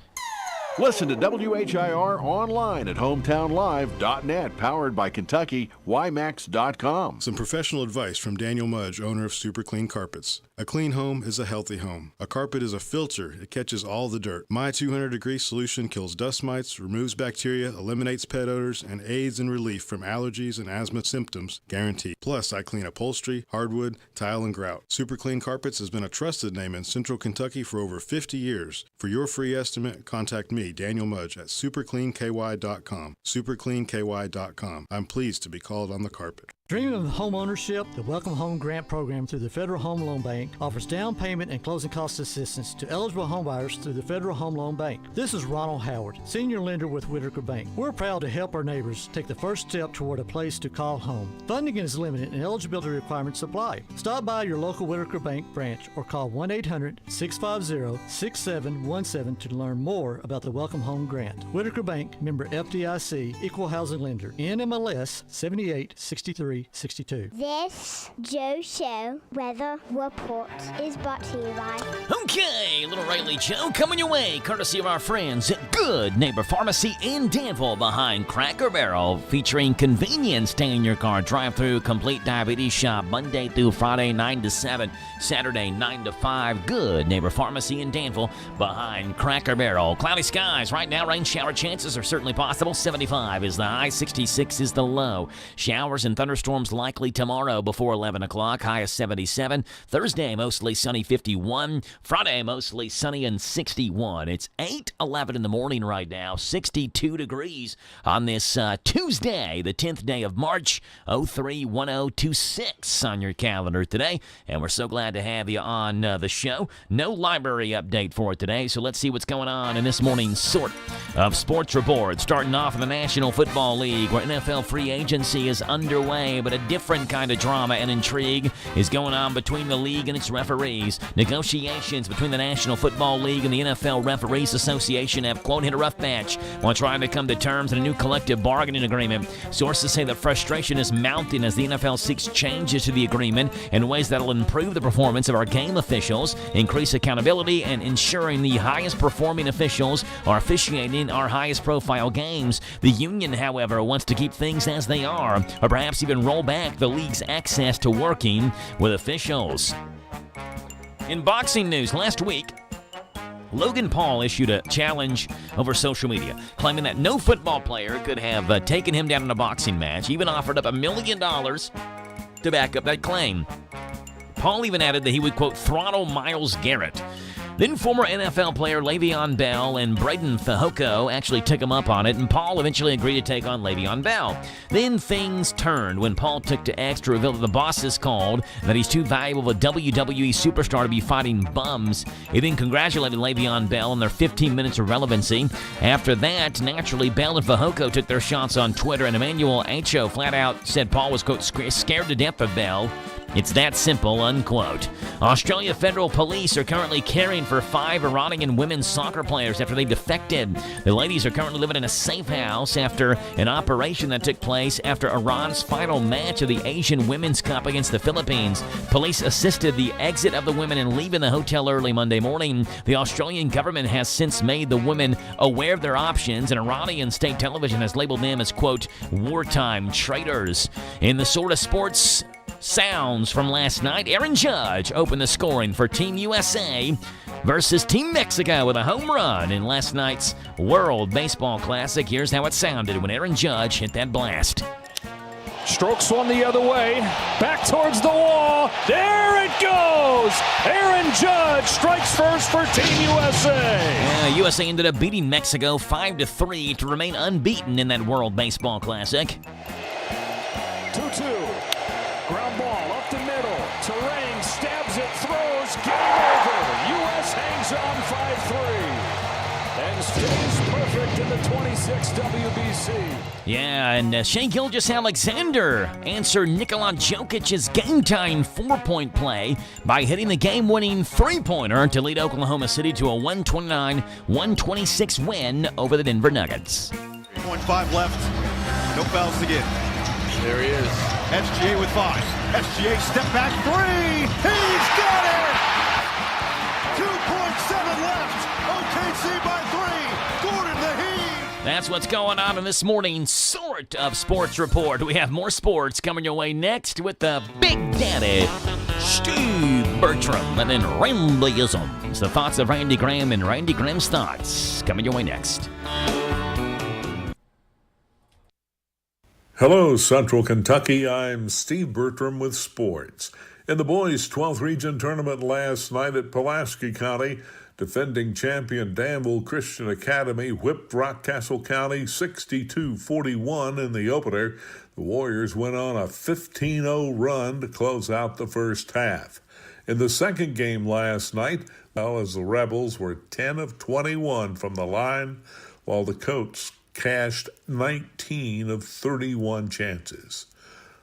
Listen to WHIR online at hometownlive.net, powered by Kentucky, YMAX.com. Some professional advice from Daniel Mudge, owner of Super Clean Carpets. A clean home is a healthy home. A carpet is a filter. It catches all the dirt. My 200-degree solution kills dust mites, removes bacteria, eliminates pet odors, and aids in relief from allergies and asthma symptoms, guaranteed. Plus, I clean upholstery, hardwood, tile, and grout. Super Clean Carpets has been a trusted name in Central Kentucky for over 50 years. For your free estimate, contact me, Daniel Mudge, at supercleanky.com. Supercleanky.com. I'm pleased to be called on the carpet. Dreaming of home ownership? The Welcome Home Grant Program through the Federal Home Loan Bank offers down payment and closing cost assistance to eligible homebuyers through the Federal Home Loan Bank. This is Ronald Howard, senior lender with Whitaker Bank. We're proud to help our neighbors take the first step toward a place to call home. Funding is limited and eligibility requirements apply. Stop by your local Whitaker Bank branch or call 1-800-650-6717 to learn more about the Welcome Home Grant. Whitaker Bank, member FDIC, equal housing lender, NMLS 7863. 62. This Joe Show weather report is brought to you by... Okay, Little Riley Joe coming your way, courtesy of our friends at Good Neighbor Pharmacy in Danville behind Cracker Barrel, featuring convenience, stay in your car, drive-through, complete diabetes shop, Monday through Friday, 9 to 7, Saturday, 9 to 5. Good Neighbor Pharmacy in Danville behind Cracker Barrel. Cloudy skies right now, rain shower chances are certainly possible. 75 is the high, 66 is the low. Showers and thunderstorms likely tomorrow before 11 o'clock, high of 77. Thursday, mostly sunny, 51. Friday, mostly sunny and 61. It's 8:11 in the morning right now, 62 degrees on this Tuesday, the 10th day of March, 031026 on your calendar today. And we're so glad to have you on the show. No library update for today, so let's see what's going on in this morning's sort of sports report. Starting off in the National Football League, where NFL free agency is underway. today, but a different kind of drama and intrigue is going on between the league and its referees. Negotiations between the National Football League and the NFL Referees Association have, quote, hit a rough patch while trying to come to terms in a new collective bargaining agreement. Sources say that frustration is mounting as the NFL seeks changes to the agreement in ways that will improve the performance of our game officials, increase accountability, and ensuring the highest performing officials are officiating our highest profile games. The union, however, wants to keep things as they are, or perhaps even roll back the league's access to working with officials. In boxing news, last week, Logan Paul issued a challenge over social media, claiming that no football player could have taken him down in a boxing match. He even offered up $1 million to back up that claim. Paul even added that he would, quote, throttle Myles Garrett. Then former NFL player Le'Veon Bell and Braden Fehoko actually took him up on it, and Paul eventually agreed to take on Le'Veon Bell. Then things turned when Paul took to X to reveal that the bosses called, that he's too valuable of a WWE superstar to be fighting bums. He then congratulated Le'Veon Bell on their 15 minutes of relevancy. After that, naturally, Bell and Fehoko took their shots on Twitter, and Emmanuel Acho flat out said Paul was, quote, scared to death of Bell. It's that simple, unquote. Australia Federal Police are currently caring for 5 Iranian women's soccer players after they defected. The ladies are currently living in a safe house after an operation that took place after Iran's final match of the Asian Women's Cup against the Philippines. Police assisted the exit of the women and leaving the hotel early Monday morning. The Australian government has since made the women aware of their options, and Iranian state television has labeled them as, quote, wartime traitors. In the sort of sports sounds from last night, Aaron Judge opened the scoring for Team USA versus Team Mexico with a home run in last night's World Baseball Classic. Here's how it sounded when Aaron Judge hit that blast. Strokes one the other way, back towards the wall. There it goes! Aaron Judge strikes first for Team USA. USA ended up beating Mexico 5-3 to remain unbeaten in that World Baseball Classic. 2-2. Ground ball up the middle. Terang stabs it, throws, game over. U.S. hangs on 5-3 and stays perfect in the 26 WBC. Yeah, and Shai Gilgeous-Alexander answered Nikola Jokic's game-time 4-point play by hitting the game-winning 3-pointer to lead Oklahoma City to a 129-126 win over the Denver Nuggets. 3.5 left. No fouls to give. There he is. SGA with 5. SGA step back 3. He's got it! 2.7 left. OKC by 3. Gordon the Heat. That's what's going on in this morning's sort of sports report. We have more sports coming your way next with the Big Daddy, Steve Bertram, and then Randyisms. The thoughts of Randy Graham and Randy Graham's thoughts coming your way next. Hello, Central Kentucky. I'm Steve Bertram with sports. In the boys' 12th region tournament last night at Pulaski County, defending champion Danville Christian Academy whipped Rockcastle County 62-41 in the opener. The Warriors went on a 15-0 run to close out the first half. In the second game last night, as the Rebels were 10 of 21 from the line, while the Coats cashed 19 of 31 chances.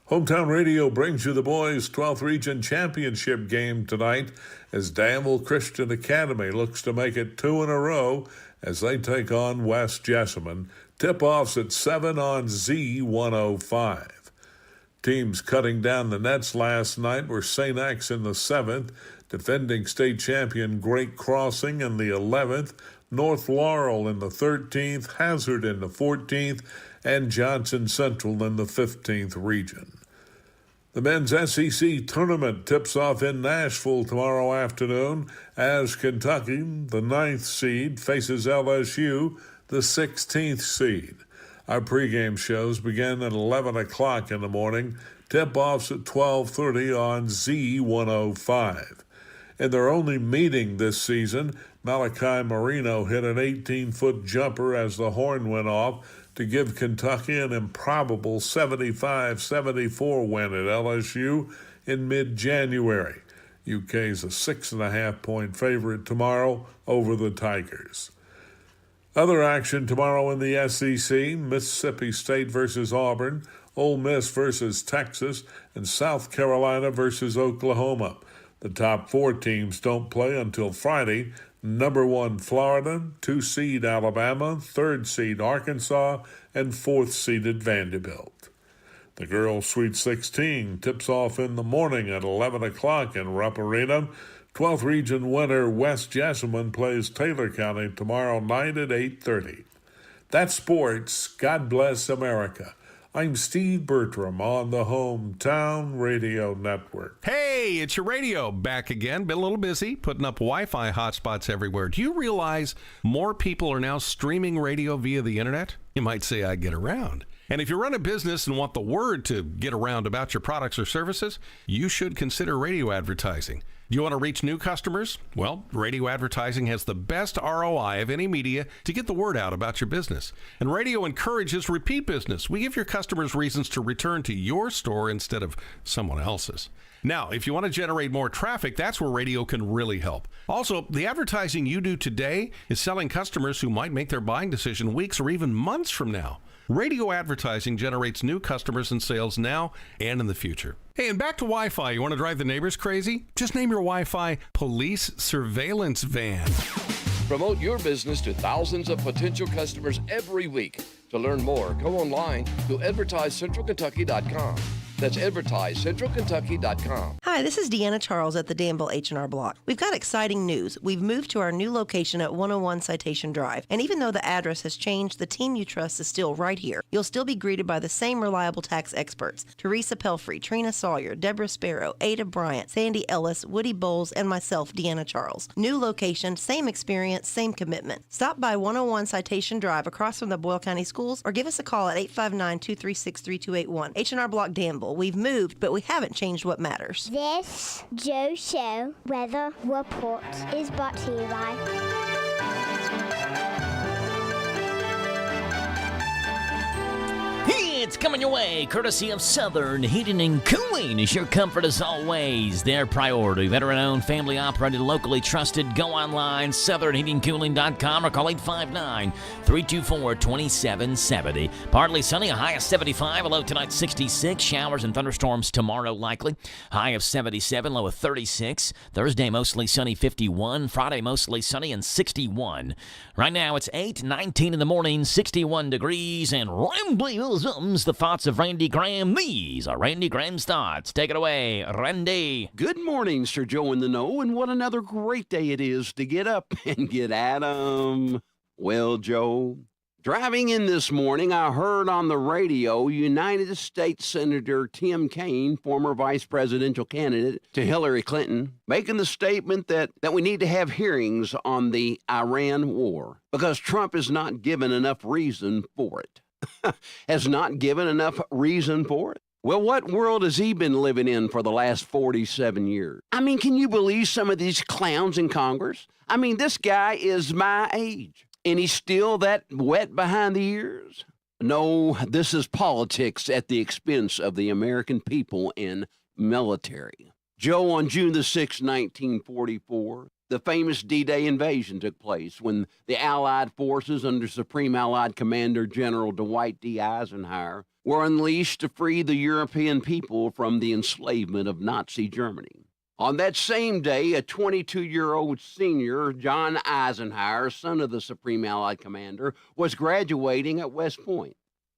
Hometown Radio brings you the boys' 12th Region Championship game tonight as Danville Christian Academy looks to make it 2 in a row as they take on West Jessamine. Tip-offs at 7 on Z105. Teams cutting down the nets last night were St. X in the 7th, defending state champion Great Crossing in the 11th, North Laurel in the 13th, Hazard in the 14th, and Johnson Central in the 15th region. The men's SEC tournament tips off in Nashville tomorrow afternoon as Kentucky, the 9th seed, faces LSU, the 16th seed. Our pregame shows begin at 11 o'clock in the morning, tip-offs at 12:30 on Z105. In their only meeting this season, Malachi Marino hit an 18-foot jumper as the horn went off to give Kentucky an improbable 75-74 win at LSU in mid-January. UK's a 6.5-point favorite tomorrow over the Tigers. Other action tomorrow in the SEC, Mississippi State versus Auburn. Ole Miss versus Texas, and South Carolina versus Oklahoma. The top 4 teams don't play until Friday. Number 1 Florida, 2 seed Alabama, 3rd seed Arkansas, and 4th seeded Vanderbilt. The girls' Sweet 16 tips off in the morning at 11 o'clock in Rupp Arena. 12th region winner West Jessamine plays Taylor County tomorrow night at 8:30. That's sports. God bless America. I'm Steve Bertram on the Hometown Radio Network. Hey, it's your radio back again. Been a little busy putting up Wi-Fi hotspots everywhere. Do you realize more people are now streaming radio via the internet? You might say I get around. And if you run a business and want the word to get around about your products or services, you should consider radio advertising. Do you want to reach new customers? Well, radio advertising has the best ROI of any media to get the word out about your business. And radio encourages repeat business. We give your customers reasons to return to your store instead of someone else's. Now, if you want to generate more traffic, that's where radio can really help. Also, the advertising you do today is selling customers who might make their buying decision weeks or even months from now. Radio advertising generates new customers and sales now and in the future. Hey, and back to Wi-Fi. You want to drive the neighbors crazy? Just name your Wi-Fi Police Surveillance Van. Promote your business to thousands of potential customers every week. To learn more, go online to advertisecentralkentucky.com. That's advertisecentralkentucky.com. Hi, this is Deanna Charles at the Danville H&R Block. We've got exciting news. We've moved to our new location at 101 Citation Drive. And even though the address has changed, the team you trust is still right here. You'll still be greeted by the same reliable tax experts. Teresa Pelfrey, Trina Sawyer, Deborah Sparrow, Ada Bryant, Sandy Ellis, Woody Bowles, and myself, Deanna Charles. New location, same experience, same commitment. Stop by 101 Citation Drive across from the Boyle County Schools or give us a call at 859-236-3281. H&R Block Danville. We've moved, but we haven't changed what matters. This Joe Show weather report is brought to you by It's coming your way, courtesy of Southern Heating and Cooling. Is your comfort as always their priority. Veteran-owned, family-operated, locally trusted. Go online, southernheatingcooling.com, or call 859-324-2770. Partly sunny, a high of 75, a low tonight 66. Showers and thunderstorms tomorrow likely. High of 77, low of 36. Thursday mostly sunny, 51. Friday mostly sunny and 61. Right now it's 8:19 in the morning, 61 degrees, and Randy Wilson's the thoughts of Randy Graham. These are Randy Graham's thoughts. Take it away, Randy. Good morning, Sir Joe in the Know, and what another great day it is to get up and get at 'em. Well, Joe, driving in this morning, I heard on the radio United States Senator Tim Kaine, former vice presidential candidate to Hillary Clinton, making the statement that we need to have hearings on the Iran war because Trump has not given enough reason for it. Has not given enough reason for it? Well, what world has he been living in for the last 47 years? I mean, can you believe some of these clowns in Congress? I mean, this guy is my age, and he's still that wet behind the ears? No, this is politics at the expense of the American people and military. Joe, on June the 6th, 1944, the famous D-Day invasion took place when the Allied forces under Supreme Allied Commander General Dwight D. Eisenhower were unleashed to free the European people from the enslavement of Nazi Germany. On that same day, a 22-year-old senior, John Eisenhower, son of the Supreme Allied Commander, was graduating at West Point.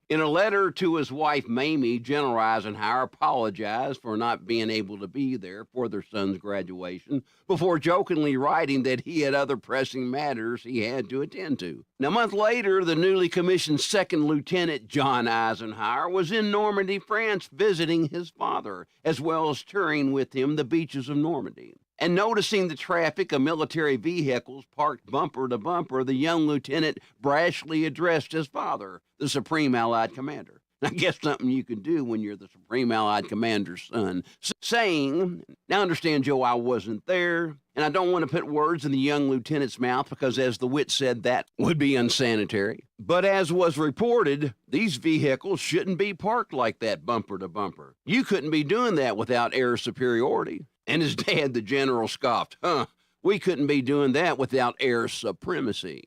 In a letter to his wife, Mamie, General Eisenhower apologized for not being able to be there for their son's graduation before jokingly writing that he had other pressing matters he had to attend to. Now, a month later, the newly commissioned Second Lieutenant John Eisenhower was in Normandy, France, visiting his father, as well as touring with him the beaches of Normandy. And noticing the traffic of military vehicles parked bumper to bumper, the young lieutenant brashly addressed his father, the Supreme Allied Commander. I guess something you can do when you're the Supreme Allied Commander's son. Saying, now understand, Joe, I wasn't there, and I don't want to put words in the young lieutenant's mouth because, as the wit said, that would be unsanitary. But as was reported, these vehicles shouldn't be parked like that bumper to bumper. You couldn't be doing that without air superiority. And his dad, the general, scoffed, we couldn't be doing that without air supremacy.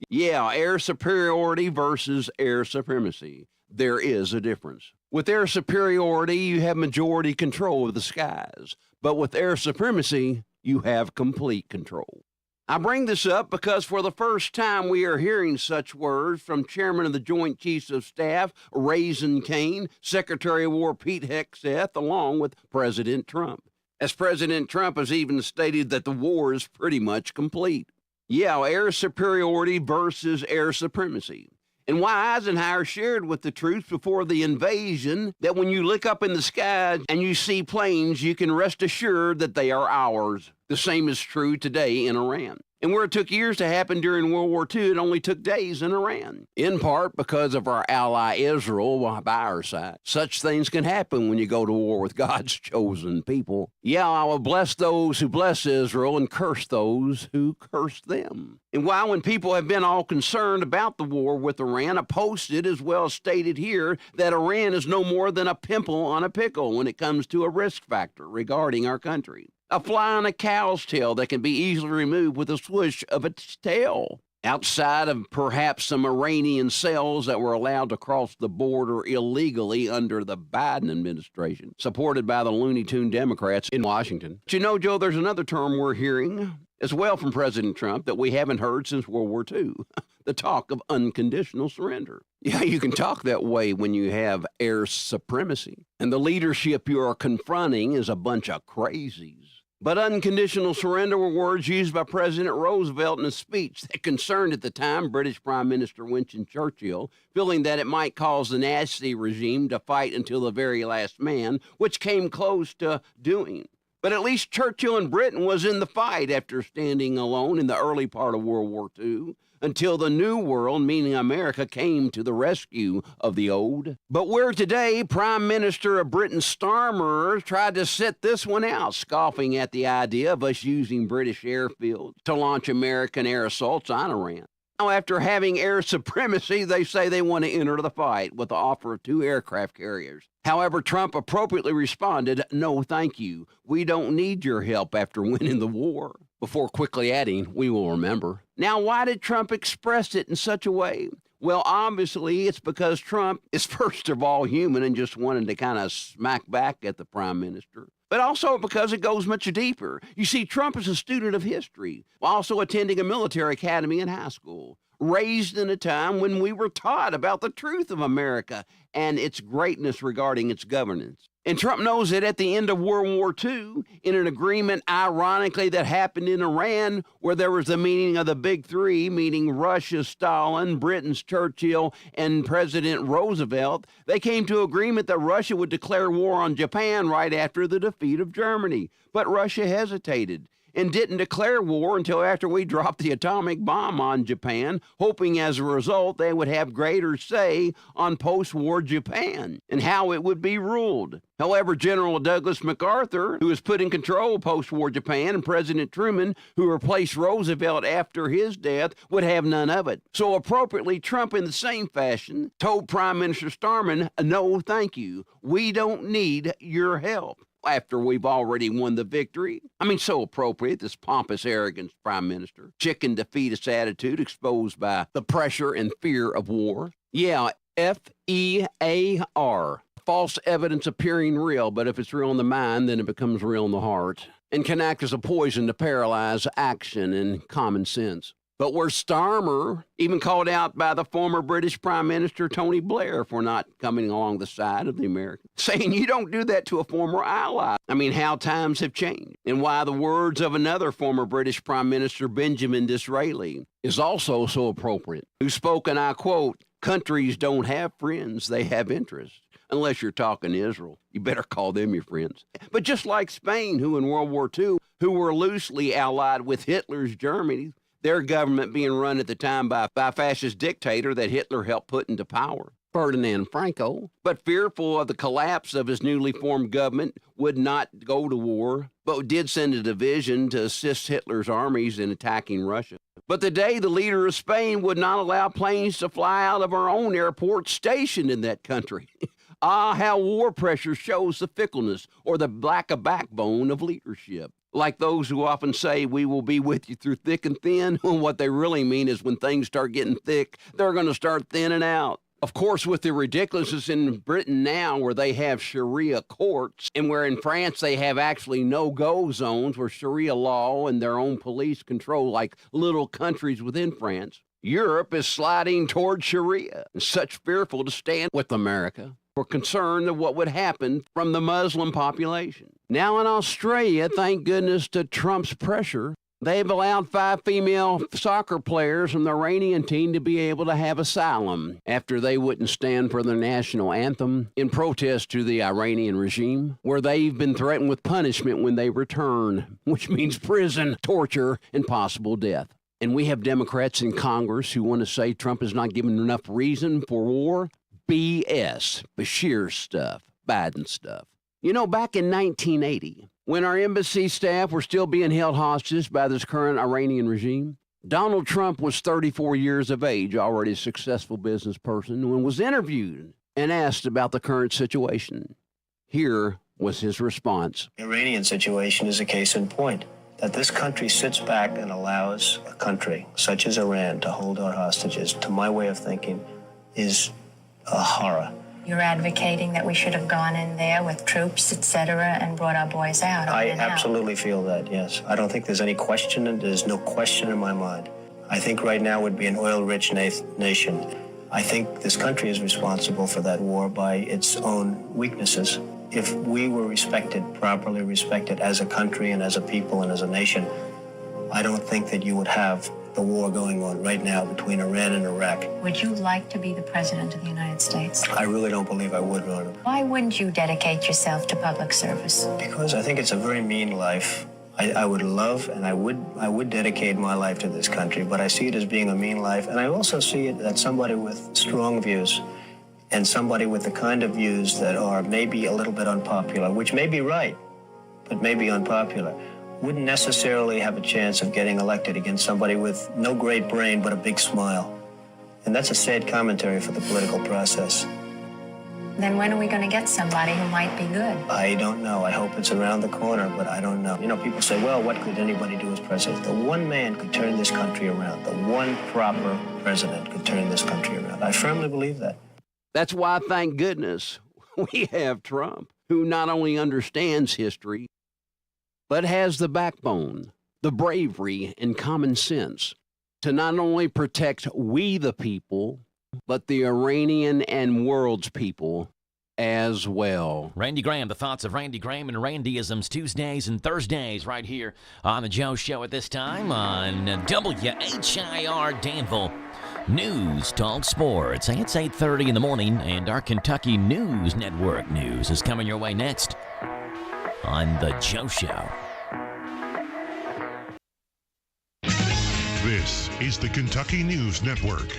Yeah, air superiority versus air supremacy. There is a difference. With air superiority, you have majority control of the skies. But with air supremacy, you have complete control. I bring this up because for the first time we are hearing such words from Chairman of the Joint Chiefs of Staff, Raisin Cain, Secretary of War Pete Hegseth, along with President Trump. As President Trump has even stated that the war is pretty much complete. Yeah, air superiority versus air supremacy. And why Eisenhower shared with the troops before the invasion that when you look up in the sky and you see planes, you can rest assured that they are ours. The same is true today in Iran. And where it took years to happen during World War II, it only took days in Iran. In part because of our ally Israel by our side. Such things can happen when you go to war with God's chosen people. Yeah, I will bless those who bless Israel and curse those who curse them. And while when people have been all concerned about the war with Iran, I posted as well as stated here that Iran is no more than a pimple on a pickle when it comes to a risk factor regarding our country. A fly on a cow's tail that can be easily removed with a swoosh of its tail. Outside of perhaps some Iranian cells that were allowed to cross the border illegally under the Biden administration, supported by the Looney Tune Democrats in Washington. But you know, Joe, there's another term we're hearing as well from President Trump that we haven't heard since World War II. The talk of unconditional surrender. Yeah, you can talk that way when you have air supremacy. And the leadership you are confronting is a bunch of crazies. But unconditional surrender were words used by President Roosevelt in a speech that concerned at the time British Prime Minister Winston Churchill, feeling that it might cause the Nazi regime to fight until the very last man, which came close to doing. But at least Churchill and Britain was in the fight after standing alone in the early part of World War II, until the New World, meaning America, came to the rescue of the old. But where today, Prime Minister of Britain Starmer tried to sit this one out, scoffing at the idea of us using British airfields to launch American air assaults on Iran. Now, after having air supremacy, they say they want to enter the fight with the offer of 2 aircraft carriers. However, Trump appropriately responded, "No, thank you. We don't need your help after winning the war," before quickly adding, "We will remember." Now, why did Trump express it in such a way? Well, obviously, it's because Trump is first of all human and just wanted to kind of smack back at the prime minister. But also because it goes much deeper. You see, Trump is a student of history, while also attending a military academy in high school, raised in a time when we were taught about the truth of America and its greatness regarding its governance. And Trump knows that at the end of World War II, in an agreement, ironically, that happened in Iran, where there was the meeting of the big three, meaning Russia's Stalin, Britain's Churchill, and President Roosevelt, they came to agreement that Russia would declare war on Japan right after the defeat of Germany. But Russia hesitated and didn't declare war until after we dropped the atomic bomb on Japan, hoping as a result they would have greater say on post-war Japan and how it would be ruled. However, General Douglas MacArthur, who was put in control of post-war Japan, and President Truman, who replaced Roosevelt after his death, would have none of it. So appropriately, Trump, in the same fashion, told Prime Minister Starmer, "No, thank you. We don't need your help," after we've already won the victory. I mean, so appropriate, this pompous arrogance prime minister. Chicken defeatist attitude exposed by the pressure and fear of war. Yeah, FEAR. False evidence appearing real, but if it's real in the mind, then it becomes real in the heart, and can act as a poison to paralyze action and common sense. But where Starmer, even called out by the former British Prime Minister Tony Blair for not coming along the side of the Americans, saying you don't do that to a former ally. I mean, how times have changed, and why the words of another former British Prime Minister, Benjamin Disraeli, is also so appropriate, who spoke, and I quote, "Countries don't have friends, they have interests. Unless you're talking Israel, you better call them your friends." But just like Spain, who in World War II, who were loosely allied with Hitler's Germany, their government being run at the time by a fascist dictator that Hitler helped put into power, Ferdinand Franco, but fearful of the collapse of his newly formed government, would not go to war, but did send a division to assist Hitler's armies in attacking Russia. But today, the leader of Spain would not allow planes to fly out of our own airport stationed in that country. Ah, how war pressure shows the fickleness or the lack of backbone of leadership. Like those who often say, "We will be with you through thick and thin," when what they really mean is when things start getting thick, they're going to start thinning out. Of course, with the ridiculousness in Britain now where they have Sharia courts and where in France they have actually no-go zones where Sharia law and their own police control like little countries within France, Europe is sliding toward Sharia. Such fearful to stand with America for concern of what would happen from the Muslim population. Now in Australia, thank goodness to Trump's pressure, they've allowed 5 female soccer players from the Iranian team to be able to have asylum after they wouldn't stand for their national anthem in protest to the Iranian regime, where they've been threatened with punishment when they return, which means prison, torture, and possible death. And we have Democrats in Congress who want to say Trump has not given enough reason for war. BS. Bashir stuff. Biden stuff. You know, back in 1980, when our embassy staff were still being held hostage by this current Iranian regime, Donald Trump was 34 years of age, already a successful business person, and was interviewed and asked about the current situation. Here was his response. The Iranian situation is a case in point, that this country sits back and allows a country such as Iran to hold our hostages, to my way of thinking, is a horror. You're advocating that we should have gone in there with troops, etc., and brought our boys out. I absolutely feel that, yes. I don't think there's any question, and there's no question in my mind. I think right now would be an oil-rich nation. I think this country is responsible for that war by its own weaknesses. If we were respected, properly respected as a country and as a people and as a nation, I don't think that you would have the war going on right now between Iran and Iraq. Would you like to be the president of the United States? I really don't believe I would, Rona. Why wouldn't you dedicate yourself to public service? Because I think it's a very mean life. I would love and I would dedicate my life to this country, but I see it as being a mean life, and I also see it as somebody with strong views and somebody with the kind of views that are maybe a little bit unpopular, which may be right, but may be unpopular, wouldn't necessarily have a chance of getting elected against somebody with no great brain but a big smile. And that's a sad commentary for the political process. Then when are we going to get somebody who might be good? I don't know. I hope it's around the corner, but I don't know. You know, people say, well, what could anybody do as president? The one man could turn this country around. The one proper president could turn this country around. I firmly believe that. That's why, thank goodness, we have Trump, who not only understands history, but has the backbone, the bravery, and common sense to not only protect we the people, but the Iranian and world's people as well. Randy Graham, the thoughts of Randy Graham and Randyisms, Tuesdays and Thursdays right here on The Joe Show at this time on WHIR Danville. News Talk Sports. It's 8:30 in the morning, and our Kentucky News Network news is coming your way next on The Joe Show. This is the Kentucky News Network.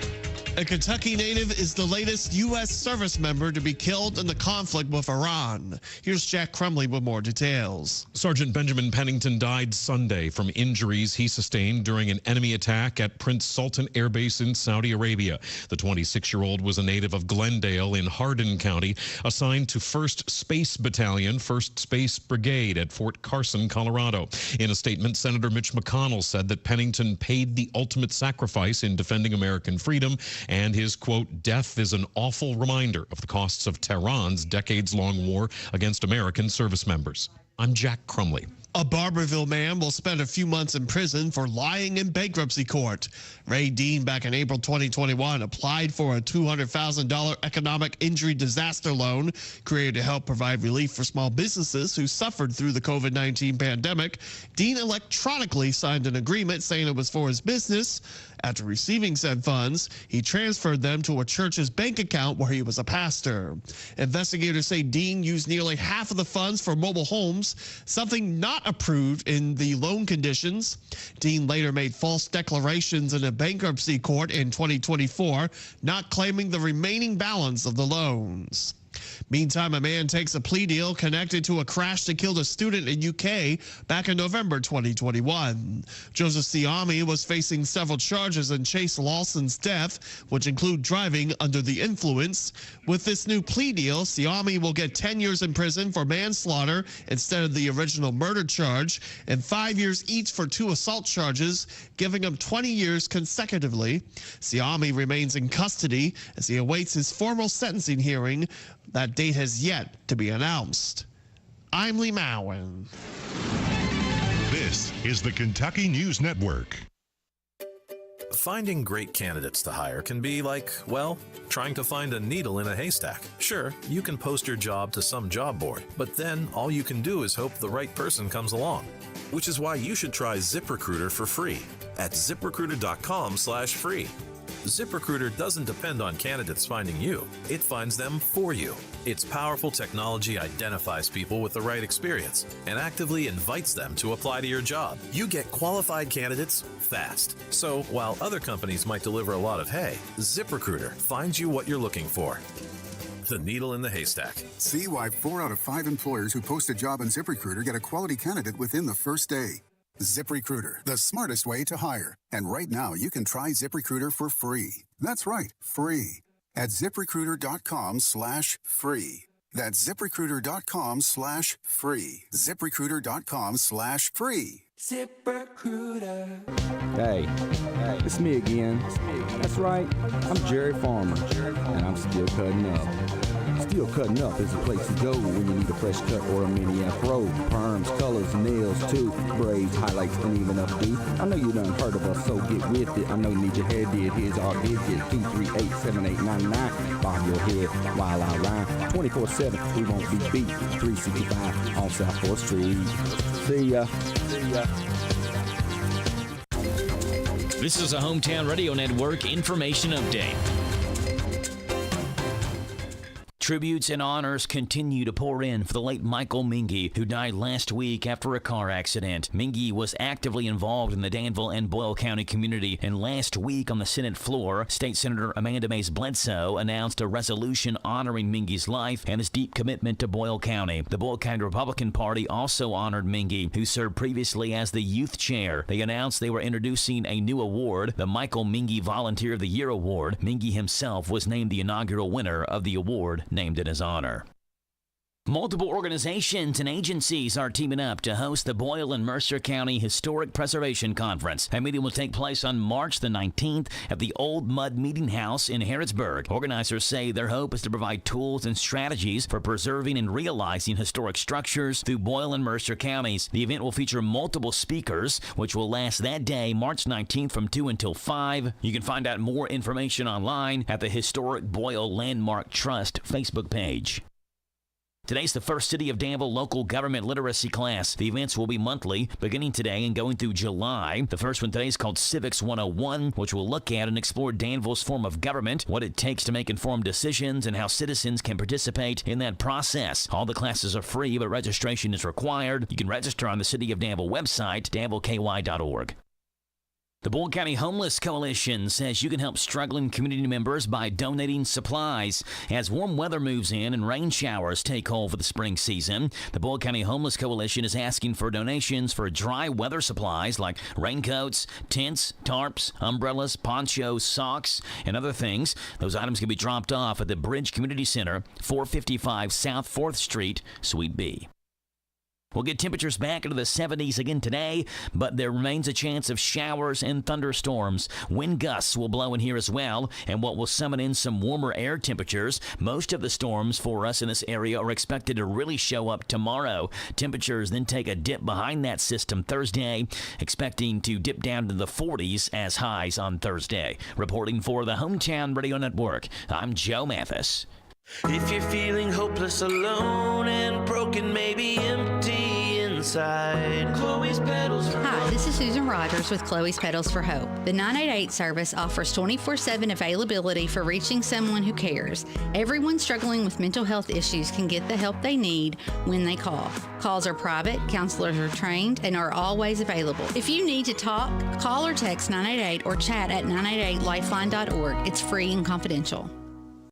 A Kentucky native is the latest U.S. service member to be killed in the conflict with Iran. Here's Jack Crumley with more details. Sergeant Benjamin Pennington died Sunday from injuries he sustained during an enemy attack at Prince Sultan Air Base in Saudi Arabia. The 26-year-old was a native of Glendale in Hardin County, assigned to 1st Space Battalion, 1st Space Brigade at Fort Carson, Colorado. In a statement, Senator Mitch McConnell said that Pennington paid the ultimate sacrifice in defending American freedom, and his, quote, death is an awful reminder of the costs of Tehran's decades-long war against American service members. I'm Jack Crumley. A Barberville man will spend a few months in prison for lying in bankruptcy court. Ray Dean, back in April 2021, applied for a $200,000 economic injury disaster loan created to help provide relief for small businesses who suffered through the COVID-19 pandemic. Dean electronically signed an agreement saying it was for his business. After receiving said funds, he transferred them to a church's bank account where he was a pastor. Investigators say Dean used nearly half of the funds for mobile homes, something not approved in the loan conditions. Dean later made false declarations in a bankruptcy court in 2024, not claiming the remaining balance of the loans. Meantime, a man takes a plea deal connected to a crash that killed a student in UK back in November 2021. Joseph Siami was facing several charges in Chase Lawson's death, which include driving under the influence. With this new plea deal, Siami will get 10 years in prison for manslaughter instead of the original murder charge, and 5 years each for 2 assault charges, giving him 20 years consecutively. Siami remains in custody as he awaits his formal sentencing hearing. That date has yet to be announced. I'm Lee Mowen. This is the Kentucky News Network. Finding great candidates to hire can be like, well, trying to find a needle in a haystack. Sure, you can post your job to some job board, but then all you can do is hope the right person comes along. Which is why you should try ZipRecruiter for free at ZipRecruiter.com/free. ZipRecruiter doesn't depend on candidates finding you. It finds them for you. Its powerful technology identifies people with the right experience and actively invites them to apply to your job. You get qualified candidates fast. So while other companies might deliver a lot of hay, ZipRecruiter finds you what you're looking for. The needle in the haystack. See why 4 out of 5 employers who post a job on ZipRecruiter get a quality candidate within the first day. ZipRecruiter, the smartest way to hire. And right now, you can try ZipRecruiter for free. That's right, free. At ZipRecruiter.com/free. That's ZipRecruiter.com/free. ZipRecruiter.com/free. ZipRecruiter. Hey, it's me again. That's right, I'm Jerry Farmer, and I'm still cutting up. Still Cutting Up is a place to go when you need a fresh cut or a mini afro. Perms, colors, nails, too. Braids, highlights, and even updo. I know you done heard of us, so get with it. I know you need your hair did. Here's our digit, 238-7899. Bob your head while I rhyme. 24/7, we won't be beat. 365 on South 4th Street. See ya. See ya. This is a Hometown Radio Network information update. Tributes and honors continue to pour in for the late Michael Mingy, who died last week after a car accident. Mingy was actively involved in the Danville and Boyle County community, and last week on the Senate floor, State Senator Amanda Mays Bledsoe announced a resolution honoring Mingy's life and his deep commitment to Boyle County. The Boyle County Republican Party also honored Mingy, who served previously as the youth chair. They announced they were introducing a new award, the Michael Mingy Volunteer of the Year Award. Mingy himself was named the inaugural winner of the award, named in his honor. Multiple organizations and agencies are teaming up to host the Boyle and Mercer County Historic Preservation Conference. That meeting will take place on March the 19th at the Old Mud Meeting House in Harrodsburg. Organizers say their hope is to provide tools and strategies for preserving and realizing historic structures through Boyle and Mercer counties. The event will feature multiple speakers, which will last that day, March 19th from 2 until 5. You can find out more information online at the Historic Boyle Landmark Trust Facebook page. Today's the first City of Danville local government literacy class. The events will be monthly, beginning today and going through July. The first one today is called Civics 101, which will look at and explore Danville's form of government, what it takes to make informed decisions, and how citizens can participate in that process. All the classes are free, but registration is required. You can register on the City of Danville website, danvilleky.org. The Boyle County Homeless Coalition says you can help struggling community members by donating supplies. As warm weather moves in and rain showers take hold for the spring season, the Boyle County Homeless Coalition is asking for donations for dry weather supplies like raincoats, tents, tarps, umbrellas, ponchos, socks, and other things. Those items can be dropped off at the Bridge Community Center, 455 South 4th Street, Suite B. We'll get temperatures back into the 70s again today, but there remains a chance of showers and thunderstorms. Wind gusts will blow in here as well, and what will summon in some warmer air temperatures. Most of the storms for us in this area are expected to really show up tomorrow. Temperatures then take a dip behind that system Thursday, expecting to dip down to the 40s as highs on Thursday. Reporting for the Hometown Radio Network, I'm Joe Mathis. If you're feeling hopeless, alone, and broken, maybe empty inside, Chloe's Petals for Hi, this is Susan Rogers with Chloe's Petals for Hope. The 988 service offers 24/7 availability for reaching someone who cares. Everyone struggling with mental health issues can get the help they need when they call. Calls are private, counselors are trained, and are always available. If you need to talk, call or text 988 or chat at 988lifeline.org. It's free and confidential.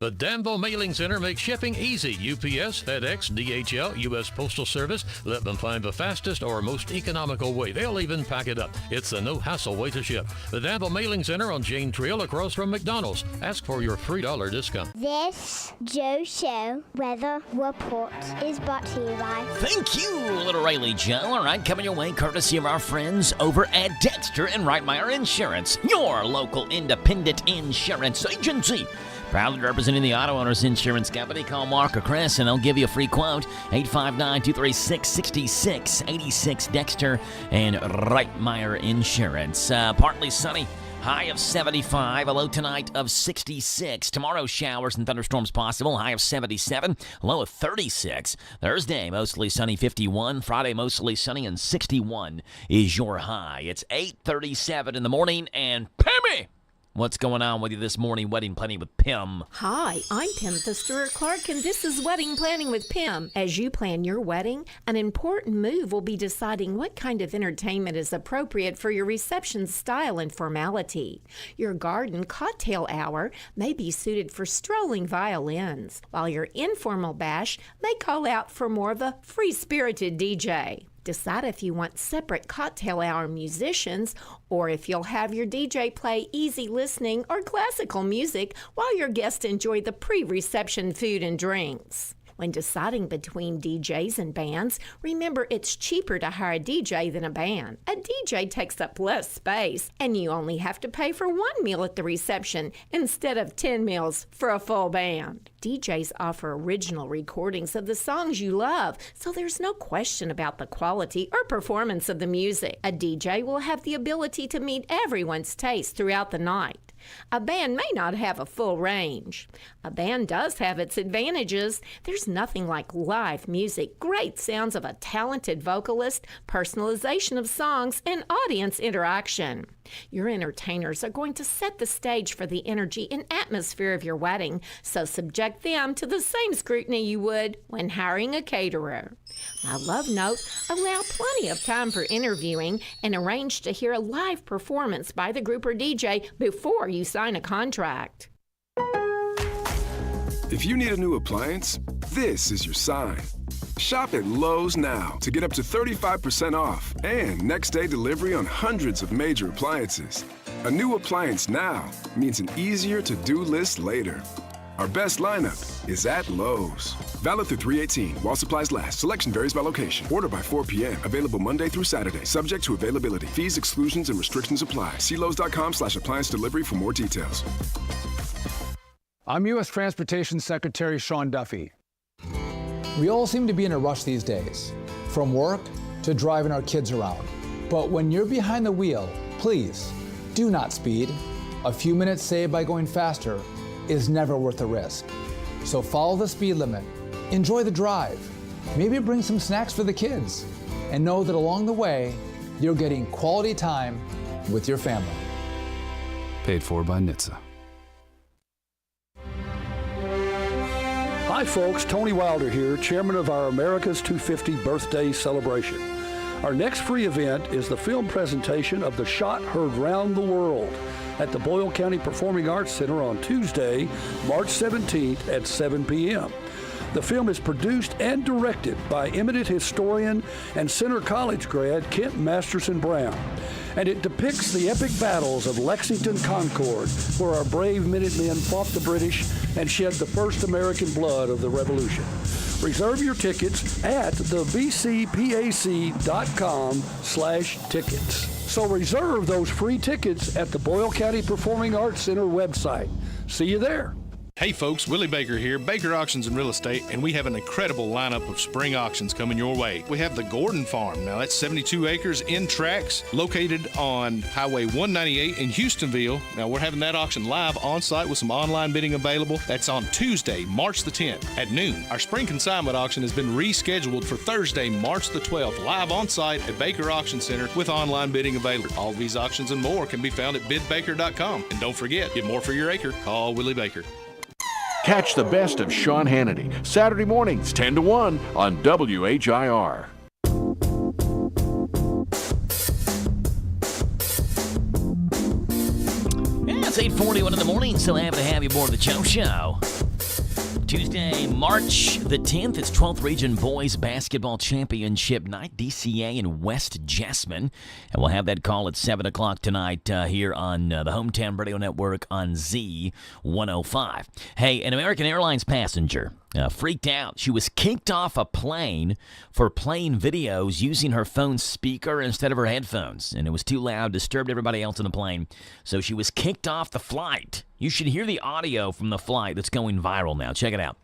The Danville Mailing Center makes shipping easy. UPS, FedEx, DHL, U.S. Postal Service. Let them find the fastest or most economical way. They'll even pack it up. It's a no-hassle way to ship. The Danville Mailing Center on Jane Trail across from McDonald's. Ask for your $3 discount. This Joe Show weather report is brought to you by... Thank you, Little Riley Joe. All right, coming your way courtesy of our friends over at Dexter and Reitmeyer Insurance, your local independent insurance agency. Proudly representing the Auto Owners Insurance Company. Call Mark or Chris and they'll give you a free quote. 859-236-6686. Dexter and Reitmeyer Insurance. Partly sunny. High of 75, a low tonight of 66. Tomorrow, showers and thunderstorms possible. High of 77, low of 36. Thursday, mostly sunny, 51. Friday, mostly sunny, and 61 is your high. It's 8:37 in the morning, and Pammy! What's going on with you this morning, Wedding Planning with Pim? Hi, I'm Pim Stewart-Clark, and this is Wedding Planning with Pim. As you plan your wedding, an important move will be deciding what kind of entertainment is appropriate for your reception style and formality. Your garden cocktail hour may be suited for strolling violins, while your informal bash may call out for more of a free-spirited DJ. Decide if you want separate cocktail hour musicians or if you'll have your DJ play easy listening or classical music while your guests enjoy the pre-reception food and drinks. When deciding between DJs and bands, remember it's cheaper to hire a DJ than a band. A DJ takes up less space, and you only have to pay for one meal at the reception instead of 10 meals for a full band. DJs offer original recordings of the songs you love, so there's no question about the quality or performance of the music. A DJ will have the ability to meet everyone's taste throughout the night. A band may not have a full range. A band does have its advantages. There's nothing like live music, great sounds of a talented vocalist, personalization of songs, and audience interaction. Your entertainers are going to set the stage for the energy and atmosphere of your wedding, so subject them to the same scrutiny you would when hiring a caterer. My love note, allow plenty of time for interviewing and arrange to hear a live performance by the group or DJ before you sign a contract. If you need a new appliance, this is your sign. Shop at Lowe's now to get up to 35% off and next-day delivery on hundreds of major appliances. A new appliance now means an easier-to-do list later. Our best lineup is at Lowe's. Valid through 3/18 while supplies last. Selection varies by location. Order by 4 p.m. Available Monday through Saturday. Subject to availability. Fees, exclusions, and restrictions apply. See Lowe's.com/appliance delivery for more details. I'm U.S. Transportation Secretary Sean Duffy. We all seem to be in a rush these days, from work to driving our kids around. But when you're behind the wheel, please do not speed. A few minutes saved by going faster is never worth the risk. So follow the speed limit, enjoy the drive, maybe bring some snacks for the kids, and know that along the way, you're getting quality time with your family. Paid for by NHTSA. Hi folks, Tony Wilder here, chairman of our America's 250 birthday celebration. Our next free event is the film presentation of The Shot Heard Round the World at the Boyle County Performing Arts Center on Tuesday, March 17th at 7 p.m. The film is produced and directed by eminent historian and Center College grad Kent Masterson Brown, and it depicts the epic battles of Lexington Concord, where our brave Minutemen fought the British and shed the first American blood of the Revolution. Reserve your tickets at thebcpac.com/tickets. So reserve those free tickets at the Boyle County Performing Arts Center website. See you there. Hey folks, Willie Baker here, Baker Auctions and Real Estate, and we have an incredible lineup of spring auctions coming your way. We have the Gordon Farm. Now that's 72 acres in tracts located on Highway 198 in Houstonville. Now we're having that auction live on site with some online bidding available. That's on Tuesday, March the 10th at noon. Our spring consignment auction has been rescheduled for Thursday, March the 12th, live on site at Baker Auction Center with online bidding available. All of these auctions and more can be found at bidbaker.com. And don't forget, get more for your acre. Call Willie Baker. Catch the best of Sean Hannity, Saturday mornings, 10 to 1 on WHIR. Yeah, it's 8:41 in the morning, so happy to have you aboard the Joe Show. Tuesday, March the 10th, it's 12th Region Boys Basketball Championship Night, DCA in West Jasmine. And we'll have that call at 7 o'clock tonight here on the Hometown Radio Network on Z105. Hey, an American Airlines passenger freaked out. She was kicked off a plane for playing videos using her phone speaker instead of her headphones. And it was too loud, disturbed everybody else in the plane. So she was kicked off the flight. You should hear the audio from the flight that's going viral now. Check it out.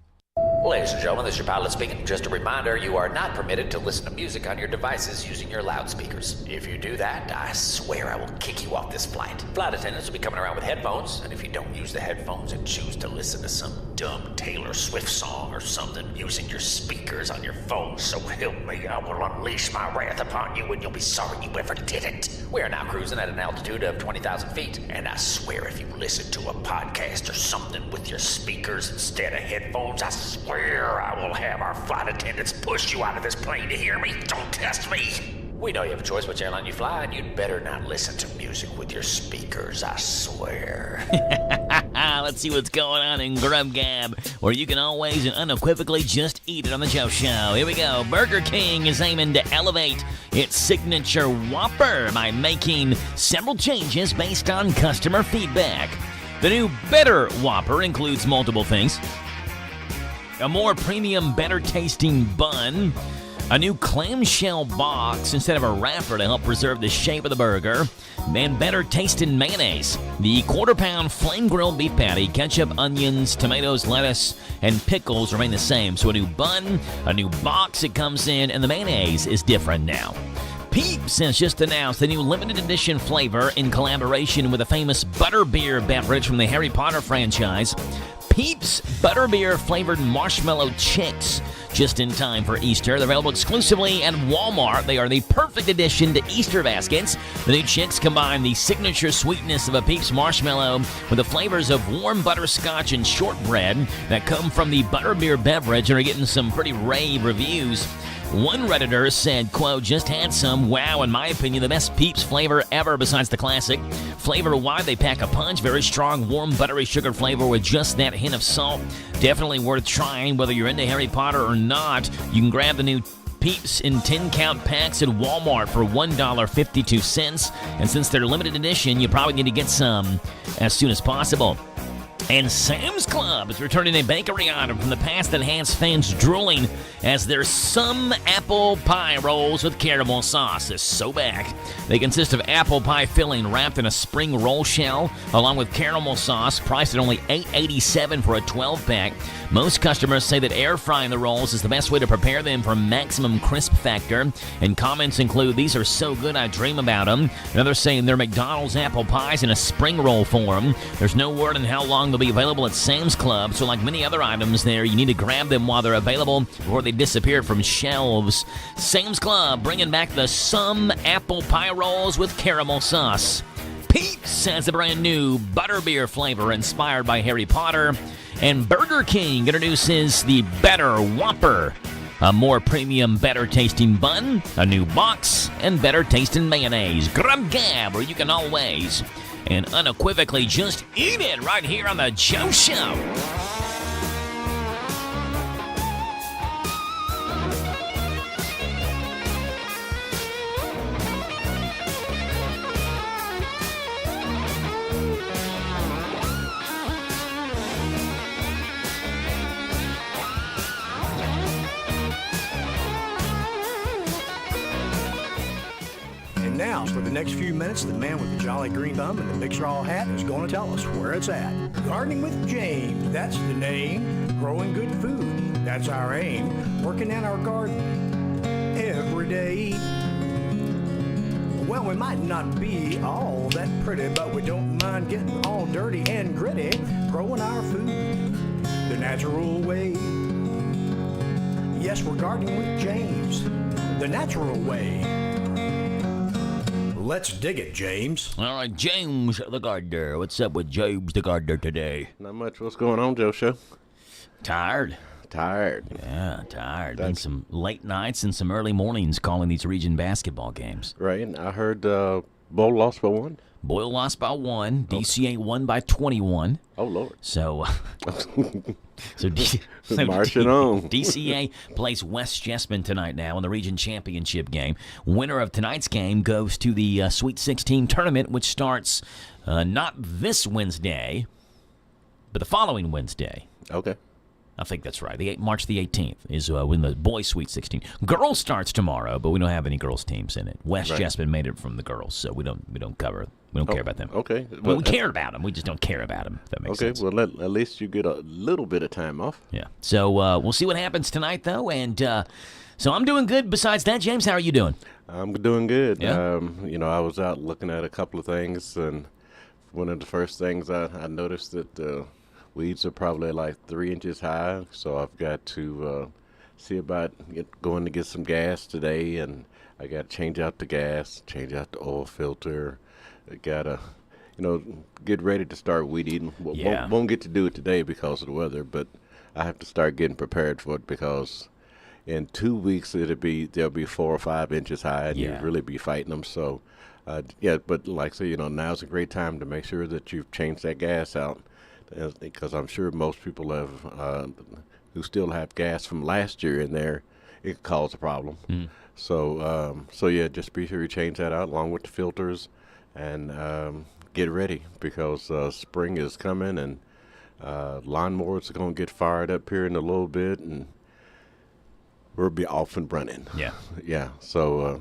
Ladies and gentlemen, this is your pilot speaking. Just a reminder, you are not permitted to listen to music on your devices using your loudspeakers. If you do that, I swear I will kick you off this flight. Flight attendants will be coming around with headphones, and if you don't use the headphones and choose to listen to some dumb Taylor Swift song or something using your speakers on your phone, so help me, I will unleash my wrath upon you and you'll be sorry you ever did it. We are now cruising at an altitude of 20,000 feet, and I swear if you listen to a podcast or something with your speakers instead of headphones, I swear I will have our flight attendants push you out of this plane to hear me. Don't test me. We know you have a choice which airline you fly, and you'd better not listen to music with your speakers, I swear. Let's see what's going on in Grub Gab, where you can always and unequivocally just eat it on the Joe Show. Here we go. Burger King is aiming to elevate its signature Whopper by making several changes based on customer feedback. The new Better Whopper includes multiple things. A more premium, better-tasting bun, a new clamshell box instead of a wrapper to help preserve the shape of the burger, and better-tasting mayonnaise. The quarter-pound flame-grilled beef patty, ketchup, onions, tomatoes, lettuce, and pickles remain the same. So a new bun, a new box it comes in, and the mayonnaise is different now. Peeps has just announced a new limited edition flavor in collaboration with a famous butterbeer beverage from the Harry Potter franchise. Peeps Butterbeer flavored marshmallow chicks, just in time for Easter. They're available exclusively at Walmart. They are the perfect addition to Easter baskets. The new chicks combine the signature sweetness of a Peeps marshmallow with the flavors of warm butterscotch and shortbread that come from the butterbeer beverage and are getting some pretty rave reviews. One Redditor said, quote, just had some. Wow, in my opinion, the best Peeps flavor ever besides the classic. Flavor-wide, they pack a punch. Very strong, warm, buttery sugar flavor with just that hint of salt. Definitely worth trying, whether you're into Harry Potter or not. You can grab the new Peeps in 10-count packs at Walmart for $1.52. And since they're limited edition, you probably need to get some as soon as possible. And Sam's Club is returning a bakery item from the past that has fans drooling as their Some Apple Pie Rolls with caramel sauce is so back. They consist of apple pie filling wrapped in a spring roll shell, along with caramel sauce, priced at only $8.87 for a 12-pack. Most customers say that air frying the rolls is the best way to prepare them for maximum crisp factor, and comments include, these are so good I dream about them. And others saying they're McDonald's apple pies in a spring roll form. There's no word on how long they'll be available at Sam's Club, so like many other items there, you need to grab them while they're available before they disappear from shelves. Sam's Club bringing back the Some Apple Pie Rolls with caramel sauce. Peeps has a brand new butterbeer flavor inspired by Harry Potter. And Burger King introduces the Better Whopper. A more premium, better-tasting bun, a new box, and better-tasting mayonnaise. Grub Gab, where you can always and unequivocally just eat it right here on the Joe Show. Now, for the next few minutes, the man with the jolly green thumb and the big straw hat is going to tell us where it's at. Gardening with James, that's the name. Growing good food, that's our aim. Working in our garden every day. Well, we might not be all that pretty, but we don't mind getting all dirty and gritty. Growing our food the natural way. Yes, we're gardening with James, the natural way. Let's dig it, James. All right, James the Gardener. What's up with James the Gardener today? Not much. What's going on, Joe Show? Tired. Yeah, tired. Been some late nights and some early mornings calling these region basketball games. Right, and I heard Boyle lost by 1? Boyle lost by 1. DCA won by 21. Oh, Lord. So marching on. DCA plays West Jessamine tonight now in the region championship game. Winner of tonight's game goes to the Sweet 16 tournament, which starts not this Wednesday, but the following Wednesday. Okay. I think that's right. March the 18th is when the boys' Sweet 16. Girls starts tomorrow, but we don't have any girls teams in it. West Jessamine made it from the girls, so we don't care about them. Okay. Well, we care about them. We just don't care about them. If that makes sense. Okay. Well, at least you get a little bit of time off. Yeah. So we'll see what happens tonight, though. And so I'm doing good. Besides that, James, how are you doing? I'm doing good. Yeah? I was out looking at a couple of things, and one of the first things I noticed that weeds are probably like 3 inches high, so I've got to see about going to get some gas today, and I got to change out the gas, change out the oil filter. I got to, get ready to start weed eating. Won't get to do it today because of the weather, but I have to start getting prepared for it because in 2 weeks they'll be 4 or 5 inches high, and you'll really be fighting them. So, but like I say, now's a great time to make sure that you've changed that gas out. Because I'm sure most people have who still have gas from last year in there, it could cause a problem. So just be sure you change that out along with the filters, and get ready because spring is coming, and lawnmowers are going to get fired up here in a little bit, and we'll be off and running. Yeah. So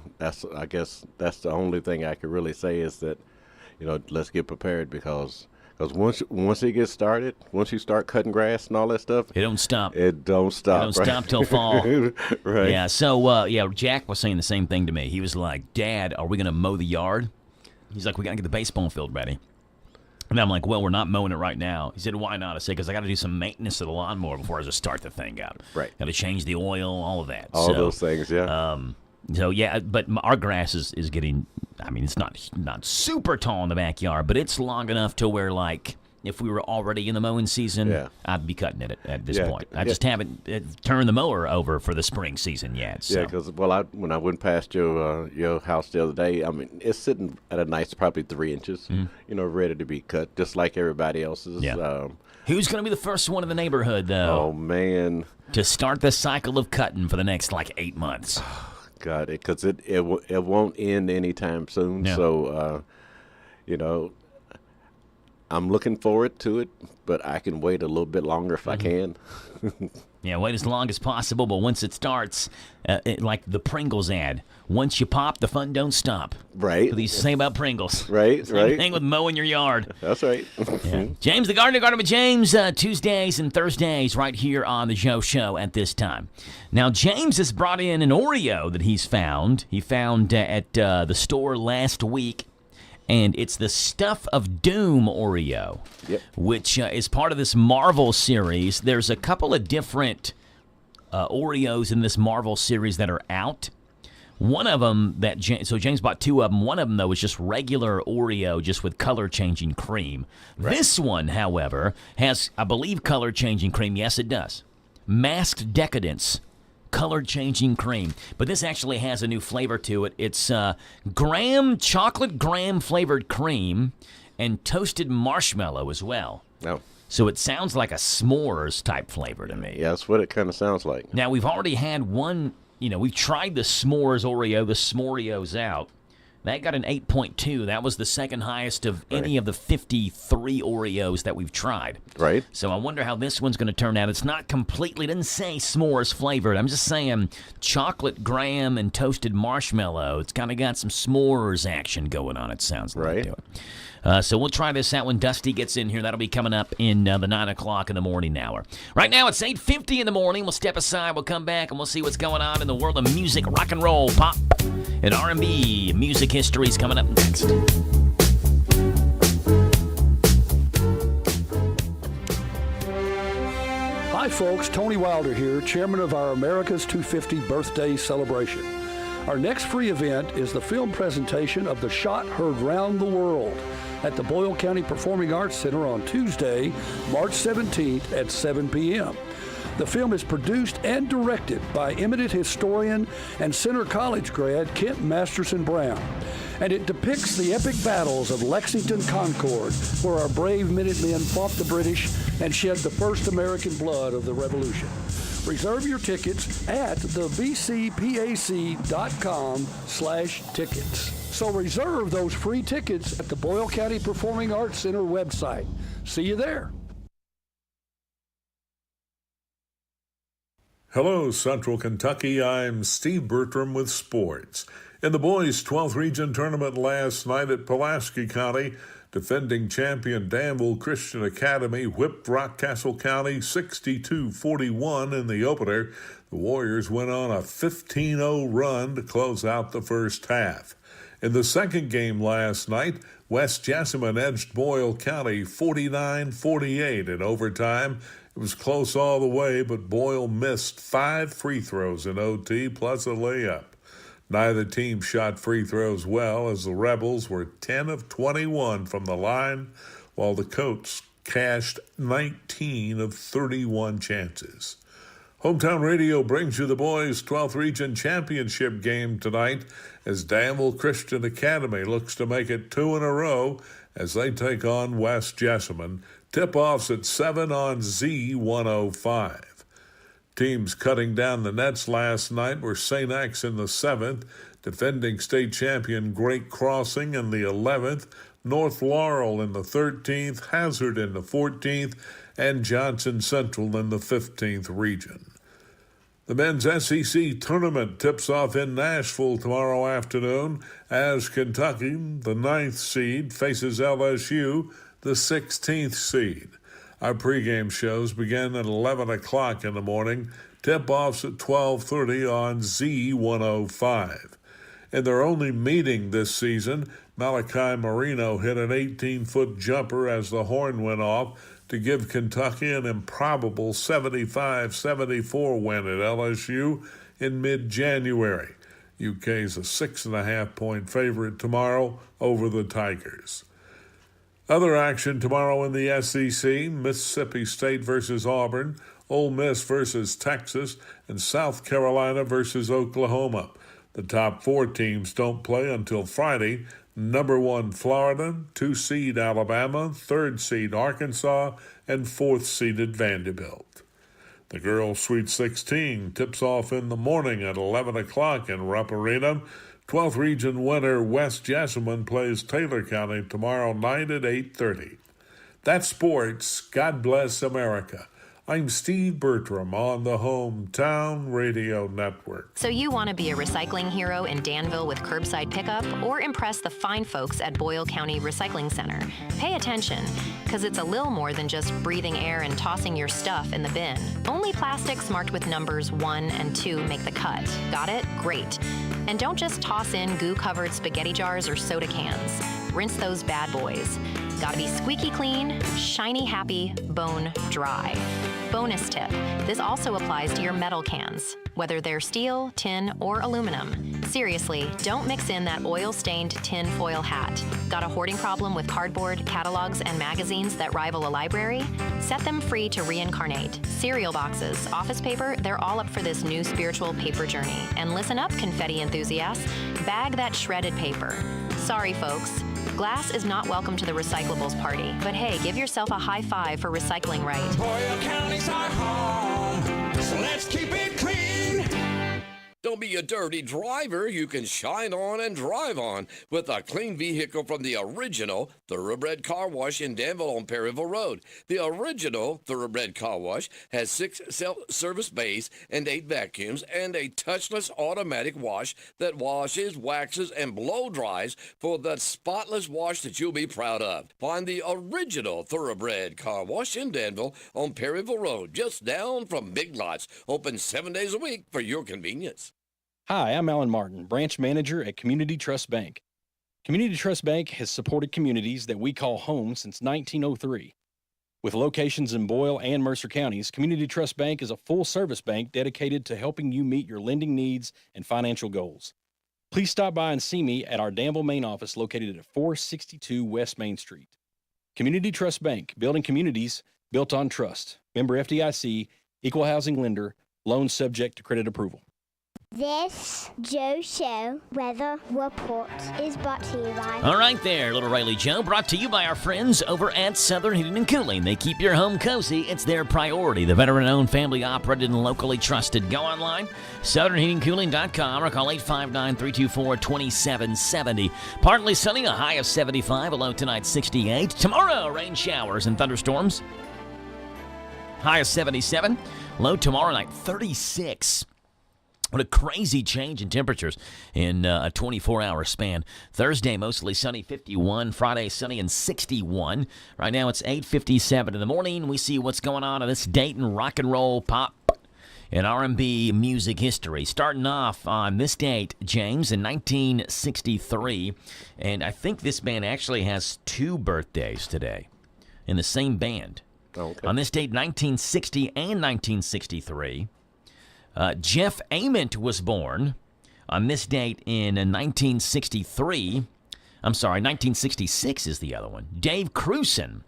I guess that's the only thing I could really say is that let's get prepared because once it gets started, once you start cutting grass and all that stuff, it don't stop. It don't stop. Stop till fall. Right. Yeah. So Jack was saying the same thing to me. He was like, "Dad, are we going to mow the yard?" He's like, "We got to get the baseball field ready." And I'm like, "Well, we're not mowing it right now." He said, "Why not?" I said, "Because I got to do some maintenance to the lawnmower before I just start the thing out. Right. Got to change the oil, all of that. All those things, yeah. So but our grass is getting. I mean, it's not super tall in the backyard, but it's long enough to where, like, if we were already in the mowing season, I'd be cutting it at this point. I just haven't turned the mower over for the spring season yet. So. Yeah, because when I went past your house the other day, I mean, it's sitting at a nice probably 3 inches, ready to be cut, just like everybody else's. Yeah. Who's going to be the first one in the neighborhood, though? Oh, man. To start the cycle of cutting for the next, 8 months. God, because it won't end anytime soon. Yeah. So, I'm looking forward to it, but I can wait a little bit longer if I can. Yeah, wait as long as possible, but once it starts, like the Pringles ad, once you pop, the fun don't stop. Right. What they used to say about Pringles. Right, Same thing with mowing your yard. That's right. Yeah. James the Gardener, Garden with James, Tuesdays and Thursdays right here on the Joe Show at this time. Now, James has brought in an Oreo that he's found. He found at the store last week. And it's the Stuff of Doom Oreo, which is part of this Marvel series. There's a couple of different Oreos in this Marvel series that are out. One of them so James bought 2 of them. One of them, though, is just regular Oreo, just with color-changing cream. Right. This one, however, has, I believe, color-changing cream. Yes, it does. Masked Decadence. Color-changing cream. But this actually has a new flavor to it. It's chocolate graham flavored cream and toasted marshmallow as well. Oh. So it sounds like a s'mores type flavor to me. Yeah, that's what it kind of sounds like. Now, we've already had one, we've tried the s'mores Oreo, the S'moreos out. That got an 8.2. That was the second highest of any of the 53 Oreos that we've tried. Right. So I wonder how this one's going to turn out. It's not completely, it doesn't say s'mores flavored. I'm just saying chocolate graham and toasted marshmallow. It's kind of got some s'mores action going on, it sounds like. Right. To it. So we'll try this out when Dusty gets in here. That'll be coming up in the 9 o'clock in the morning hour. Right now, it's 8:50 in the morning. We'll step aside. We'll come back, and we'll see what's going on in the world of music, rock and roll, pop, and R&B. Music history is coming up next. Hi, folks. Tony Wilder here, chairman of our America's 250 birthday celebration. Our next free event is the film presentation of The Shot Heard Round the World at the Boyle County Performing Arts Center on Tuesday, March 17th at 7 p.m. The film is produced and directed by eminent historian and Centre College grad Kent Masterson Brown. and it depicts the epic battles of Lexington Concord, where our brave Minutemen fought the British and shed the first American blood of the Revolution. Reserve your tickets at thebcpac.com/tickets. So reserve those free tickets at the Boyle County Performing Arts Center website. See you there. Hello, Central Kentucky. I'm Steve Bertram with sports. In the boys' 12th region tournament last night at Pulaski County, defending champion Danville Christian Academy whipped Rockcastle County 62-41 in the opener. The Warriors went on a 15-0 run to close out the first half. In the second game last night, West Jessamine edged Boyle County 49-48 in overtime. It was close all the way, but Boyle missed 5 free throws in OT plus a layup. Neither team shot free throws well, as the Rebels were 10 of 21 from the line, while the Coats cashed 19 of 31 chances. Hometown Radio brings you the boys' 12th Region Championship game tonight as Danville Christian Academy looks to make it 2 in a row as they take on West Jessamine. Tip-offs at 7 on Z105. Teams cutting down the nets last night were St. X in the 7th, defending state champion Great Crossing in the 11th, North Laurel in the 13th, Hazard in the 14th, and Johnson Central in the 15th region. The men's SEC tournament tips off in Nashville tomorrow afternoon as Kentucky, the 9th seed, faces LSU, the 16th seed. Our pregame shows begin at 11 o'clock in the morning, tip-offs at 12:30 on Z105. In their only meeting this season, Malachi Marino hit an 18-foot jumper as the horn went off to give Kentucky an improbable 75-74 win at LSU in mid-January. UK's a 6.5-point favorite tomorrow over the Tigers. Other action tomorrow in the SEC, Mississippi State versus Auburn, Ole Miss versus Texas, and South Carolina versus Oklahoma. The top 4 teams don't play until Friday. Number 1 Florida, 2 seed Alabama, 3rd seed Arkansas, and 4th seeded Vanderbilt. The girls' Sweet 16 tips off in the morning at 11 o'clock in Rupp Arena. 12th region winner West Jessamine plays Taylor County tomorrow night at 8:30. That's sports. God bless America. I'm Steve Bertram on the Hometown Radio Network. So you want to be a recycling hero in Danville with curbside pickup or impress the fine folks at Boyle County Recycling Center? Pay attention, because it's a little more than just breathing air and tossing your stuff in the bin. Only plastics marked with numbers 1 and 2 make the cut. Got it? Great. And don't just toss in goo-covered spaghetti jars or soda cans. Rinse those bad boys. Gotta be squeaky clean, shiny happy, bone dry. Bonus tip, this also applies to your metal cans, whether they're steel, tin, or aluminum. Seriously, don't mix in that oil-stained tin foil hat. Got a hoarding problem with cardboard, catalogs, and magazines that rival a library? Set them free to reincarnate. Cereal boxes, office paper, they're all up for this new spiritual paper journey. And listen up, confetti enthusiasts, bag that shredded paper. Sorry, folks. Glass is not welcome to the recyclables party, but hey, give yourself a high five for recycling right. Boyle County's our home, so let's keep it clean. Don't be a dirty driver. You can shine on and drive on with a clean vehicle from the original Thoroughbred Car Wash in Danville on Perryville Road. The original Thoroughbred Car Wash has 6 self-service bays and 8 vacuums and a touchless automatic wash that washes, waxes, and blow dries for the spotless wash that you'll be proud of. Find the original Thoroughbred Car Wash in Danville on Perryville Road, just down from Big Lots, open 7 days a week for your convenience. Hi, I'm Alan Martin, branch manager at Community Trust Bank. Community Trust Bank has supported communities that we call home since 1903. With locations in Boyle and Mercer counties, Community Trust Bank is a full-service bank dedicated to helping you meet your lending needs and financial goals. Please stop by and see me at our Danville main office located at 462 West Main Street. Community Trust Bank, building communities built on trust. Member FDIC, equal housing lender, loans subject to credit approval. This Joe Show weather report is brought to you by... All right there, Little Riley Joe, brought to you by our friends over at Southern Heating and Cooling. They keep your home cozy. It's their priority. The veteran-owned, family-operated, and locally trusted. Go online, southernheatingcooling.com, or call 859-324-2770. Partly sunny, a high of 75, a low tonight 68. Tomorrow, rain showers and thunderstorms. High of 77, low tomorrow night 36. What a crazy change in temperatures in a 24-hour span. Thursday, mostly sunny, 51. Friday, sunny and 61. Right now, it's 8:57 in the morning. We see what's going on this date in rock and roll, pop, and R&B music history. Starting off on this date, James, in 1963. And I think this band actually has 2 birthdays today in the same band. Okay. On this date, 1960 and 1963. Jeff Ament was born on this date in 1963. I'm sorry, 1966 is the other one. Dave Cruson.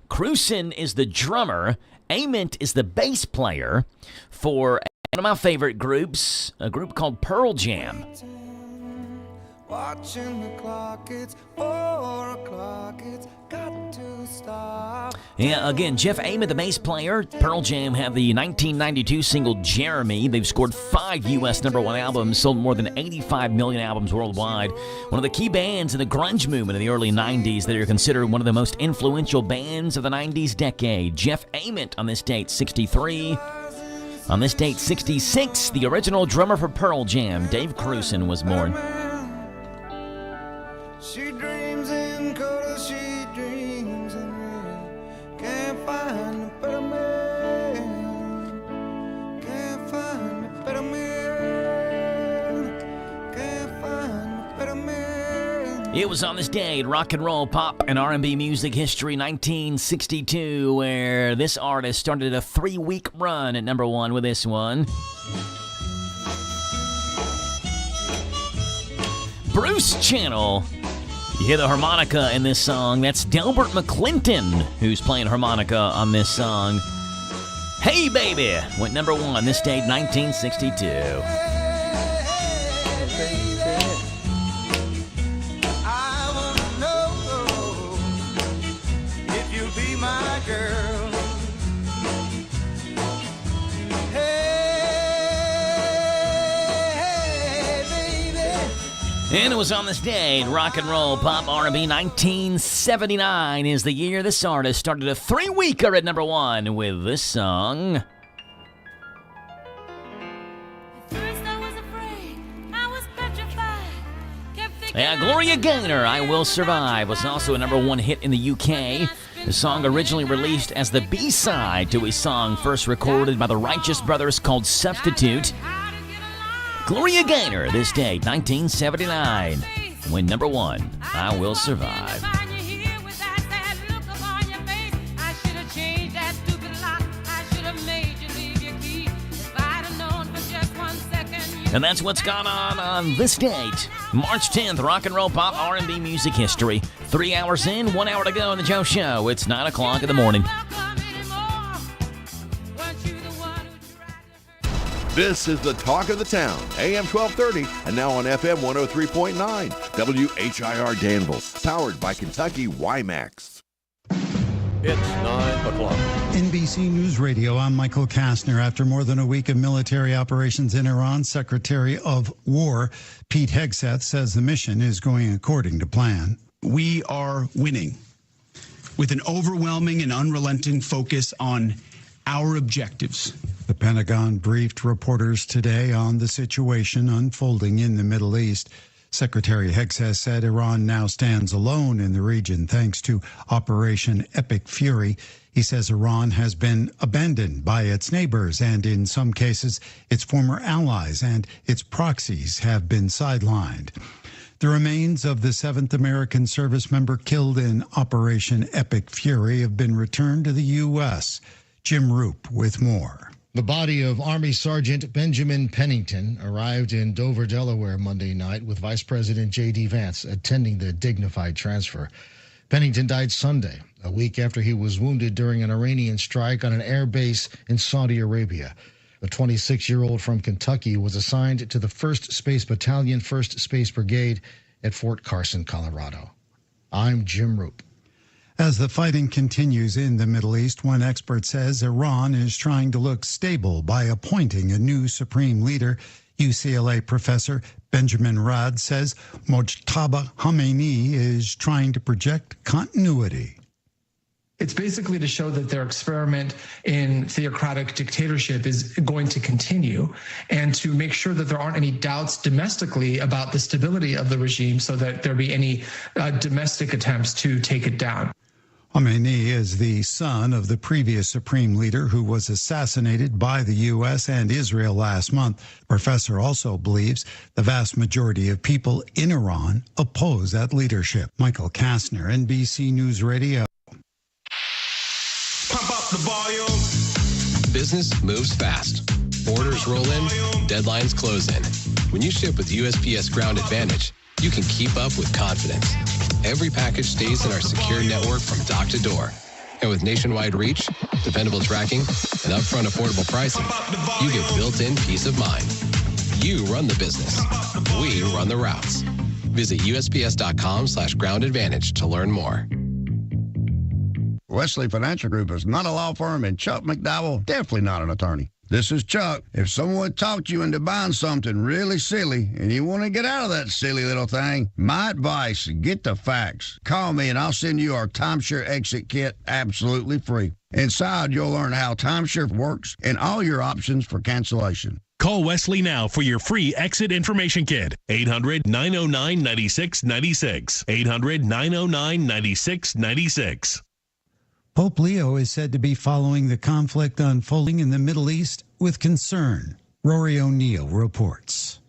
Cruson is the drummer. Ament is the bass player for one of my favorite groups, a group called Pearl Jam. Watching the clock, it's 4 o'clock, it's got to stop. Yeah, again, Jeff Ament, the bass player. Pearl Jam have the 1992 single Jeremy. They've scored 5 U.S. #1 albums, sold more than 85 million albums worldwide. One of the key bands in the grunge movement in the early 90s that are considered one of the most influential bands of the 90s decade. Jeff Ament on this date, 63. On this date, 66, the original drummer for Pearl Jam, Dave Cruson, was born. She dreams in color, she dreams in red. Can't find a better man. Can't find a better man. Can't find a better man. It was on this day in rock and roll, pop, and R&B music history, 1962, where this artist started a 3-week run at #1 with this one. Bruce Channel. You hear the harmonica in this song. That's Delbert McClinton who's playing harmonica on this song. Hey Baby went #1 this date, 1962. I wanna know if you'll be my girl. And it was on this day, rock and roll, pop, R&B, 1979 is the year this artist started a 3-weeker at #1 with this song. Yeah, Gloria Gaynor, I Will Survive, was also a #1 hit in the UK. The song originally released as the B-side to a song first recorded by the Righteous Brothers called Substitute. Gloria Gaynor, this date, 1979, when #1, I Will Survive. And that's what's gone on this date, March 10th, rock and roll, pop, R&B music history. 3 hours in, 1 hour to go on the Joe Show. It's 9 o'clock in the morning. This is the talk of the town, AM 1230, and now on FM 103.9, WHIR Danville, powered by Kentucky WiMAX. It's 9 o'clock. NBC News Radio, I'm Michael Kastner. After more than a week of military operations in Iran, Secretary of War Pete Hegseth says the mission is going according to plan. We are winning with an overwhelming and unrelenting focus on our objectives. The Pentagon briefed reporters today on the situation unfolding in the Middle East. Secretary Hegseth said Iran now stands alone in the region thanks to Operation Epic Fury. He says Iran has been abandoned by its neighbors and in some cases its former allies, and its proxies have been sidelined. The remains of the 7th American service member killed in Operation Epic Fury have been returned to the U.S. Jim Roop with more. The body of Army Sergeant Benjamin Pennington arrived in Dover, Delaware Monday night with Vice President J.D. Vance attending the dignified transfer. Pennington died Sunday, a week after he was wounded during an Iranian strike on an air base in Saudi Arabia. The 26-year-old from Kentucky was assigned to the 1st Space Battalion, 1st Space Brigade at Fort Carson, Colorado. I'm Jim Roop. As the fighting continues in the Middle East, one expert says Iran is trying to look stable by appointing a new supreme leader. UCLA professor Benjamin Rad says Mojtaba Khamenei is trying to project continuity. It's basically to show that their experiment in theocratic dictatorship is going to continue and to make sure that there aren't any doubts domestically about the stability of the regime so that there be any domestic attempts to take it down. Khamenei is the son of the previous supreme leader who was assassinated by the U.S. and Israel last month. The professor also believes the vast majority of people in Iran oppose that leadership. Michael Kastner, NBC News Radio. Pump up the volume. Business moves fast. Orders roll in, deadlines close in. When you ship with USPS Ground Advantage, you can keep up with confidence. Every package stays in our secure network from dock to door. And with nationwide reach, dependable tracking, and upfront affordable pricing, you get built-in peace of mind. You run the business. We run the routes. Visit USPS.com/Ground Advantage to learn more. Wesley Financial Group is not a law firm, and Chuck McDowell, definitely not an attorney. This is Chuck. If someone talked you into buying something really silly and you want to get out of that silly little thing, my advice, get the facts. Call me and I'll send you our timeshare exit kit absolutely free. Inside, you'll learn how timeshare works and all your options for cancellation. Call Wesley now for your free exit information kit. 800-909-9696. 800-909-9696. Pope Leo is said to be following the conflict unfolding in the Middle East with concern. Rory O'Neill reports.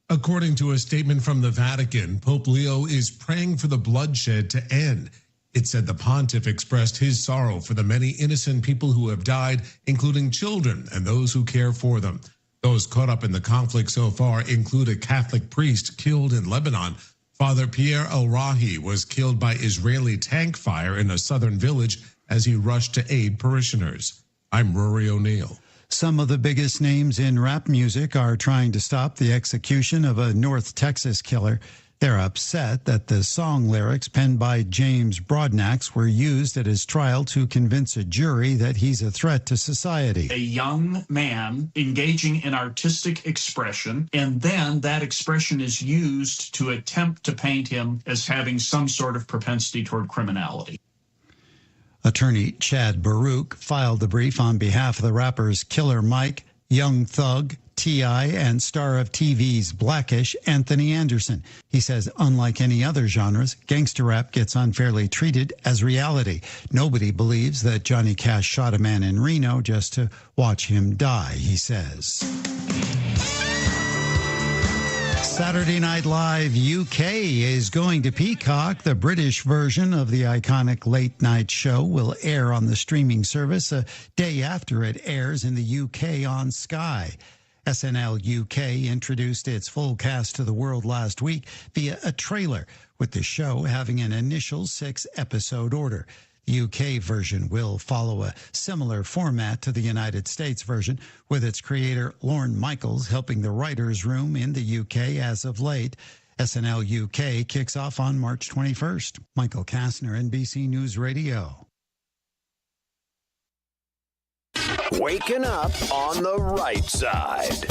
According to a statement from the Vatican, Pope Leo is praying for the bloodshed to end. It said the pontiff expressed his sorrow for the many innocent people who have died, including children and those who care for them. Those caught up in the conflict so far include a Catholic priest killed in Lebanon. Father Pierre El-Rahi was killed by Israeli tank fire in a southern village as he rushed to aid parishioners. I'm Rory O'Neill. Some of the biggest names in rap music are trying to stop the execution of a North Texas killer. They're upset that the song lyrics penned by James Broadnax were used at his trial to convince a jury that he's a threat to society. A young man engaging in artistic expression, and then that expression is used to attempt to paint him as having some sort of propensity toward criminality. Attorney Chad Baruch filed the brief on behalf of the rappers Killer Mike, Young Thug, T.I., and star of TV's Blackish, Anthony Anderson. He says, unlike any other genres, gangster rap gets unfairly treated as reality. Nobody believes that Johnny Cash shot a man in Reno just to watch him die, he says. Saturday Night Live UK is going to Peacock. The British version of the iconic late-night show will air on the streaming service a day after it airs in the UK on Sky. SNL UK introduced its full cast to the world last week via a trailer, with the show having an initial 6-episode order. The UK version will follow a similar format to the United States version, with its creator Lorne Michaels helping the writers' room in the UK as of late. SNL UK kicks off on March 21st. Michael Kastner, NBC News Radio. Waking up on the right side.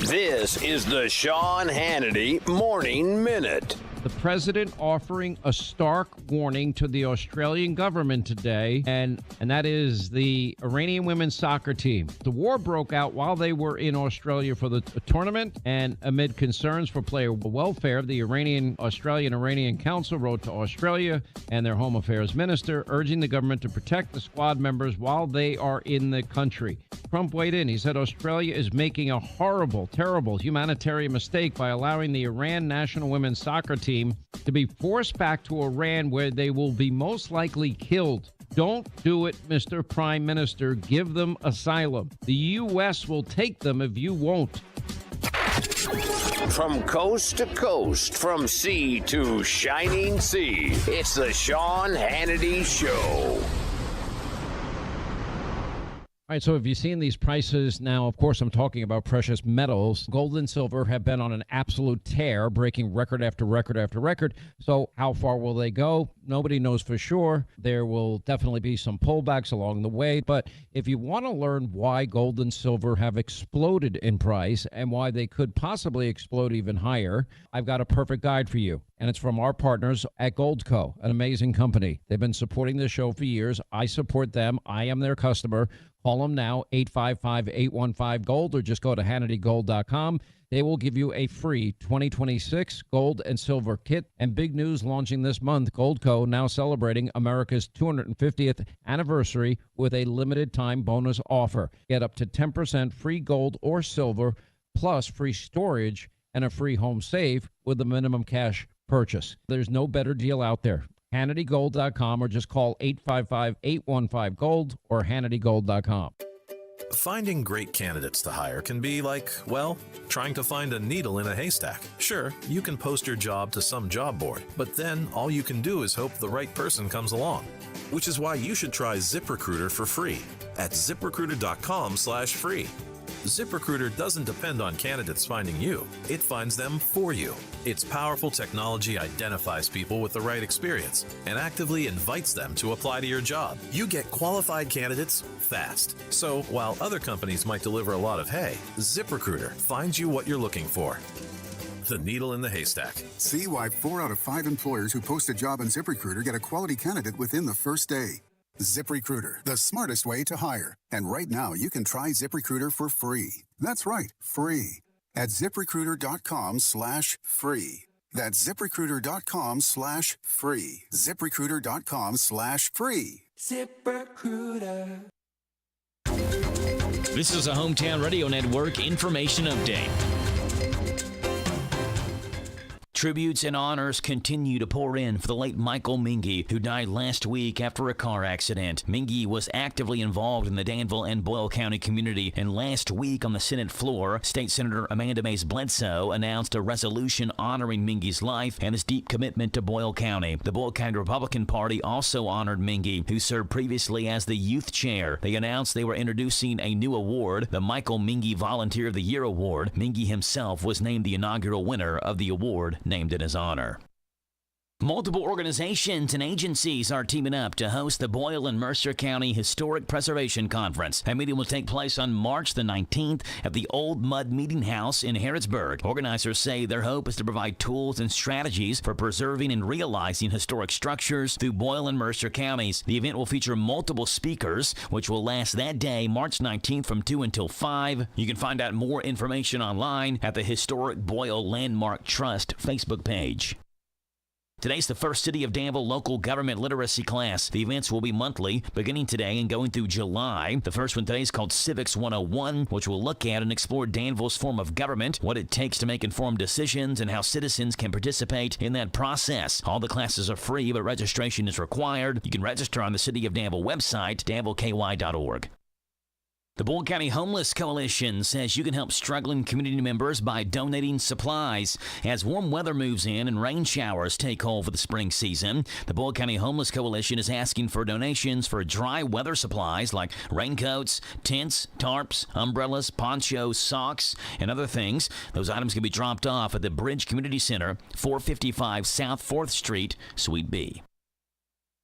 This is the Sean Hannity Morning Minute. The president offering a stark warning to the Australian government today, and that is the Iranian women's soccer team. The war broke out while they were in Australia for the tournament, and amid concerns for player welfare, the Australian-Iranian Council wrote to Australia and their Home Affairs Minister, urging the government to protect the squad members while they are in the country. Trump weighed in. He said Australia is making a horrible, terrible humanitarian mistake by allowing the Iran national women's soccer team to be forced back to Iran, where they will be most likely killed. Don't do it, Mr. Prime Minister. Give them asylum. The U.S. will take them if you won't. From coast to coast, from sea to shining sea, it's the Sean Hannity Show. All right, so have you seen these prices now? Of course, I'm talking about precious metals. Gold and silver have been on an absolute tear, breaking record after record after record. So how far will they go? Nobody knows for sure. There will definitely be some pullbacks along the way. But if you want to learn why gold and silver have exploded in price and why they could possibly explode even higher, I've got a perfect guide for you. And it's from our partners at Goldco, an amazing company. They've been supporting this show for years. I support them. I am their customer. Call them now, 855-815-GOLD, or just go to HannityGold.com. They will give you a free 2026 gold and silver kit. And big news launching this month, Goldco now celebrating America's 250th anniversary with a limited time bonus offer. Get up to 10% free gold or silver, plus free storage and a free home safe with a minimum cash purchase. There's no better deal out there. HannityGold.com, or just call 855-815-GOLD or HannityGold.com. Finding great candidates to hire can be like, well, trying to find a needle in a haystack. Sure, you can post your job to some job board, but then all you can do is hope the right person comes along. Which is why you should try ZipRecruiter for free at ZipRecruiter.com/free. ZipRecruiter doesn't depend on candidates finding you. It finds them for you. Its powerful technology identifies people with the right experience and actively invites them to apply to your job. You get qualified candidates fast. So while other companies might deliver a lot of hay, ZipRecruiter finds you what you're looking for. The needle in the haystack. See why 4 out of 5 employers who post a job on ZipRecruiter get a quality candidate within the first day. ZipRecruiter, the smartest way to hire. And right now, you can try ZipRecruiter for free. That's right, free. At ZipRecruiter.com/free. That's ZipRecruiter.com/free. ZipRecruiter.com/free. ZipRecruiter. This is a Hometown Radio Network information update. Tributes and honors continue to pour in for the late Michael Mingy, who died last week after a car accident. Mingy was actively involved in the Danville and Boyle County community, and last week on the Senate floor, State Senator Amanda Mays Bledsoe announced a resolution honoring Mingy's life and his deep commitment to Boyle County. The Boyle County Republican Party also honored Mingy, who served previously as the youth chair. They announced they were introducing a new award, the Michael Mingy Volunteer of the Year Award. Mingy himself was named the inaugural winner of the award, named in his honor. Multiple organizations and agencies are teaming up to host the Boyle and Mercer County Historic Preservation Conference. That meeting will take place on March the 19th at the Old Mud Meeting House in Harrodsburg. Organizers say their hope is to provide tools and strategies for preserving and realizing historic structures through Boyle and Mercer counties. The event will feature multiple speakers, which will last that day, March 19th from 2 until 5. You can find out more information online at the Historic Boyle Landmark Trust Facebook page. Today's the first City of Danville local government literacy class. The events will be monthly, beginning today and going through July. The first one today is called Civics 101, which will look at and explore Danville's form of government, what it takes to make informed decisions, and how citizens can participate in that process. All the classes are free, but registration is required. You can register on the City of Danville website, danvilleky.org. The Boyle County Homeless Coalition says you can help struggling community members by donating supplies. As warm weather moves in and rain showers take hold for the spring season, the Boyle County Homeless Coalition is asking for donations for dry weather supplies like raincoats, tents, tarps, umbrellas, ponchos, socks, and other things. Those items can be dropped off at the Bridge Community Center, 455 South 4th Street, Suite B.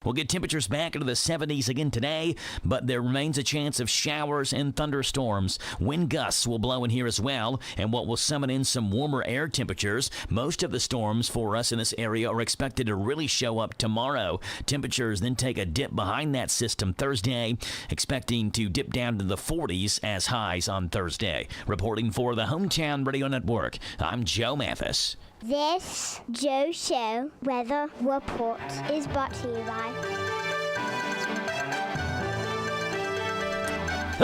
We'll get temperatures back into the 70s again today, but there remains a chance of showers and thunderstorms. Wind gusts will blow in here as well, and what will summon in some warmer air temperatures. Most of the storms for us in this area are expected to really show up tomorrow. Temperatures then take a dip behind that system Thursday, expecting to dip down to the 40s as highs on Thursday. Reporting for the Hometown Radio Network, I'm Joe Mathis. This Joe Show weather report is brought to you by...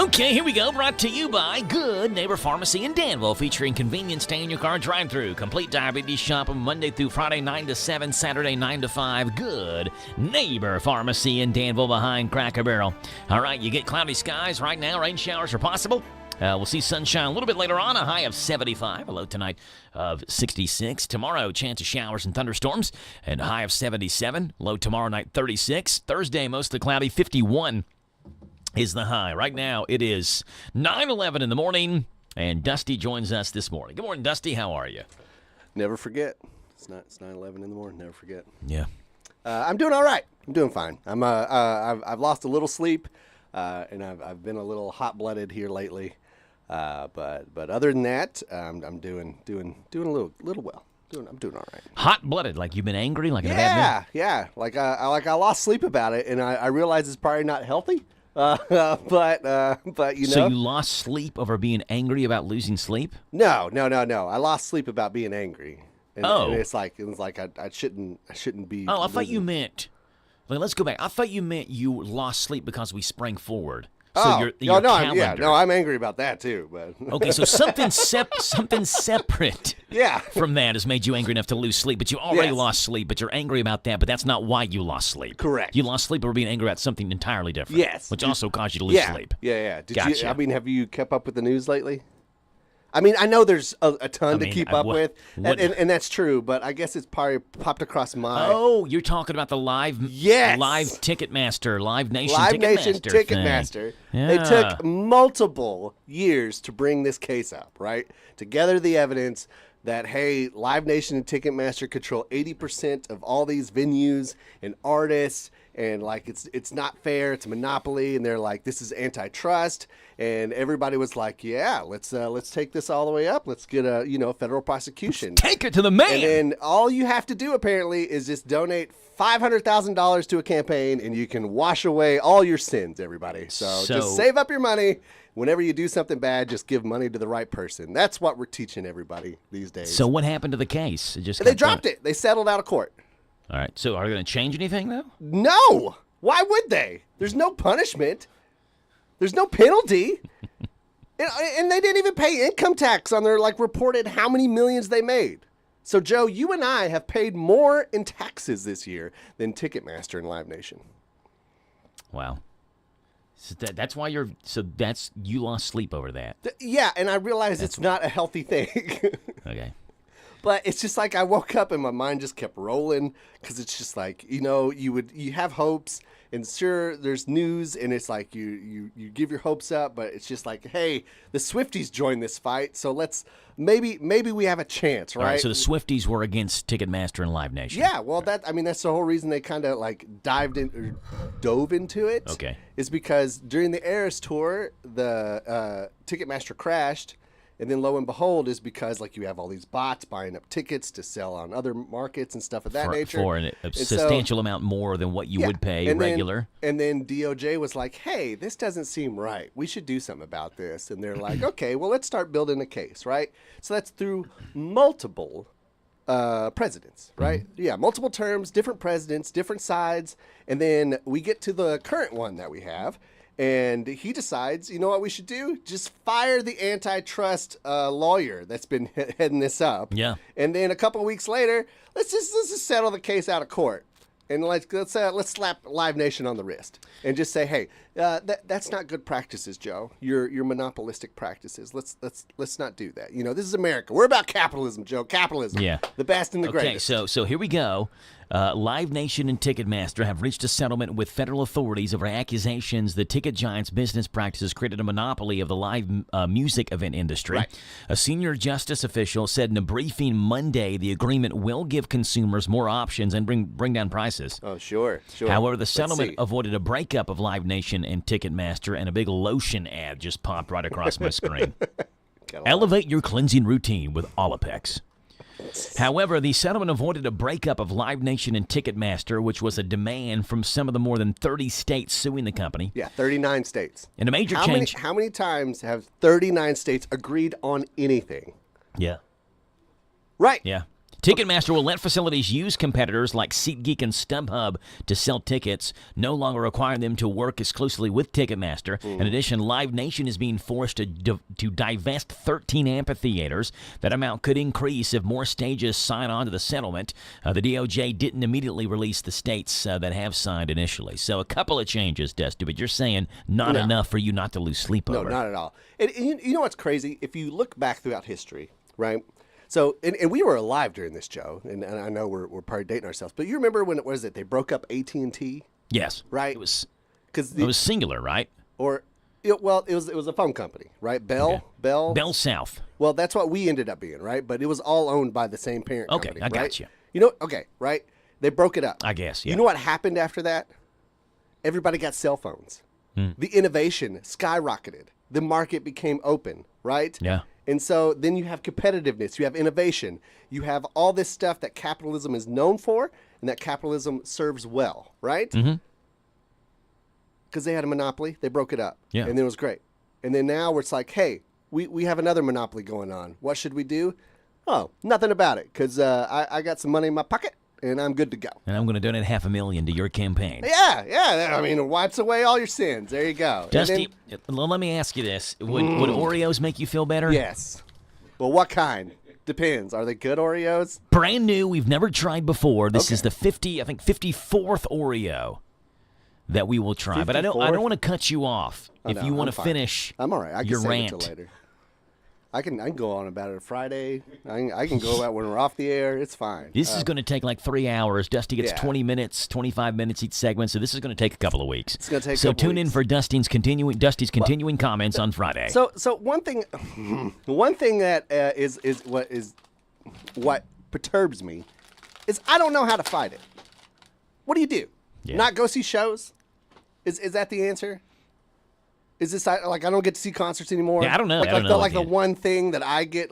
Okay, here we go. Brought to you by Good Neighbor Pharmacy in Danville, featuring convenience stay-in-your-car drive-thru. Complete diabetes shopping Monday through Friday, 9 to 7, Saturday, 9 to 5. Good Neighbor Pharmacy in Danville behind Cracker Barrel. All right, you get cloudy skies right now. Rain showers are possible. We'll see sunshine a little bit later on, a high of 75, a low tonight of 66. Tomorrow, chance of showers and thunderstorms, and a high of 77, low tomorrow night 36. Thursday, mostly cloudy, 51. is the high. Right now, it is 9:11 in the morning, and Dusty joins us this morning. Good morning, Dusty. How are you? Never forget. It's 9:11 in the morning. Never forget. Yeah. I'm doing all right. I'm doing fine. I've lost a little sleep, and I've been a little hot-blooded here lately. But other than that, I'm doing a little well. I'm doing all right. Hot-blooded, like you've been angry, like in a bad mood? Yeah. Like I lost sleep about it, and I realize it's probably not healthy. But you know. So you lost sleep over being angry about losing sleep? No. I lost sleep about being angry. And, Oh. and it was like I shouldn't be. Oh, I thought you meant. Let's go back. I thought you meant you lost sleep because we sprang forward. So your calendar. I'm angry about that too. But Okay, so something separate Yeah. from that has made you angry enough to lose sleep, but you already Yes. lost sleep, but you're angry about that, but that's not why you lost sleep. Correct. You lost sleep over being angry about something entirely different. Yes. Which also caused you to lose sleep. Yeah. Gotcha. Have you kept up with the news lately? I mean, I know there's a ton to keep up with, and that's true, but I guess it's probably popped across my... Oh, you're talking about the live Ticketmaster, Live Nation Ticketmaster. Yeah. They took multiple years to bring this case up, right? To gather the evidence that, hey, Live Nation and Ticketmaster control 80% of all these venues and artists, and like it's not fair, it's a monopoly, and they're like, this is antitrust, and everybody was like, yeah, let's take this all the way up, let's get a federal prosecution, take it to the man, and then all you have to do apparently is just donate $500,000 to a campaign, and you can wash away all your sins, everybody. So just save up your money. Whenever you do something bad, just give money to the right person. That's what we're teaching everybody these days. So what happened to the case? They dropped it. They settled out of court. All right. So are they going to change anything, though? No. Why would they? There's no punishment. There's no penalty. and they didn't even pay income tax on their reported how many millions they made. So, Joe, you and I have paid more in taxes this year than Ticketmaster and Live Nation. Wow. So that's why you lost sleep over that. Yeah, and I realize it's not a healthy thing. Okay. But it's just like I woke up and my mind just kept rolling because it's just like, you have hopes, and sure, there's news, and it's like you give your hopes up, but it's just like, hey, the Swifties joined this fight, so maybe we have a chance, right? All right, so the Swifties were against Ticketmaster and Live Nation. Yeah, well, that's the whole reason they kind of dove into it. Okay. Is because during the Eras tour, the Ticketmaster crashed. And then lo and behold is because you have all these bots buying up tickets to sell on other markets and stuff of that nature. For a substantial amount more than what you would pay regular. And then DOJ was like, hey, this doesn't seem right. We should do something about this. And they're like, okay, well, let's start building a case, right? So that's through multiple presidents, right? Mm-hmm. Yeah, multiple terms, different presidents, different sides. And then we get to the current one that we have. And he decides, you know what we should do? Just fire the antitrust lawyer that's been heading this up. Yeah. And then a couple of weeks later, let's just settle the case out of court. And let's slap Live Nation on the wrist and just say, hey, that's not good practices, Joe. Your monopolistic practices. Let's not do that. This is America. We're about capitalism, Joe. Capitalism. Yeah. The best and the greatest. Okay, so here we go. Live Nation and Ticketmaster have reached a settlement with federal authorities over accusations the ticket giant's business practices created a monopoly of the live music event industry. Right. A senior justice official said in a briefing Monday the agreement will give consumers more options and bring down prices. Oh, sure. However, the settlement avoided a breakup of Live Nation and Ticketmaster, and a big lotion ad just popped right across my screen. Elevate your cleansing routine with Olapex. However, the settlement avoided a breakup of Live Nation and Ticketmaster, which was a demand from some of the more than 30 states suing the company. Yeah, 39 states. And a major change. How many times have 39 states agreed on anything? Yeah. Right. Yeah. Ticketmaster will let facilities use competitors like SeatGeek and StubHub to sell tickets, no longer require them to work exclusively with Ticketmaster. In addition, Live Nation is being forced to divest 13 amphitheaters. That amount could increase if more stages sign on to the settlement. The DOJ didn't immediately release the states that have signed initially. So a couple of changes, Dusty, but you're saying not enough for you not to lose sleep over. No, not at all. And you know what's crazy? If you look back throughout history, right? So, and we were alive during this, Joe, and I know we're probably dating ourselves, but you remember when they broke up AT&T? Yes. Right? It was singular, right? Or, it was a phone company, right? Bell? Bell South. Well, that's what we ended up being, right? But it was all owned by the same parent company. Okay, I got right? you. You know, okay, right? They broke it up. I guess, yeah. You know what happened after that? Everybody got cell phones. The innovation skyrocketed. The market became open, right? Yeah. And so then you have competitiveness, you have innovation, you have all this stuff that capitalism is known for and that capitalism serves well, right? Mm-hmm. Because they had a monopoly, they broke it up. Yeah. And it was great. And then now it's like, hey, we have another monopoly going on. What should we do? Oh, nothing about it, because I got some money in my pocket, and I'm good to go. And I'm going to donate $500,000 to your campaign. Yeah. I mean, it wipes away all your sins. There you go. Dusty, let me ask you this. Would Oreos make you feel better? Yes. Well, what kind? Depends. Are they good Oreos? Brand new. We've never tried before. This is the 54th Oreo that we will try. 54th? But I don't want to cut you off if you want to finish I'm all right. I can your save rant. it till later. I can go on about it Friday. I can go about when we're off the air. It's fine. This is going to take like 3 hours. Dusty gets 20 minutes, 25 minutes each segment, so this is going to take a couple of weeks. It's going to take so a couple tune in for Dusty's continuing comments on Friday. So one thing that is what perturbs me is I don't know how to fight it. What do you do? Yeah. Not go see shows? Is that the answer? Is this like I don't get to see concerts anymore? Yeah, I don't know. Like the one thing that I get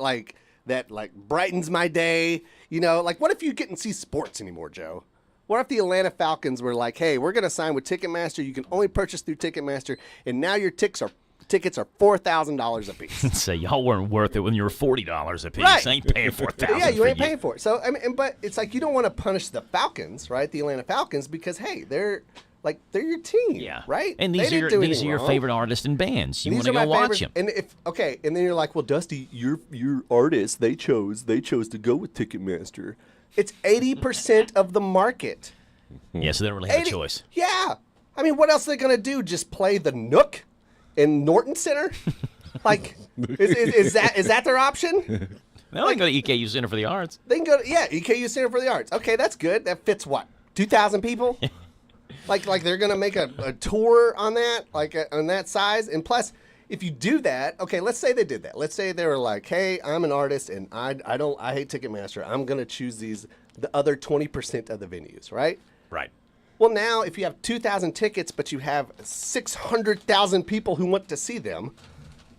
that brightens my day. You know, like what if you couldn't see sports anymore, Joe? What if the Atlanta Falcons were like, hey, we're gonna sign with Ticketmaster. You can only purchase through Ticketmaster, and now your tickets are $4,000 a piece. So y'all weren't worth it when you were $40 a piece. Right. I ain't paying $4,000. Yeah, you ain't paying for it. So I mean, but it's like you don't want to punish the Falcons, right? The Atlanta Falcons, because hey, they're your team, right? And these are your favorite artists and bands. You want to go watch them. And and then you're like, well, Dusty, your artists, they chose to go with Ticketmaster. It's 80% of the market. Yeah, so they don't really have a choice. Yeah, I mean, what else are they gonna do? Just play the Nook in Norton Center? Like, is that their option? Well, they can go to EKU Center for the Arts. They can go to EKU Center for the Arts. Okay, that's good. That fits what 2,000 people. Like they're gonna make a tour on that, on that size, and plus, if you do that, okay, let's say they did that. Let's say they were like, hey, I'm an artist and I hate Ticketmaster. I'm gonna choose the other 20% of the venues, right? Right. Well, now if you have 2,000 tickets, but you have 600,000 people who want to see them,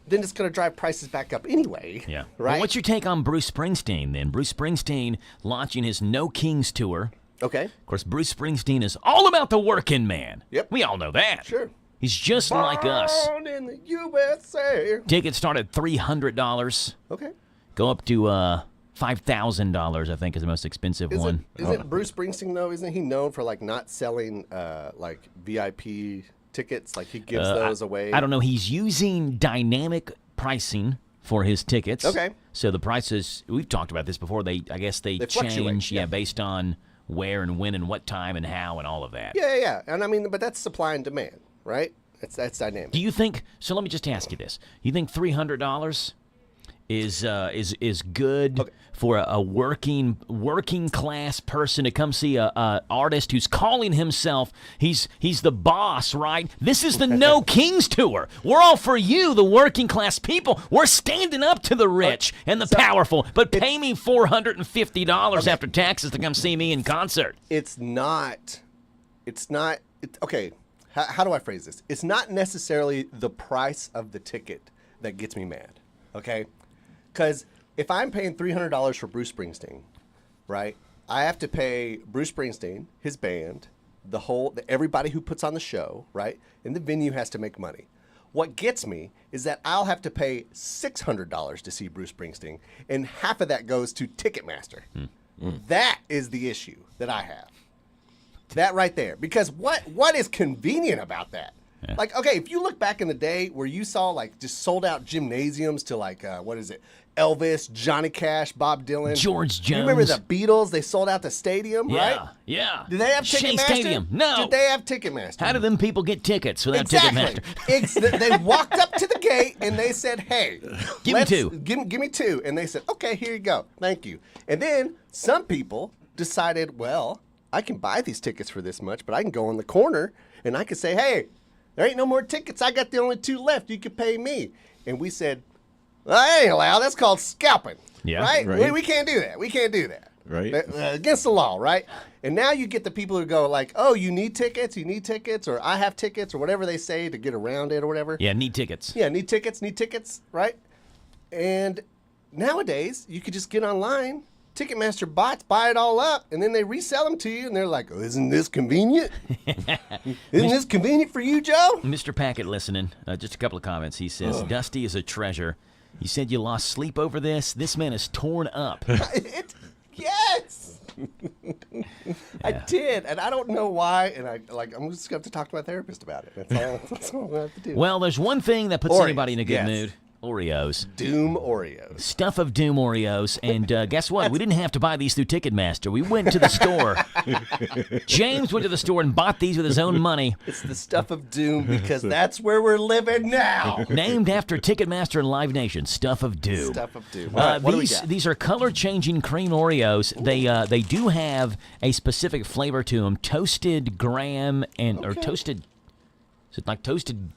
then it's gonna drive prices back up anyway. Yeah. Right. Well, what's your take on Bruce Springsteen then? Bruce Springsteen launching his No Kings tour. Okay. Of course, Bruce Springsteen is all about the working man. Yep. We all know that. Sure. He's just like us. Born in the USA. Tickets start at $300. Okay. Go up to $5,000, I think, is the most expensive one. Isn't Bruce Springsteen, though, isn't he known for, not selling, VIP tickets? Like, he gives those away? I don't know. He's using dynamic pricing for his tickets. Okay. So the prices, we've talked about this before, I guess they change, based on where and when and what time and how and all of that. Yeah. And I mean, but that's supply and demand, right? That's dynamic. Do you think, so let me just ask you this. You think $300 is good for a working class person to come see a artist who's calling himself, he's the boss, right? This is the No Kings tour. We're all for you, the working class people. We're standing up to the rich and the powerful, but pay me $450 after taxes to come see me in concert. Okay, how do I phrase this? It's not necessarily the price of the ticket that gets me mad, okay? Because if I'm paying $300 for Bruce Springsteen, right, I have to pay Bruce Springsteen, his band, everybody who puts on the show, right, and the venue has to make money. What gets me is that I'll have to pay $600 to see Bruce Springsteen, and half of that goes to Ticketmaster. That is the issue that I have. That right there. Because what is convenient about that? Yeah. Like, okay, if you look back in the day where you saw just sold out gymnasiums to Elvis, Johnny Cash, Bob Dylan, George Jones. You remember the Beatles? They sold out the stadium, right? Yeah. Did they have Shea Ticketmaster? Stadium. No. Did they have Ticketmaster? How do them people get tickets without Ticketmaster? They walked up to the gate and they said, "Hey, give me two. Give me two." And they said, "Okay, here you go. Thank you." And then some people decided, well, I can buy these tickets for this much, but I can go in the corner and I can say, "Hey, There ain't no more tickets. I got the only 2 left. You can pay me. And we said, well, that ain't allowed. That's called scalping. Yeah. Right? We can't do that. We can't do that. Right. Against the law, right? And now you get the people who go like, oh, you need tickets, or I have tickets, or whatever they say to get around it or whatever. Yeah, need tickets. Yeah, need tickets, right? And nowadays, you could just get online, Ticketmaster bots buy it all up, and then they resell them to you, and they're like, oh, isn't this convenient? Isn't this convenient for you, Joe? Mr. Packett listening, just a couple of comments. He says, Dusty is a treasure. You said you lost sleep over this? This man is torn up. Yes! I did, and I don't know why, and I'm just going to have to talk to my therapist about it. That's all I have to do. Well, there's one thing that puts Oreos, anybody in a good yes. mood. Oreos. Doom Oreos. Stuff of Doom Oreos. And guess what? We didn't have to buy these through Ticketmaster. We went to the store. James went to the store and bought these with his own money. It's the Stuff of Doom because that's where we're living now. Named after Ticketmaster and Live Nation. Stuff of Doom. Stuff of Doom. All right, what do we got? These are color-changing cream Oreos. They do have a specific flavor to them. Toasted graham or toasted... Is it like toasted...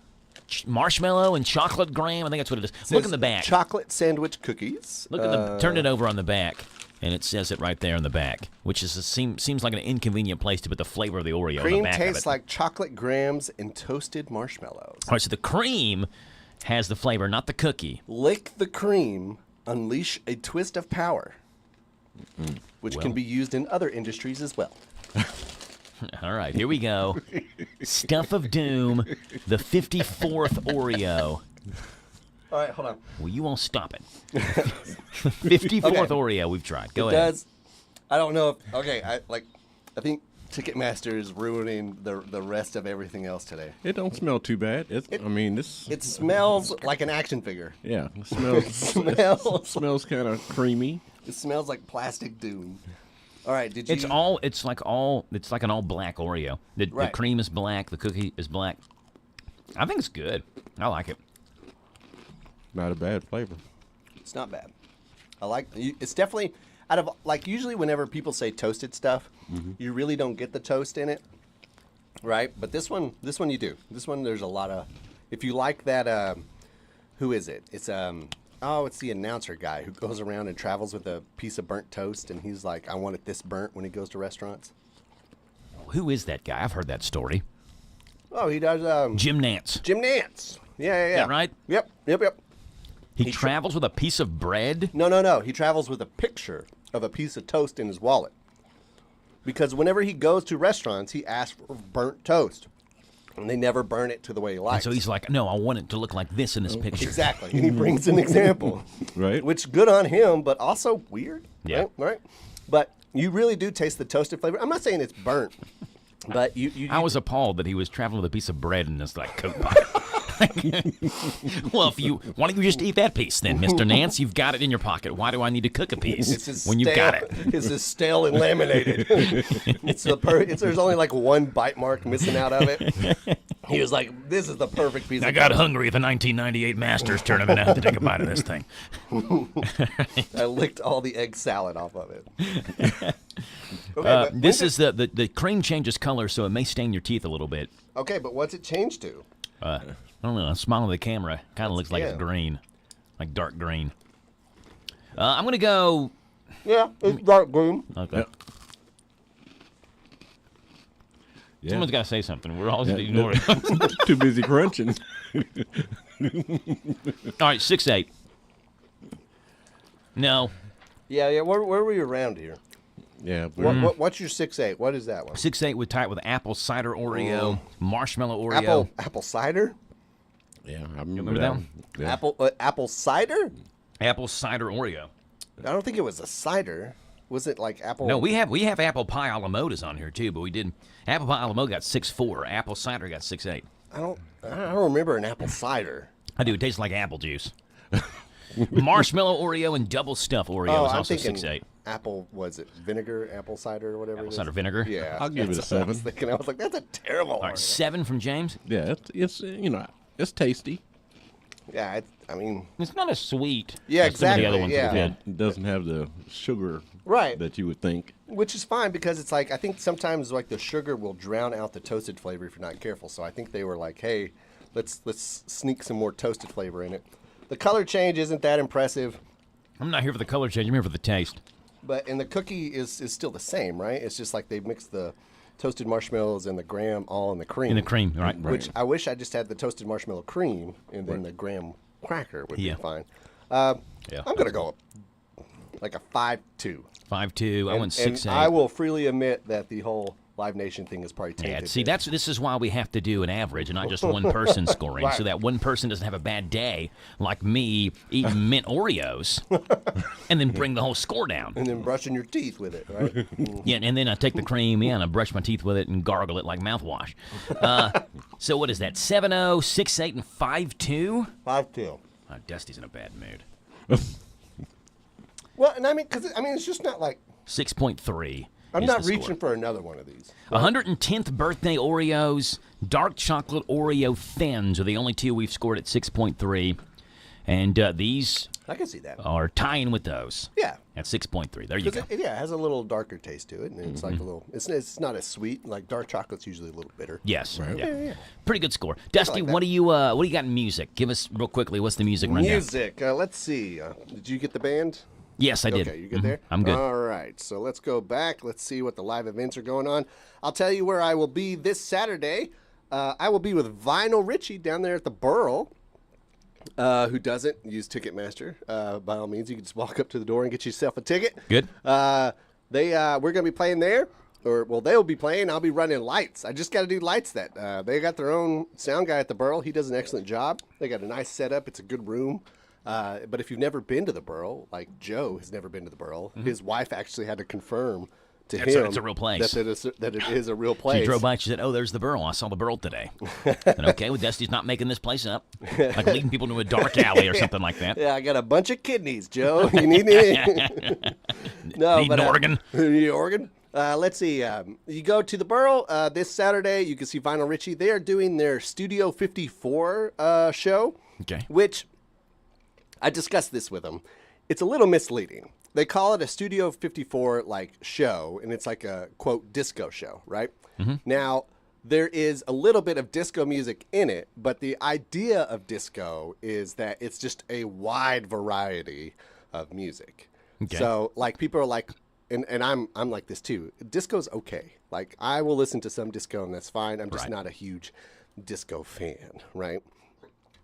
marshmallow and chocolate graham. I think that's what it is. Look in the back. Chocolate sandwich cookies. Look at the. Turn it over on the back, and it says it right there on the back, which is seems like an inconvenient place to put the flavor of the Oreo on the back of it. Cream tastes like chocolate grahams and toasted marshmallows. All right, so the cream has the flavor, not the cookie. Lick the cream, unleash a twist of power, which can be used in other industries as well. All right, here we go. Stuff of Doom, the 54th Oreo. All right, hold on. Well, you won't stop it. 54th Oreo we've tried. Go ahead. I don't know if, I think Ticketmaster is ruining the rest of everything else today. It don't smell too bad. It smells like an action figure. Yeah, it smells kind of creamy. It smells like plastic doom. All right, did you? It's like an all black Oreo. The cream is black. The cookie is black. I think it's good. I like it. Not a bad flavor. It's not bad. It's definitely out of usually whenever people say toasted stuff, you really don't get the toast in it, right? But this one you do. This one there's a lot of. If you like that, who is it? It's it's the announcer guy who goes around and travels with a piece of burnt toast, and he's like, I want it this burnt when he goes to restaurants. Who is that guy? I've heard that story. Oh, he does. Jim Nantz. Jim Nantz. Yeah. Is that right? Yep. He travels with a piece of bread? No. He travels with a picture of a piece of toast in his wallet. Because whenever he goes to restaurants, he asks for burnt toast. And they never burn it to the way he likes. And so he's like, no, I want it to look like this in this picture. Exactly. And he brings an example. Right. Which, good on him, but also weird. Yeah. Right? But you really do taste the toasted flavor. I'm not saying it's burnt, but you I was appalled that he was traveling with a piece of bread in his coat pocket. Well, why don't you just eat that piece then, Mr. Nance? You've got it in your pocket. Why do I need to cook a piece when you've got it? It's as stale and laminated. There's only one bite mark missing out of it. He was like, "This is the perfect piece." I got hungry at the 1998 Masters tournament. I had to take a bite of this thing. I licked all the egg salad off of it. This is the cream changes color, so it may stain your teeth a little bit. Okay, but what's it changed to? I don't know. Smiling at the camera kind of looks like it's green, like dark green. I'm gonna go. Yeah, it's dark green. Okay. Yep. Yeah. Someone's got to say something. We're all just ignoring it. Too busy crunching. All right, 6'8". No. Yeah. Where were you around here? Yeah. What's your 6'8"? What is that one? 6'8" with apple cider Oreo, marshmallow Oreo. Apple cider? Yeah, I remember that one? Yeah. Apple cider? Apple cider Oreo. I don't think it was a cider. Was it like apple? No, we have apple pie a la modas on here too, but we didn't. Apple pie a la mode got 6'4". Apple cider got 6'8". I don't remember an apple cider. I do. It tastes like apple juice. Marshmallow Oreo and double stuff Oreo is also 6'8". Apple, was it vinegar, apple cider, or whatever? Apple cider vinegar. Yeah, I'll give it a 7. I was like, that's a terrible. All right, 7 from James. Yeah, it's it's tasty. Yeah, it's not as sweet. Yeah, as some of exactly. the other ones yeah. we've had. It doesn't have the sugar right that you would think. Which is fine because it's like I think sometimes like the sugar will drown out the toasted flavor if you're not careful. So I think they were like, hey, let's sneak some more toasted flavor in it. The color change isn't that impressive. I'm not here for the color change. I'm here for the taste. And the cookie is still the same, right? It's just like they mixed the toasted marshmallows and the graham all in the cream. In the cream, right. Which I wish I just had the toasted marshmallow cream and then the graham cracker would be fine. I'm going to go like a 5-2. 5-2. I went 6-8. I will freely admit that the whole Live Nation thing is probably tainted. Yeah, see, this is why we have to do an average and not just one person scoring, Right. so that one person doesn't have a bad day like me eating mint Oreos and then bring the whole score down. And then brushing your teeth with it, right? Yeah, and then I take the cream, and I brush my teeth with it and gargle it like mouthwash. So what is that? 7-0, 6-8, and 5-2? 5-2. Dusty's in a bad mood. Well, and it's just not like 6.3. I'm is not the score. reaching for another one of these. 110th birthday Oreos, dark chocolate Oreo thins are the only two we've scored at 6.3. And these I can see that. are tying with those. Yeah. At 6.3. There you go. It has a little darker taste to it, and it's like a little. It's not as sweet. Like dark chocolate's usually a little bitter. Yes. Right. Yeah. Pretty good score. Dusty, like that. what do you got in music? Give us real quickly. What's the music rundown? Music. Let's see. Did you get the band? Yes, I did. Okay, you good there? I'm good. All right, so let's go back. Let's see what the live events are going on. I'll tell you where I will be this Saturday. I will be with Vinyl Richie down there at the Burl. Who doesn't use Ticketmaster? By all means, you can just walk up to the door and get yourself a ticket. Good. We're going to be playing there. They'll be playing. I'll be running lights. I just got to do lights. They got their own sound guy at the Burl. He does an excellent job. They got a nice setup. It's a good room. But if you've never been to the Burl, like Joe has never been to the Burl, his wife actually had to confirm to him it's a real place. that it is a real place. She drove by. She said, "Oh, there's the Burl. I saw the Burl today." And okay, well, Dusty's not making this place up, like leading people to a dark alley or something like that. Yeah, I got a bunch of kidneys, Joe. You need any? No, Need an organ. You need an organ? Let's see. You go to the Burl this Saturday. You can see Vinyl Richie. They are doing their Studio 54 show. Okay. Which I discussed this with them. It's a little misleading. They call it a Studio 54 like show, and it's like a quote disco show, right? Now there is a little bit of disco music in it, but the idea of disco is that it's just a wide variety of music. Okay. So like people are like, and I'm like this too. Disco's okay. Like I will listen to some disco and that's fine. I'm just not a huge disco fan, right?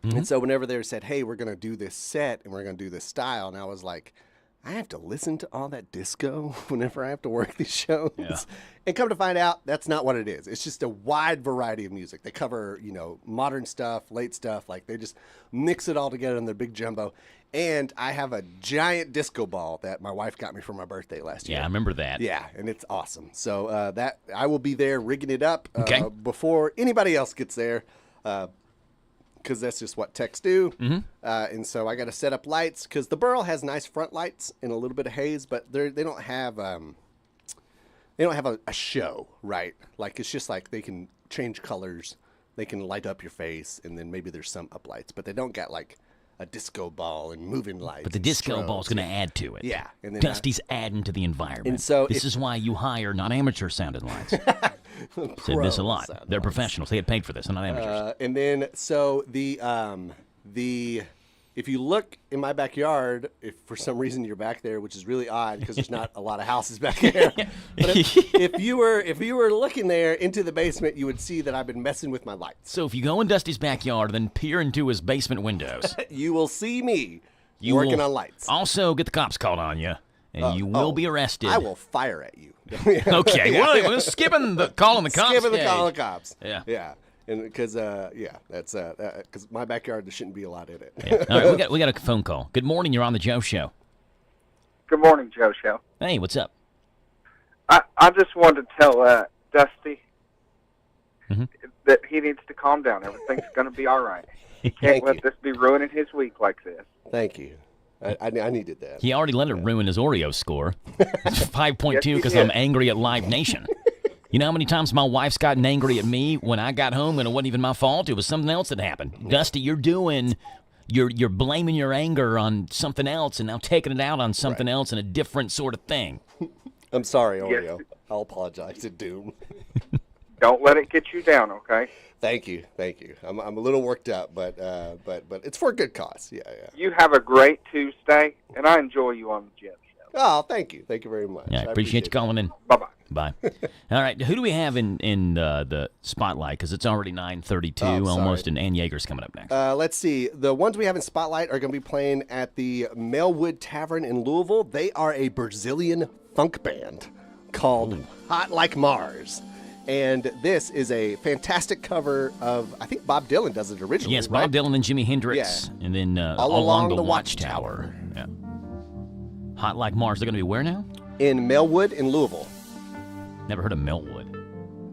And so whenever they said, hey, we're going to do this set and we're going to do this style, and I was like, I have to listen to all that disco whenever I have to work these shows. Yeah. And come to find out, that's not what it is. It's just a wide variety of music. They cover, modern stuff, late stuff. Like they just mix it all together in their big jumbo. And I have a giant disco ball that my wife got me for my birthday last year. Yeah, I remember that. Yeah, and it's awesome. So that I will be there rigging it up before anybody else gets there. Because that's just what techs do. And so I got to set up lights because the Burl has nice front lights and a little bit of haze, but they don't have a show, right? Like it's just like they can change colors, they can light up your face, and then maybe there's some up lights, but they don't got like a disco ball and moving lights. But the disco ball's going to add to it. Yeah. And then Dusty's adding to the environment. And so this is why you hire not amateur sounding lights. Said this a lot. They're professionals. They get paid for this. They're not amateurs. And then so if you look in my backyard, if for some reason you're back there, which is really odd because there's not a lot of houses back there. But if you were looking there into the basement, you would see that I've been messing with my lights. So if you go in Dusty's backyard, then peer into his basement windows, you will see me working on lights. Also, get the cops called on you, and you will be arrested. I will fire at you. Okay, we're skipping the calling the cops. Skipping the calling the cops. Yeah. And because that's because my backyard there shouldn't be a lot in it. Yeah. All right, we got a phone call. Good morning. You're on the Joe Show. Good morning, Joe Show. Hey, what's up? I just wanted to tell Dusty that he needs to calm down. Everything's going to be all right. He can't let this be ruining his week like this. Thank you. I needed that. He already let it ruin his Oreo score. It's 5.2 because I'm angry at Live Nation. You know how many times my wife's gotten angry at me when I got home and it wasn't even my fault? It was something else that happened. Dusty, you're blaming your anger on something else and now taking it out on something else and a different sort of thing. I'm sorry, Oreo. Yes. I'll apologize to Doom. Don't let it get you down, okay? Thank you. I'm a little worked up, but it's for a good cause. Yeah. You have a great Tuesday, and I enjoy you on the Jet Show. Oh, thank you. Thank you very much. Yeah, I appreciate you calling in. Bye-bye. Bye. All right, who do we have in the spotlight? Because it's already 9:32 almost, and Ann Yeager's coming up next. Let's see. The ones we have in Spotlight are going to be playing at the Melwood Tavern in Louisville. They are a Brazilian funk band called Hot Like Mars. And this is a fantastic cover of, I think Bob Dylan does it originally. Yes, right? Bob Dylan and Jimi Hendrix, and then All Along the Watchtower. Yeah. Hot Like Mars. They're going to be where now? In Melwood in Louisville. Never heard of Melwood.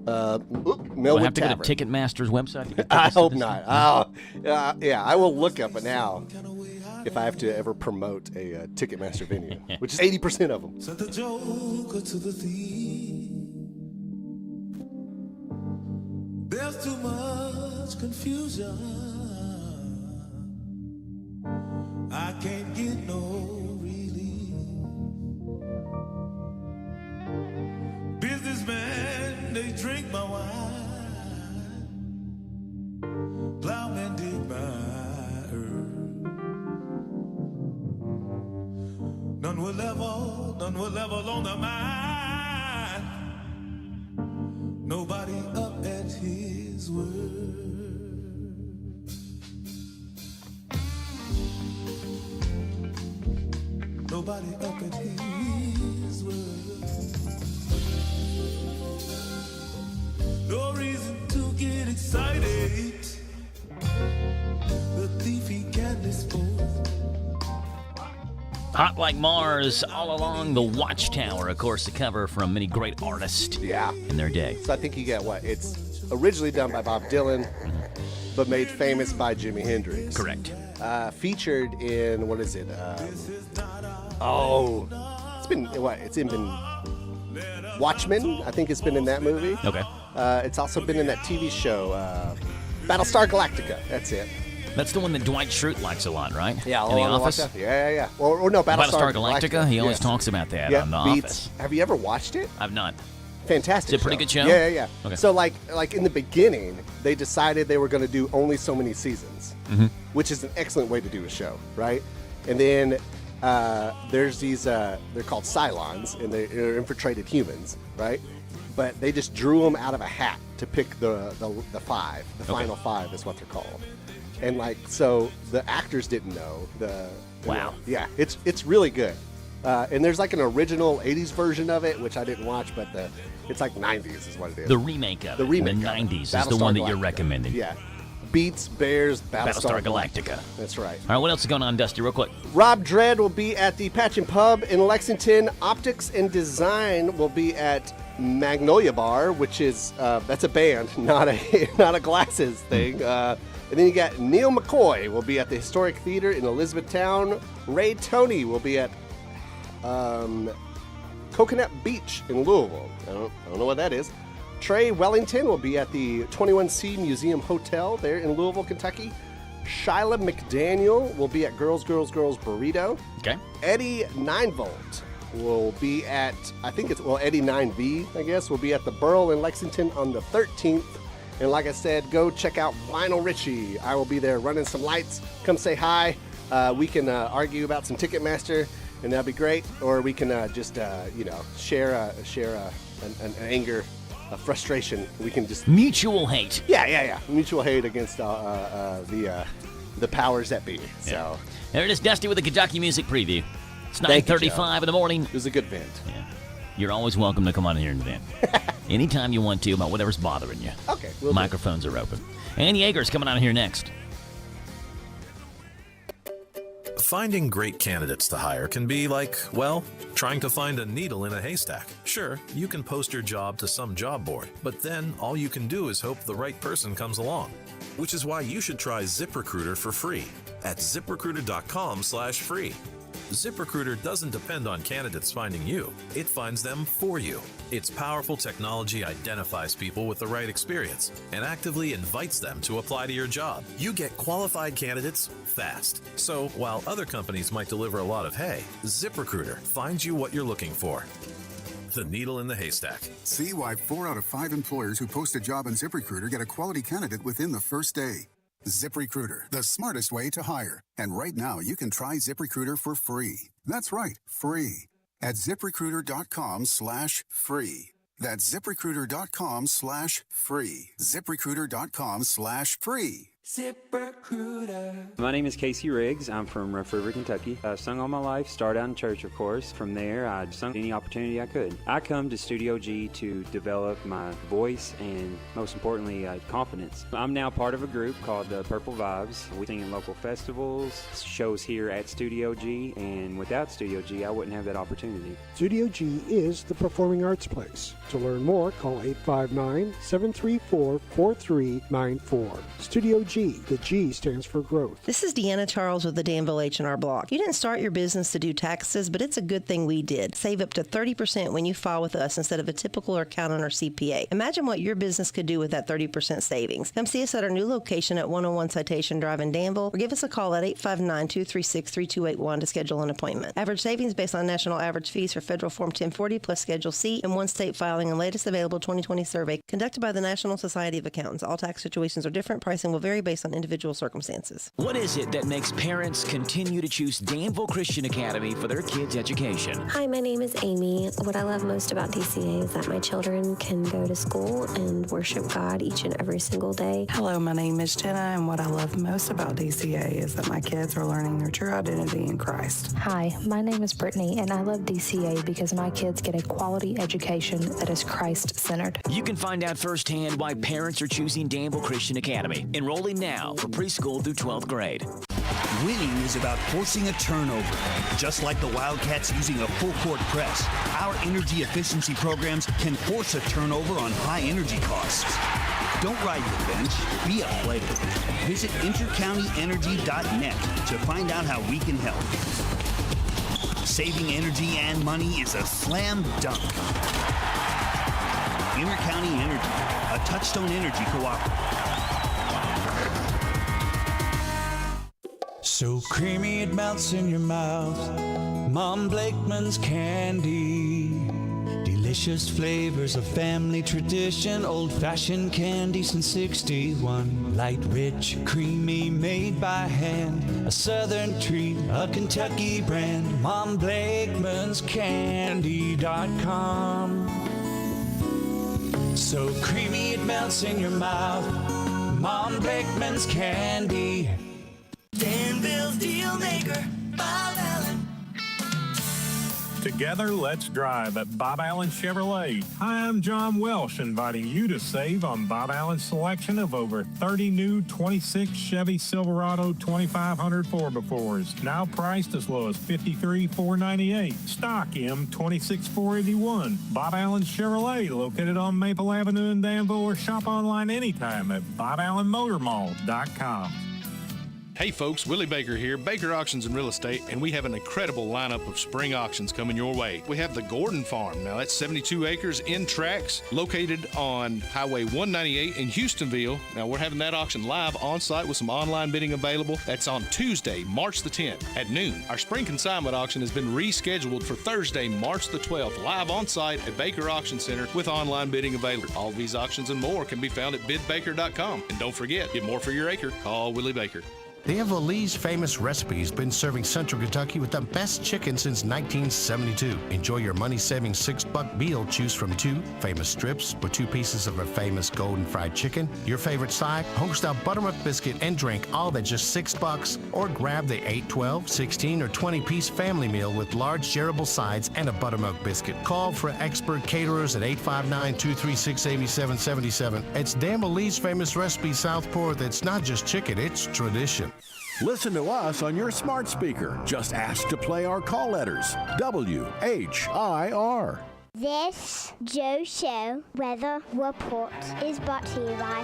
Melwood We'll have to Tavern. go to Ticketmaster's website to get I tickets to hope this not. thing? Yeah, I will look up it now if I have to ever promote a Ticketmaster venue, which is 80% of them. Said the joker to the thief. There's too much confusion. I can't get no relief. Businessmen, they drink my wine. Plowmen dig my earth. None will level on the mine. Nobody up at his word. Nobody up at his word. No reason to get excited. The thief he can't dispose. Hot Like Mars, All Along the Watchtower. Of course, the cover from many great artists in their day. So I think you get what? It's originally done by Bob Dylan, but made famous by Jimi Hendrix. Correct. Featured in, what is it? It's been Watchmen. I think it's been in that movie. Okay. It's also been in that TV show, Battlestar Galactica. That's it. That's the one that Dwight Schrute likes a lot, right? Yeah, in The Office? Yeah. Or no, Battlestar Galactica? He always talks about that on The Office. Have you ever watched it? I've not. Fantastic. Is it a pretty good show? Yeah. Okay. So like in the beginning, they decided they were going to do only so many seasons, which is an excellent way to do a show, right? And then there's these, they're called Cylons, and they're infiltrated humans, right? But they just drew them out of a hat to pick the five. The final five is what they're called. And so the actors didn't know Wow. Yeah, it's really good. And there's like an original 80s version of it, which I didn't watch, but it's like 90s is what it is. The remake of it. The 90s is the one that you're recommending. Yeah. Beats, Bears, Battlestar Galactica. That's right. All right, what else is going on, Dusty, real quick? Rob Dredd will be at the Patch and Pub in Lexington. Optics and Design will be at Magnolia Bar, which is, that's a band, not a glasses thing. And then you got Neil McCoy will be at the Historic Theater in Elizabethtown. Ray Toney will be at Coconut Beach in Louisville. I don't know what that is. Trey Wellington will be at the 21C Museum Hotel there in Louisville, Kentucky. Shyla McDaniel will be at Girls Burrito. Okay. Eddie 9-Volt will be at, Eddie 9V, I guess, will be at the Burl in Lexington on the 13th. And like I said, go check out Lionel Richie. I will be there running some lights. Come say hi. We can argue about some Ticketmaster, and that'd be great. Or we can just, share an anger, a frustration. We can just mutual hate. Yeah. Mutual hate against the powers that be. So there it is, Dusty, with the Kentucky Music Preview. It's Thank you, 9:35 in the morning. It was a good vent. Yeah. You're always welcome to come on here and vent. Anytime you want to about whatever's bothering you. Okay. Microphones are open. Ann Yeager's coming on here next. Finding great candidates to hire can be like, well, trying to find a needle in a haystack. Sure, you can post your job to some job board, but then all you can do is hope the right person comes along. Which is why you should try ZipRecruiter for free at ZipRecruiter.com/free. ZipRecruiter doesn't depend on candidates finding you. It finds them for you. Its powerful technology identifies people with the right experience and actively invites them to apply to your job. You get qualified candidates fast. So while other companies might deliver a lot of hay, ZipRecruiter finds you what you're looking for. the needle in the haystack. See why 4 out of 5 employers who post a job on ZipRecruiter get a quality candidate within the first day. ZipRecruiter, the smartest way to hire. And right now, you can try ZipRecruiter for free. That's right, free. At ZipRecruiter.com/free. That's ZipRecruiter.com/free. ZipRecruiter.com/free. ZipRecruiter. My name is Casey Riggs. I'm from Rough River, Kentucky. I've sung all my life, started out in church, of course. From there, I sung any opportunity I could. I come to Studio G to develop my voice and, most importantly, confidence. I'm now part of a group called the Purple Vibes. We sing in local festivals, shows here at Studio G, and without Studio G, I wouldn't have that opportunity. Studio G is the performing arts place. To learn more, call 859-734-4394. Studio G. The G stands for growth. This is Deanna Charles with the Danville H&R Block. You didn't start your business to do taxes, but it's a good thing we did. Save up to 30% when you file with us instead of a typical accountant or CPA. Imagine what your business could do with that 30% savings. Come see us at our new location at 101 Citation Drive in Danville, or give us a call at 859-236-3281 to schedule an appointment. Average savings based on national average fees for Federal Form 1040 plus Schedule C and one state filing and latest available 2020 survey conducted by the National Society of Accountants. All tax situations are different. Pricing will vary based on individual circumstances. What is it that makes parents continue to choose Danville Christian Academy for their kids' education? Hi, my name is Amy. What I love most about DCA is that my children can go to school and worship God each and every single day. Hello, my name is Jenna, and what I love most about DCA is that my kids are learning their true identity in Christ. Hi, my name is Brittany, and I love DCA because my kids get a quality education that is Christ-centered. You can find out firsthand why parents are choosing Danville Christian Academy. Enrolling now for preschool through 12th grade. Winning is about forcing a turnover. Just like the Wildcats using a full-court press, our energy efficiency programs can force a turnover on high energy costs. Don't ride the bench, be a player. Visit intercountyenergy.net to find out how we can help. Saving energy and money is a slam dunk. Intercounty Energy, a Touchstone Energy cooperative. So creamy it melts in your mouth. Mom Blakeman's candy. Delicious flavors of family tradition. Old-fashioned candy since 61. Light, rich, creamy, made by hand. A southern treat, a Kentucky brand. Mom Blakeman's Candy.com. So creamy it melts in your mouth. Mom Blakeman's Candy. Danville's Deal Maker, Bob Allen. Together, let's drive at Bob Allen Chevrolet. Hi, I'm John Welsh, inviting you to save on Bob Allen's selection of over 30 new 26 Chevy Silverado 2500 4x4s, now priced as low as $53,498. Stock M26481. Bob Allen Chevrolet, located on Maple Avenue in Danville, or shop online anytime at BobAllenMotorMall.com. Hey folks, Willie Baker here, Baker Auctions and Real Estate, and we have an incredible lineup of spring auctions coming your way. We have the Gordon Farm. Now that's 72 acres in tracts located on Highway 198 in Houstonville. Now we're having that auction live on site with some online bidding available. That's on Tuesday, March the 10th at noon. Our spring consignment auction has been rescheduled for Thursday, March the 12th, live on site at Baker Auction Center with online bidding available. All these auctions and more can be found at bidbaker.com. And don't forget, get more for your acre. Call Willie Baker. Danville Lee's Famous Recipes been serving Central Kentucky with the best chicken since 1972. Enjoy your money-saving $6 meal. Choose from 2 famous strips with 2 pieces of our famous golden fried chicken, your favorite side, homestyle buttermilk biscuit, and drink, all at just $6. Or grab the 8, 12, 16, or 20-piece family meal with large shareable sides and a buttermilk biscuit. Call for expert caterers at 859-236-8777. It's Danville Lee's Famous Recipes Southport. That's not just chicken, it's tradition. Listen to us on your smart speaker. Just ask to play our call letters. WHIR. This Joe Show weather report is brought to you by...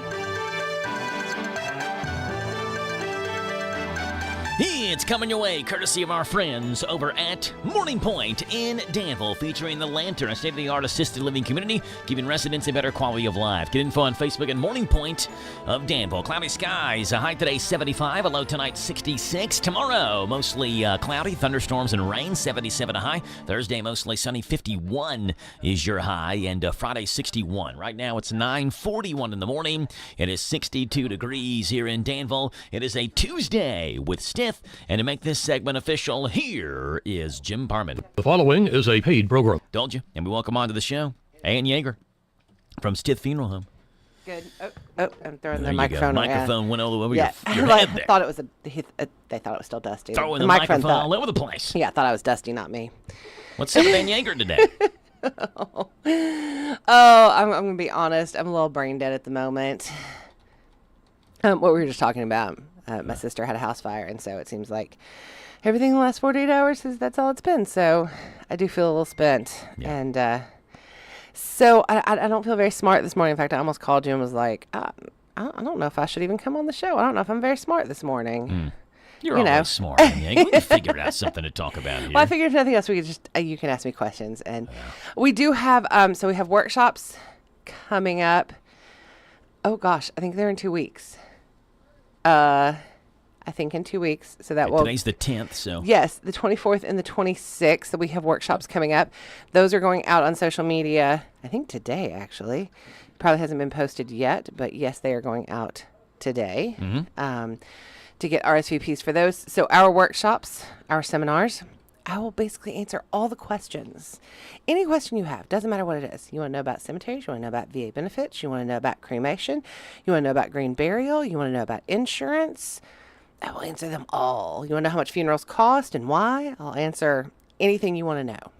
It's coming your way, courtesy of our friends over at Morning Point in Danville, featuring the Lantern, a state-of-the-art assisted living community, giving residents a better quality of life. Get info on Facebook at Morning Point of Danville. Cloudy skies, a high today 75, a low tonight 66. Tomorrow, mostly cloudy, thunderstorms and rain, 77 a high. Thursday, mostly sunny, 51 is your high, and Friday, 61. Right now, it's 9:41 in the morning. It is 62 degrees here in Danville. It is a Tuesday with Stiff, and to make this segment official, here is Jim Parman. The following is a paid program. Told you, and we welcome on to the show Ann Yeager from Stiff Funeral Home. Good. Oh, I'm throwing There the you microphone. go. Microphone went all over your your I head there. thought it was they thought it was still dusty. Throwing the microphone all over the place. Yeah, I thought I was dusty, not me. What's up with Ann Yeager today? I'm going to be honest. I'm a little brain dead at the moment. What we were just talking about. My sister had a house fire, and so it seems like everything in the last 48 hours, that's all it's been. So I do feel a little spent. Yeah. And so I don't feel very smart this morning. In fact, I almost called you and was like, I don't know if I should even come on the show. I don't know if I'm very smart this morning. You're always smart. I mean, we can figure out something to talk about here. Well, I figured if nothing else, we could just you can ask me questions, and we do have so we have workshops coming up. Oh gosh, I think they're in 2 weeks. I think in 2 weeks, so that will. Today's the 10th, so. Yes, the 24th and the 26th. So we have workshops coming up. Those are going out on social media. I think today actually, probably hasn't been posted yet, but yes, they are going out today. To get RSVPs for those. So our workshops, our seminars, I will basically answer all the questions. Any question you have, doesn't matter what it is. You want to know about cemeteries, you want to know about VA benefits, you want to know about cremation, you want to know about green burial, you want to know about insurance. I will answer them all. You want to know how much funerals cost and why? I'll answer anything you want to know.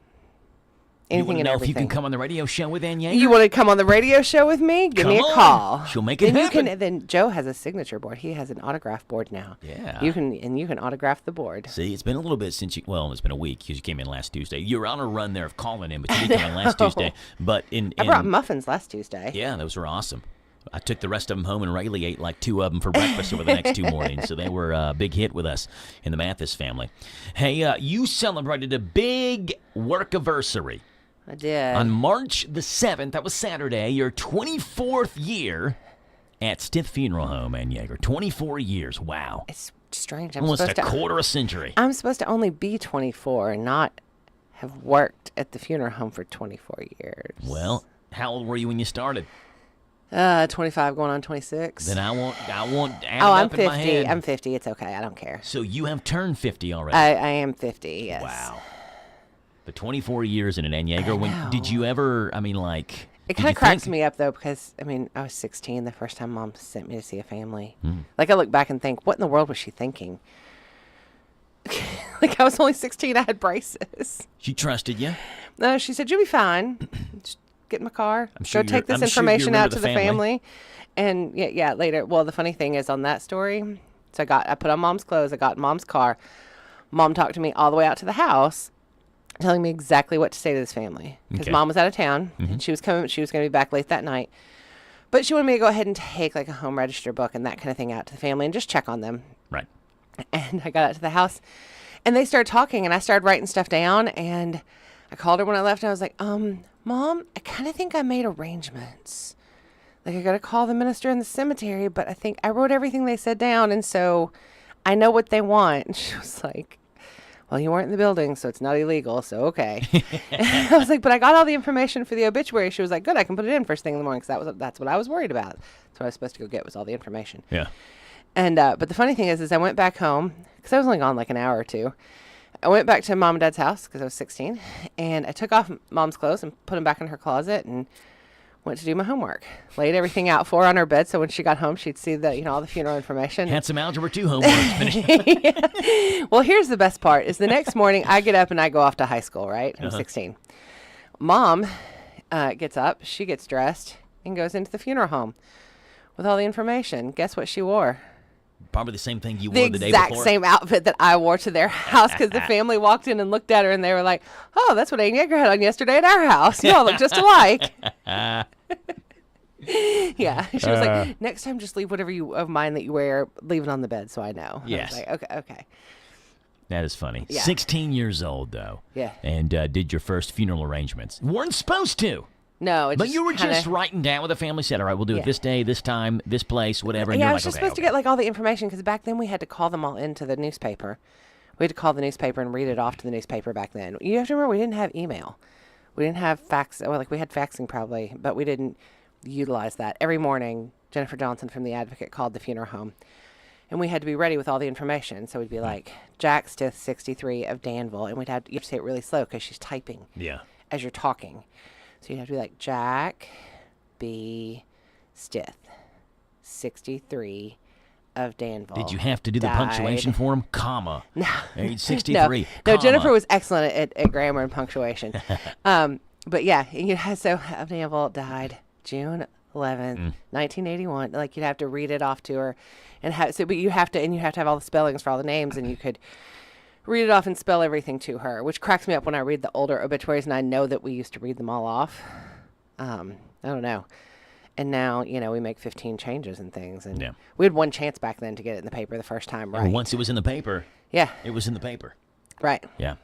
Anything and everything. If you can come on the radio show with Ann Yeager? You want to come on the radio show with me? Give me a call. She'll make it happen. Then Joe has a signature board. He has an autograph board now. Yeah. You can autograph the board. See, it's been a little bit since you. Well, it's been a week because you came in last Tuesday. You were on a run there of calling in, but you didn't come in last Tuesday. But I brought muffins last Tuesday. Yeah, those were awesome. I took the rest of them home, and Rayleigh ate like 2 of them for breakfast over the next 2 mornings. So they were a big hit with us in the Mathis family. Hey, you celebrated a big work-iversary. I did. On March the 7th, that was Saturday, your 24th year at Stiff Funeral Home, Ann Yeager. 24 years. Wow. It's strange. Almost a quarter of a century. I'm supposed to only be 24 and not have worked at the funeral home for 24 years. Well, how old were you when you started? 25 going on 26. Then I won't add I'm up 50. in my head. I'm 50. It's okay. I don't care. So you have turned 50 already. I am 50, yes. Wow. But 24 years in it, Ann Yeager. When did you ever, It kind of cracks me up, though, because, I was 16 the first time Mom sent me to see a family. Like, I look back and think, what in the world was she thinking? Like, I was only 16. I had braces. She trusted you? No, she said, you'll be fine. Just get in my car. Sure go take this information out to the family. And, yeah, later. Well, the funny thing is on that story, so I put on Mom's clothes. I got in Mom's car. Mom talked to me all the way out to the house, telling me exactly what to say to this family. Because Mom was out of town, and she was going to be back late that night. But she wanted me to go ahead and take, like, a home register book and that kind of thing out to the family and just check on them. Right. And I got out to the house, and they started talking, and I started writing stuff down, and I called her when I left, and I was like, Mom, I kind of think I made arrangements. Like, I got to call the minister in the cemetery, but I think I wrote everything they said down, and so I know what they want. And she was like, well, you weren't in the building, so it's not illegal, so okay. I was like, but I got all the information for the obituary. She was like, good, I can put it in first thing in the morning, because that's what I was worried about. That's what I was supposed to go get, was all the information. Yeah. And but the funny thing is I went back home, because I was only gone like an hour or two. I went back to Mom and Dad's house, because I was 16, and I took off Mom's clothes and put them back in her closet and went to do my homework. Laid everything out for her on her bed, so when she got home, she'd see all the funeral information. Had some Algebra 2 homework finished. Yeah. Well, here's the best part, is the next morning I get up and I go off to high school, right? I'm 16. Mom gets up, she gets dressed, and goes into the funeral home with all the information. Guess what she wore? Probably the same thing you wore the day before. The exact same outfit that I wore to their house, because the family walked in and looked at her, and they were like, oh, that's what Ann Yeager had on yesterday at our house. You all look just alike. Yeah. She was like, next time just leave whatever of mine that you wear, leave it on the bed so I know. Yes. I was like, okay. That is funny. Yeah. 16 years old, though. Yeah. And did your first funeral arrangements. Weren't supposed to. No, But you were kinda, just writing down with the family, said, all right, we'll do it this day, this time, this place, whatever. And Yeah, you're I like, was just okay, supposed to get like all the information because back then we had to call them all into the newspaper. We had to call the newspaper and read it off to the newspaper back then. You have to remember we didn't have email. We didn't have fax. Well, like we had faxing probably, but we didn't utilize that. Every morning, Jennifer Johnson from The Advocate called the funeral home. And we had to be ready with all the information. So we'd be like, Jack Stith, 63 of Danville. And you have to say it really slow because she's typing as you're talking. So you'd have to be like, Jack B. Stith, 63 of Danville. Did you have to do the punctuation for him? Comma. No. Age 63. No, Jennifer was excellent at grammar and punctuation. But yeah, so of Danville died June 11th, 1981. Like you'd have to read it off to her, but you have to have all the spellings for all the names, and you could read it off and spell everything to her, which cracks me up when I read the older obituaries, and I know that we used to read them all off. I don't know. And now, we make 15 changes and things, and we had one chance back then to get it in the paper the first time, right? And once it was in the paper, it was in the paper. Right. Yeah.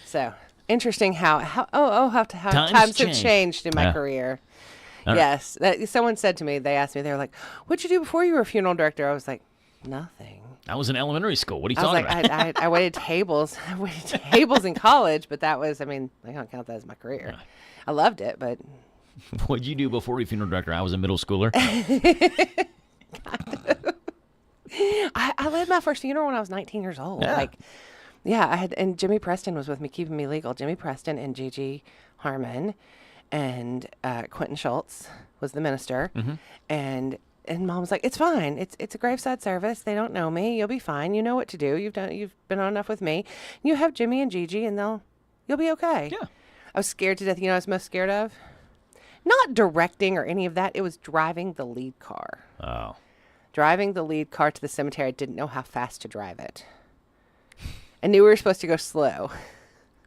So interesting how times have changed in my career. All yes. Someone said to me, they asked me, they were like, what'd you do before you were a funeral director? I was like, nothing. I was in elementary school. What are you talking about? I waited tables. I waited tables in college, but that was, I don't count that as my career. I loved it, but. What'd you do before you were funeral director? I was a middle schooler. I led my first funeral when I was 19 years old. Yeah. And Jimmy Preston was with me, keeping me legal. Jimmy Preston and Gigi Harmon and Quentin Schultz was the minister. And Mom was like, it's fine. It's a graveside service. They don't know me. You'll be fine. You know what to do. You've been on enough with me. You have Jimmy and Gigi and you'll be okay. Yeah. I was scared to death. You know what I was most scared of? Not directing or any of that. It was driving the lead car. Oh. Driving the lead car to the cemetery. I didn't know how fast to drive it. I knew we were supposed to go slow.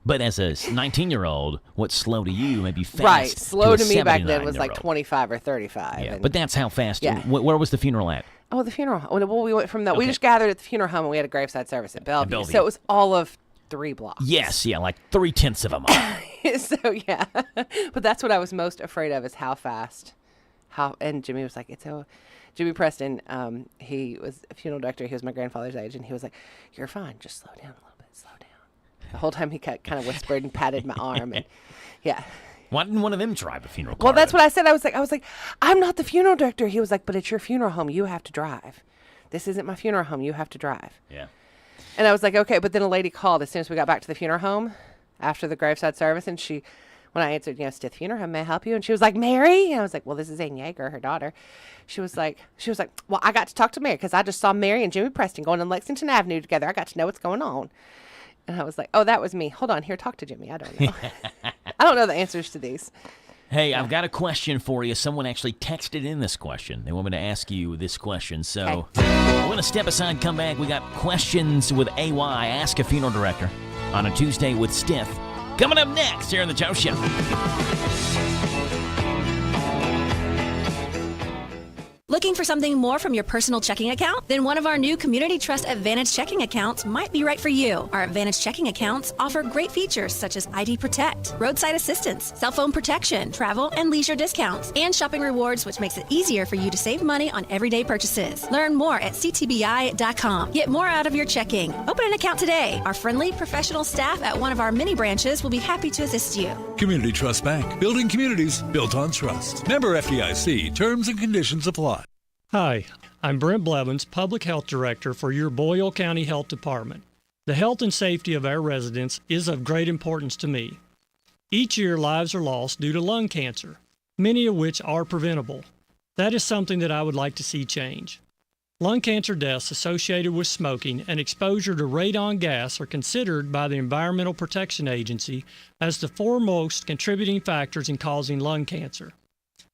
But as a 19-year-old, what's slow to you may be fast. Right. Slow to me back then was like 79-year-old. 25 or 35. Yeah, but that's how fast. Yeah. Where was the funeral at? Oh, the funeral home. Well, we went from that. We Okay. just gathered at the funeral home and we had a graveside service at Bellevue. So it was all of 3 blocks. Yes, yeah, like 3/10 of a mile. So, yeah. But that's what I was most afraid of is how fast. And Jimmy was like, Jimmy Preston, he was a funeral director. He was my grandfather's age. And he was like, you're fine. Just slow down a little bit. Slow down. The whole time he kind of whispered and patted my arm. And yeah. Why didn't one of them drive a funeral car? Well, that's what I said. I was like, I'm not the funeral director. He was like, but it's your funeral home. You have to drive. This isn't my funeral home. You have to drive. Yeah. And I was like, okay. But then a lady called as soon as we got back to the funeral home after the graveside service. And when I answered, Stith Funeral Home, may I help you? And she was like, Mary? And I was like, well, this is Ann Yeager, her daughter. She was like, well, I got to talk to Mary because I just saw Mary and Jimmy Preston going on Lexington Avenue together. I got to know what's going on. And I was like, oh, that was me. Hold on here. Talk to Jimmy. I don't know. I don't know the answers to these. Hey, I've got a question for you. Someone actually texted in this question. They want me to ask you this question. So we're going to step aside, come back. We got questions with AY, Ask a Funeral Director, on a Tuesday with Stith. Coming up next here on The Joe Show. Looking for something more from your personal checking account? Then one of our new Community Trust Advantage checking accounts might be right for you. Our Advantage checking accounts offer great features such as ID Protect, roadside assistance, cell phone protection, travel and leisure discounts, and shopping rewards, which makes it easier for you to save money on everyday purchases. Learn more at ctbi.com. Get more out of your checking. Open an account today. Our friendly, professional staff at one of our many branches will be happy to assist you. Community Trust Bank. Building communities built on trust. Member FDIC. Terms and conditions apply. Hi, I'm Brent Blevins, Public Health Director for your Boyle County Health Department. The health and safety of our residents is of great importance to me. Each year, lives are lost due to lung cancer, many of which are preventable. That is something that I would like to see change. Lung cancer deaths associated with smoking and exposure to radon gas are considered by the Environmental Protection Agency as the foremost contributing factors in causing lung cancer.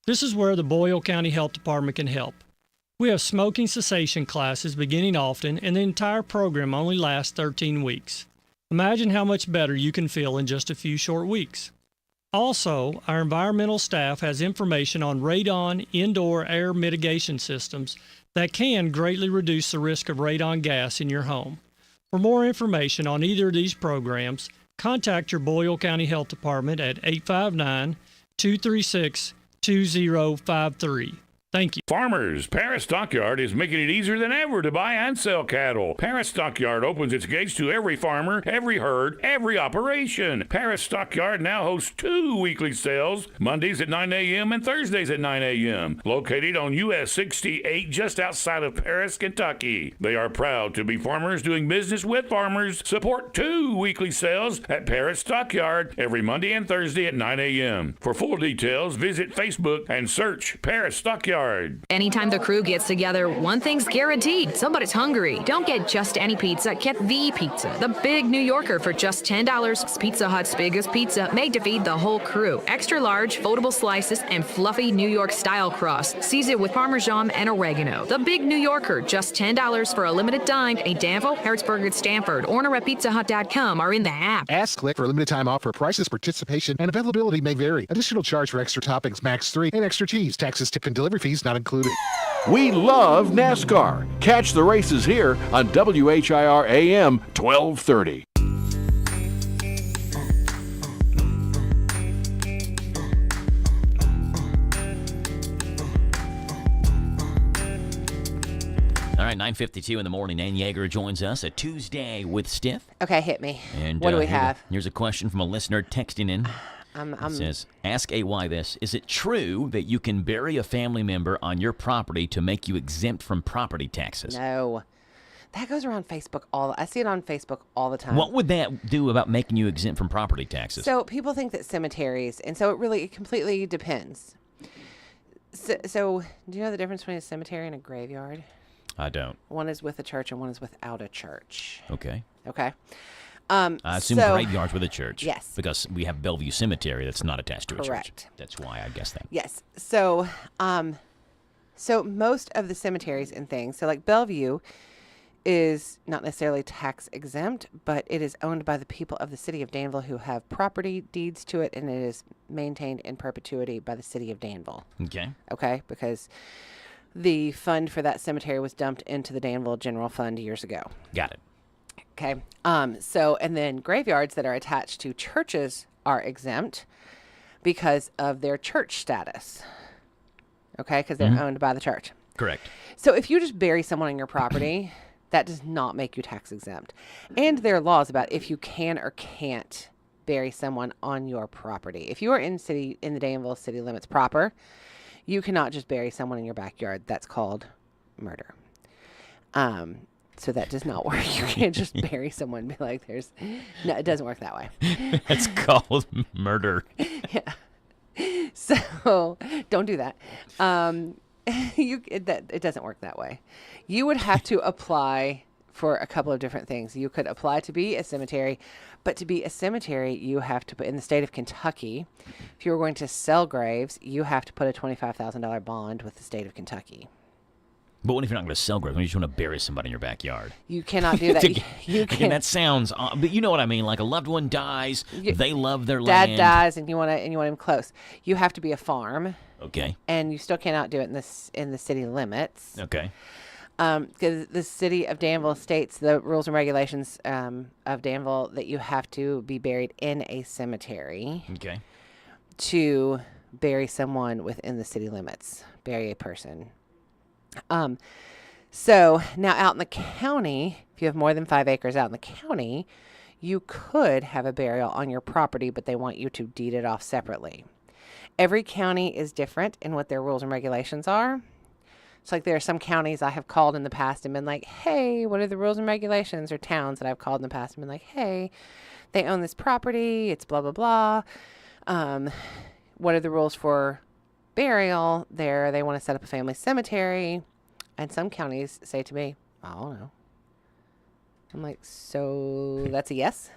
This is where the Boyle County Health Department can help. We have smoking cessation classes beginning often, and the entire program only lasts 13 weeks. Imagine how much better you can feel in just a few short weeks. Also, our environmental staff has information on radon indoor air mitigation systems that can greatly reduce the risk of radon gas in your home. For more information on either of these programs, contact your Boyle County Health Department at 859-236-2053. Thank you. Farmers, Paris Stockyard is making it easier than ever to buy and sell cattle. Paris Stockyard opens its gates to every farmer, every herd, every operation. Paris Stockyard now hosts 2 weekly sales, Mondays at 9 a.m. and Thursdays at 9 a.m., located on US 68 just outside of Paris, Kentucky. They are proud to be farmers doing business with farmers. Support 2 weekly sales at Paris Stockyard every Monday and Thursday at 9 a.m. For full details, visit Facebook and search Paris Stockyard. Anytime the crew gets together, one thing's guaranteed. Somebody's hungry. Don't get just any pizza. Get the pizza. The Big New Yorker for just $10. It's Pizza Hut's biggest pizza, made to feed the whole crew. Extra large, foldable slices, and fluffy New York style crust. Season with Parmesan and oregano. The Big New Yorker, just $10 for a limited time. A Danville, Harrisburg, and Stanford. Order at pizzahut.com or in the app. Ask Click for a limited time offer. Prices, participation, and availability may vary. Additional charge for extra toppings, max 3, and extra cheese. Taxes, tip, and delivery fees not included. We love NASCAR. Catch the races here on WHIR AM 1230. All right, 9:52 in the morning. Ann Yeager joins us a Tuesday with Stiff. Okay, hit me. And what do we have? Here's a question from a listener texting in. It says, ask AY this. Is it true that you can bury a family member on your property to make you exempt from property taxes? No. That goes around Facebook I see it on Facebook all the time. What would that do about making you exempt from property taxes? So people think that cemeteries, and so it completely depends. So do you know the difference between a cemetery and a graveyard? I don't. One is with a church and one is without a church. Okay. I assume graveyards with a church. Yes. Because we have Bellevue Cemetery that's not attached to a church. Correct. That's why I guess that. Yes. So most of the cemeteries and things, so like Bellevue is not necessarily tax exempt, but it is owned by the people of the city of Danville who have property deeds to it, and it is maintained in perpetuity by the city of Danville. Okay. Because the fund for that cemetery was dumped into the Danville General Fund years ago. Got it. Okay. And then graveyards that are attached to churches are exempt because of their church status. Okay. Because they're owned by the church. Correct. So if you just bury someone on your property, that does not make you tax exempt. And there are laws about if you can or can't bury someone on your property. If you are in the Danville city limits proper, you cannot just bury someone in your backyard. That's called murder. So that does not work. You can't just bury someone and be like, no, it doesn't work that way. It's called murder. Yeah. So don't do that. It doesn't work that way. You would have to apply for a couple of different things. You could apply to be a cemetery, but to be a cemetery, you have to put in the state of Kentucky. If you were going to sell graves, you have to put a $25,000 bond with the state of Kentucky. But what if you're not going to sell graves? When you just want to bury somebody in your backyard? You cannot do that. You can. That sounds, but you know what I mean. Like a loved one dies, they love their land. Dad dies, and you want him close. You have to be a farm. Okay. And you still cannot do it in the city limits. Okay. Because the city of Danville states the rules and regulations of Danville that you have to be buried in a cemetery. Okay. To bury someone within the city limits, bury a person. So now out in the county, if you have more than 5 acres out in the county, you could have a burial on your property, but they want you to deed it off separately. Every county is different in what their rules and regulations are. It's like there are some counties I have called in the past and been like, hey, what are the rules and regulations? Or towns that I've called in the past and been like, hey, they own this property. It's blah, blah, blah. What are the rules for burial there? They want to set up a family cemetery. And some counties say to me, I don't know. I'm like, so that's a yes?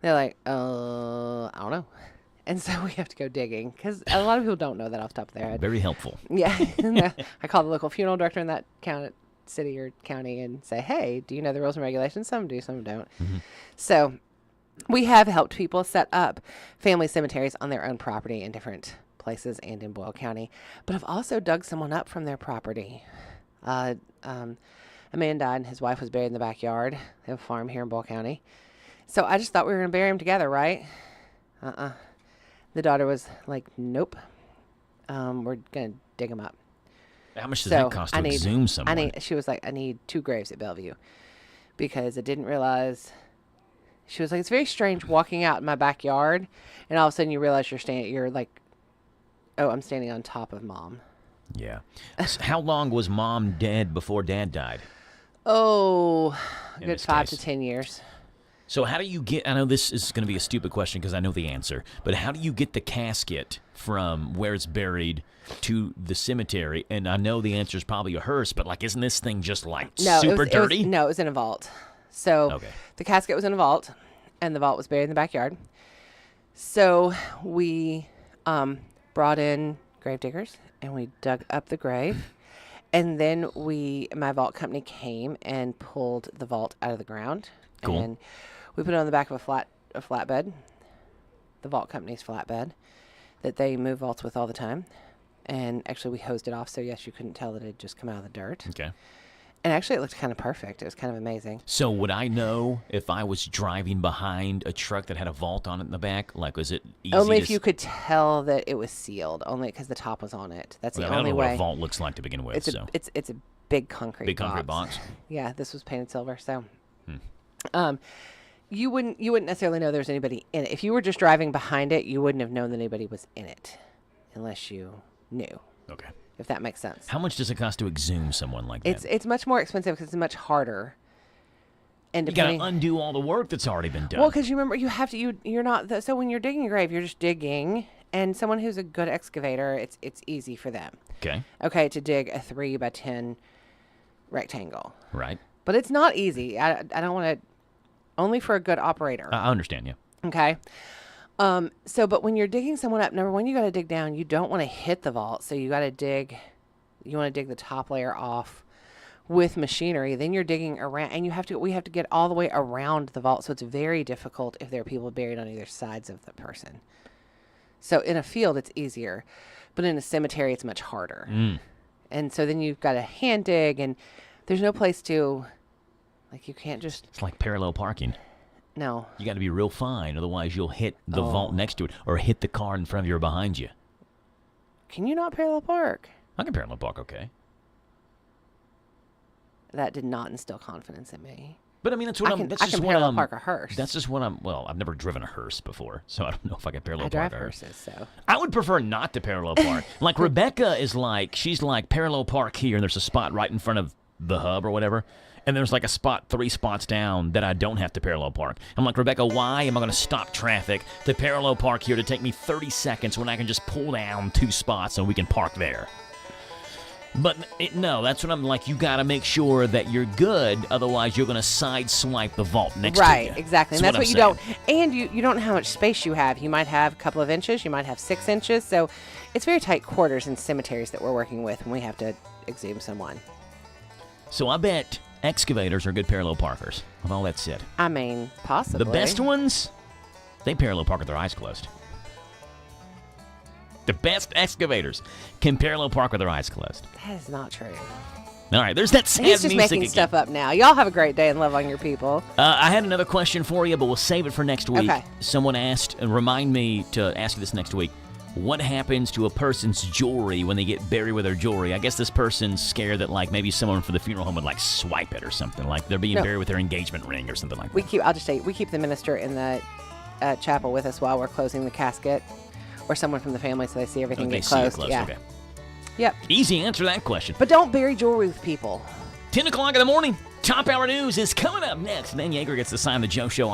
They're like, I don't know. And so we have to go digging because a lot of people don't know that off the top of their head. Very helpful. Yeah. I call the local funeral director in that city or county and say, hey, do you know the rules and regulations? Some do, some don't. Mm-hmm. So we have helped people set up family cemeteries on their own property in different places and in Boyle County. But I've also dug someone up from their property. A A man died and his wife was buried in the backyard. They have a farm here in Boyle County. So I just thought we were going to bury him together, right? The daughter was like, nope. We're going to dig him up. How much does that cost to exhume someone? She was like, I need 2 graves at Bellevue because I didn't realize. She was like, it's very strange walking out in my backyard, and all of a sudden you realize you're like, oh, I'm standing on top of Mom. Yeah. So how long was Mom dead before Dad died? Oh, a good 5 to 10 years. So how do you get, I know this is going to be a stupid question because I know the answer, but how do you get the casket from where it's buried to the cemetery? And I know the answer is probably a hearse, but like, isn't this thing just like super dirty? No, it was in a vault. So the casket was in a vault, and the vault was buried in the backyard. So we brought in grave diggers, and we dug up the grave. And then my vault company came and pulled the vault out of the ground. Cool. And we put it on the back of a flatbed, the vault company's flatbed, that they move vaults with all the time. And actually, we hosed it off, so yes, you couldn't tell that it had just come out of the dirt. Okay. And actually, it looked kind of perfect. It was kind of amazing. So would I know if I was driving behind a truck that had a vault on it in the back? Like, was it easy Only if you could tell that it was sealed, only because the top was on it. That's the only way. I don't know what a vault looks like to begin with. It's a big concrete box. Yeah, this was painted silver, so. You wouldn't necessarily know there was anybody in it. If you were just driving behind it, you wouldn't have known that anybody was in it unless you knew. Okay. If that makes sense. How much does it cost to exhume someone like that? It's much more expensive because it's much harder. And you got to undo all the work that's already been done. Well, because you remember, you have to, you're not, so when you're digging a grave, you're just digging, and someone who's a good excavator, it's easy for them. Okay, to dig a 3 by 10 rectangle. Right. But it's not easy. I don't want to, only for a good operator. I understand, yeah. Okay. But when you're digging someone up, number one, you got to dig down. You don't want to hit the vault, so you got to dig. You want to dig the top layer off with machinery. Then you're digging around, and we have to get all the way around the vault. So it's very difficult if there are people buried on either sides of the person. So in a field, it's easier, but in a cemetery, it's much harder. And so then you've got to hand dig, and there's no place to, like, you can't just. It's like parallel parking. No. You got to be real fine, otherwise you'll hit the vault next to it or hit the car in front of you or behind you. Can you not parallel park? I can parallel park, okay. That did not instill confidence in me. But I mean, that's what I'm. That's I just can what parallel I'm, park a hearse. That's just what I'm. Well, I've never driven a hearse before, so I don't know if I can parallel park a hearse. I drive hearses, so. I would prefer not to parallel park. Like Rebecca is like, she's like parallel park here, and there's a spot right in front of the hub or whatever. And there's like a spot 3 spots down that I don't have to parallel park. I'm like, Rebecca, why am I going to stop traffic to parallel park here to take me 30 seconds when I can just pull down 2 spots and we can park there? But no, that's what I'm like, you got to make sure that you're good, otherwise you're going to sideswipe the vault next to you. Right, exactly. And that's what you don't. And you don't know how much space you have. You might have a couple of inches, you might have 6 inches. So it's very tight quarters in cemeteries that we're working with when we have to exhume someone. So I bet excavators are good parallel parkers, with all that said. I mean, possibly. The best ones, they parallel park with their eyes closed. The best excavators can parallel park with their eyes closed. That is not true. All right, there's that sad music again. He's just making stuff up now. Y'all have a great day and love on your people. I had another question for you, but we'll save it for next week. Okay. Someone asked, and remind me to ask you this next week. What happens to a person's jewelry when they get buried with their jewelry? I guess this person's scared that, like, maybe someone for the funeral home would, like, swipe it or something. Like, they're being buried with their engagement ring or something like that. I'll just say, we keep the minister in the chapel with us while we're closing the casket, or someone from the family, so they see everything get closed. Yeah. Okay. Yep. Easy answer to that question. But don't bury jewelry with people. 10 o'clock in the morning, Top Hour News is coming up next. Dan Yeager gets to sign the Joe Show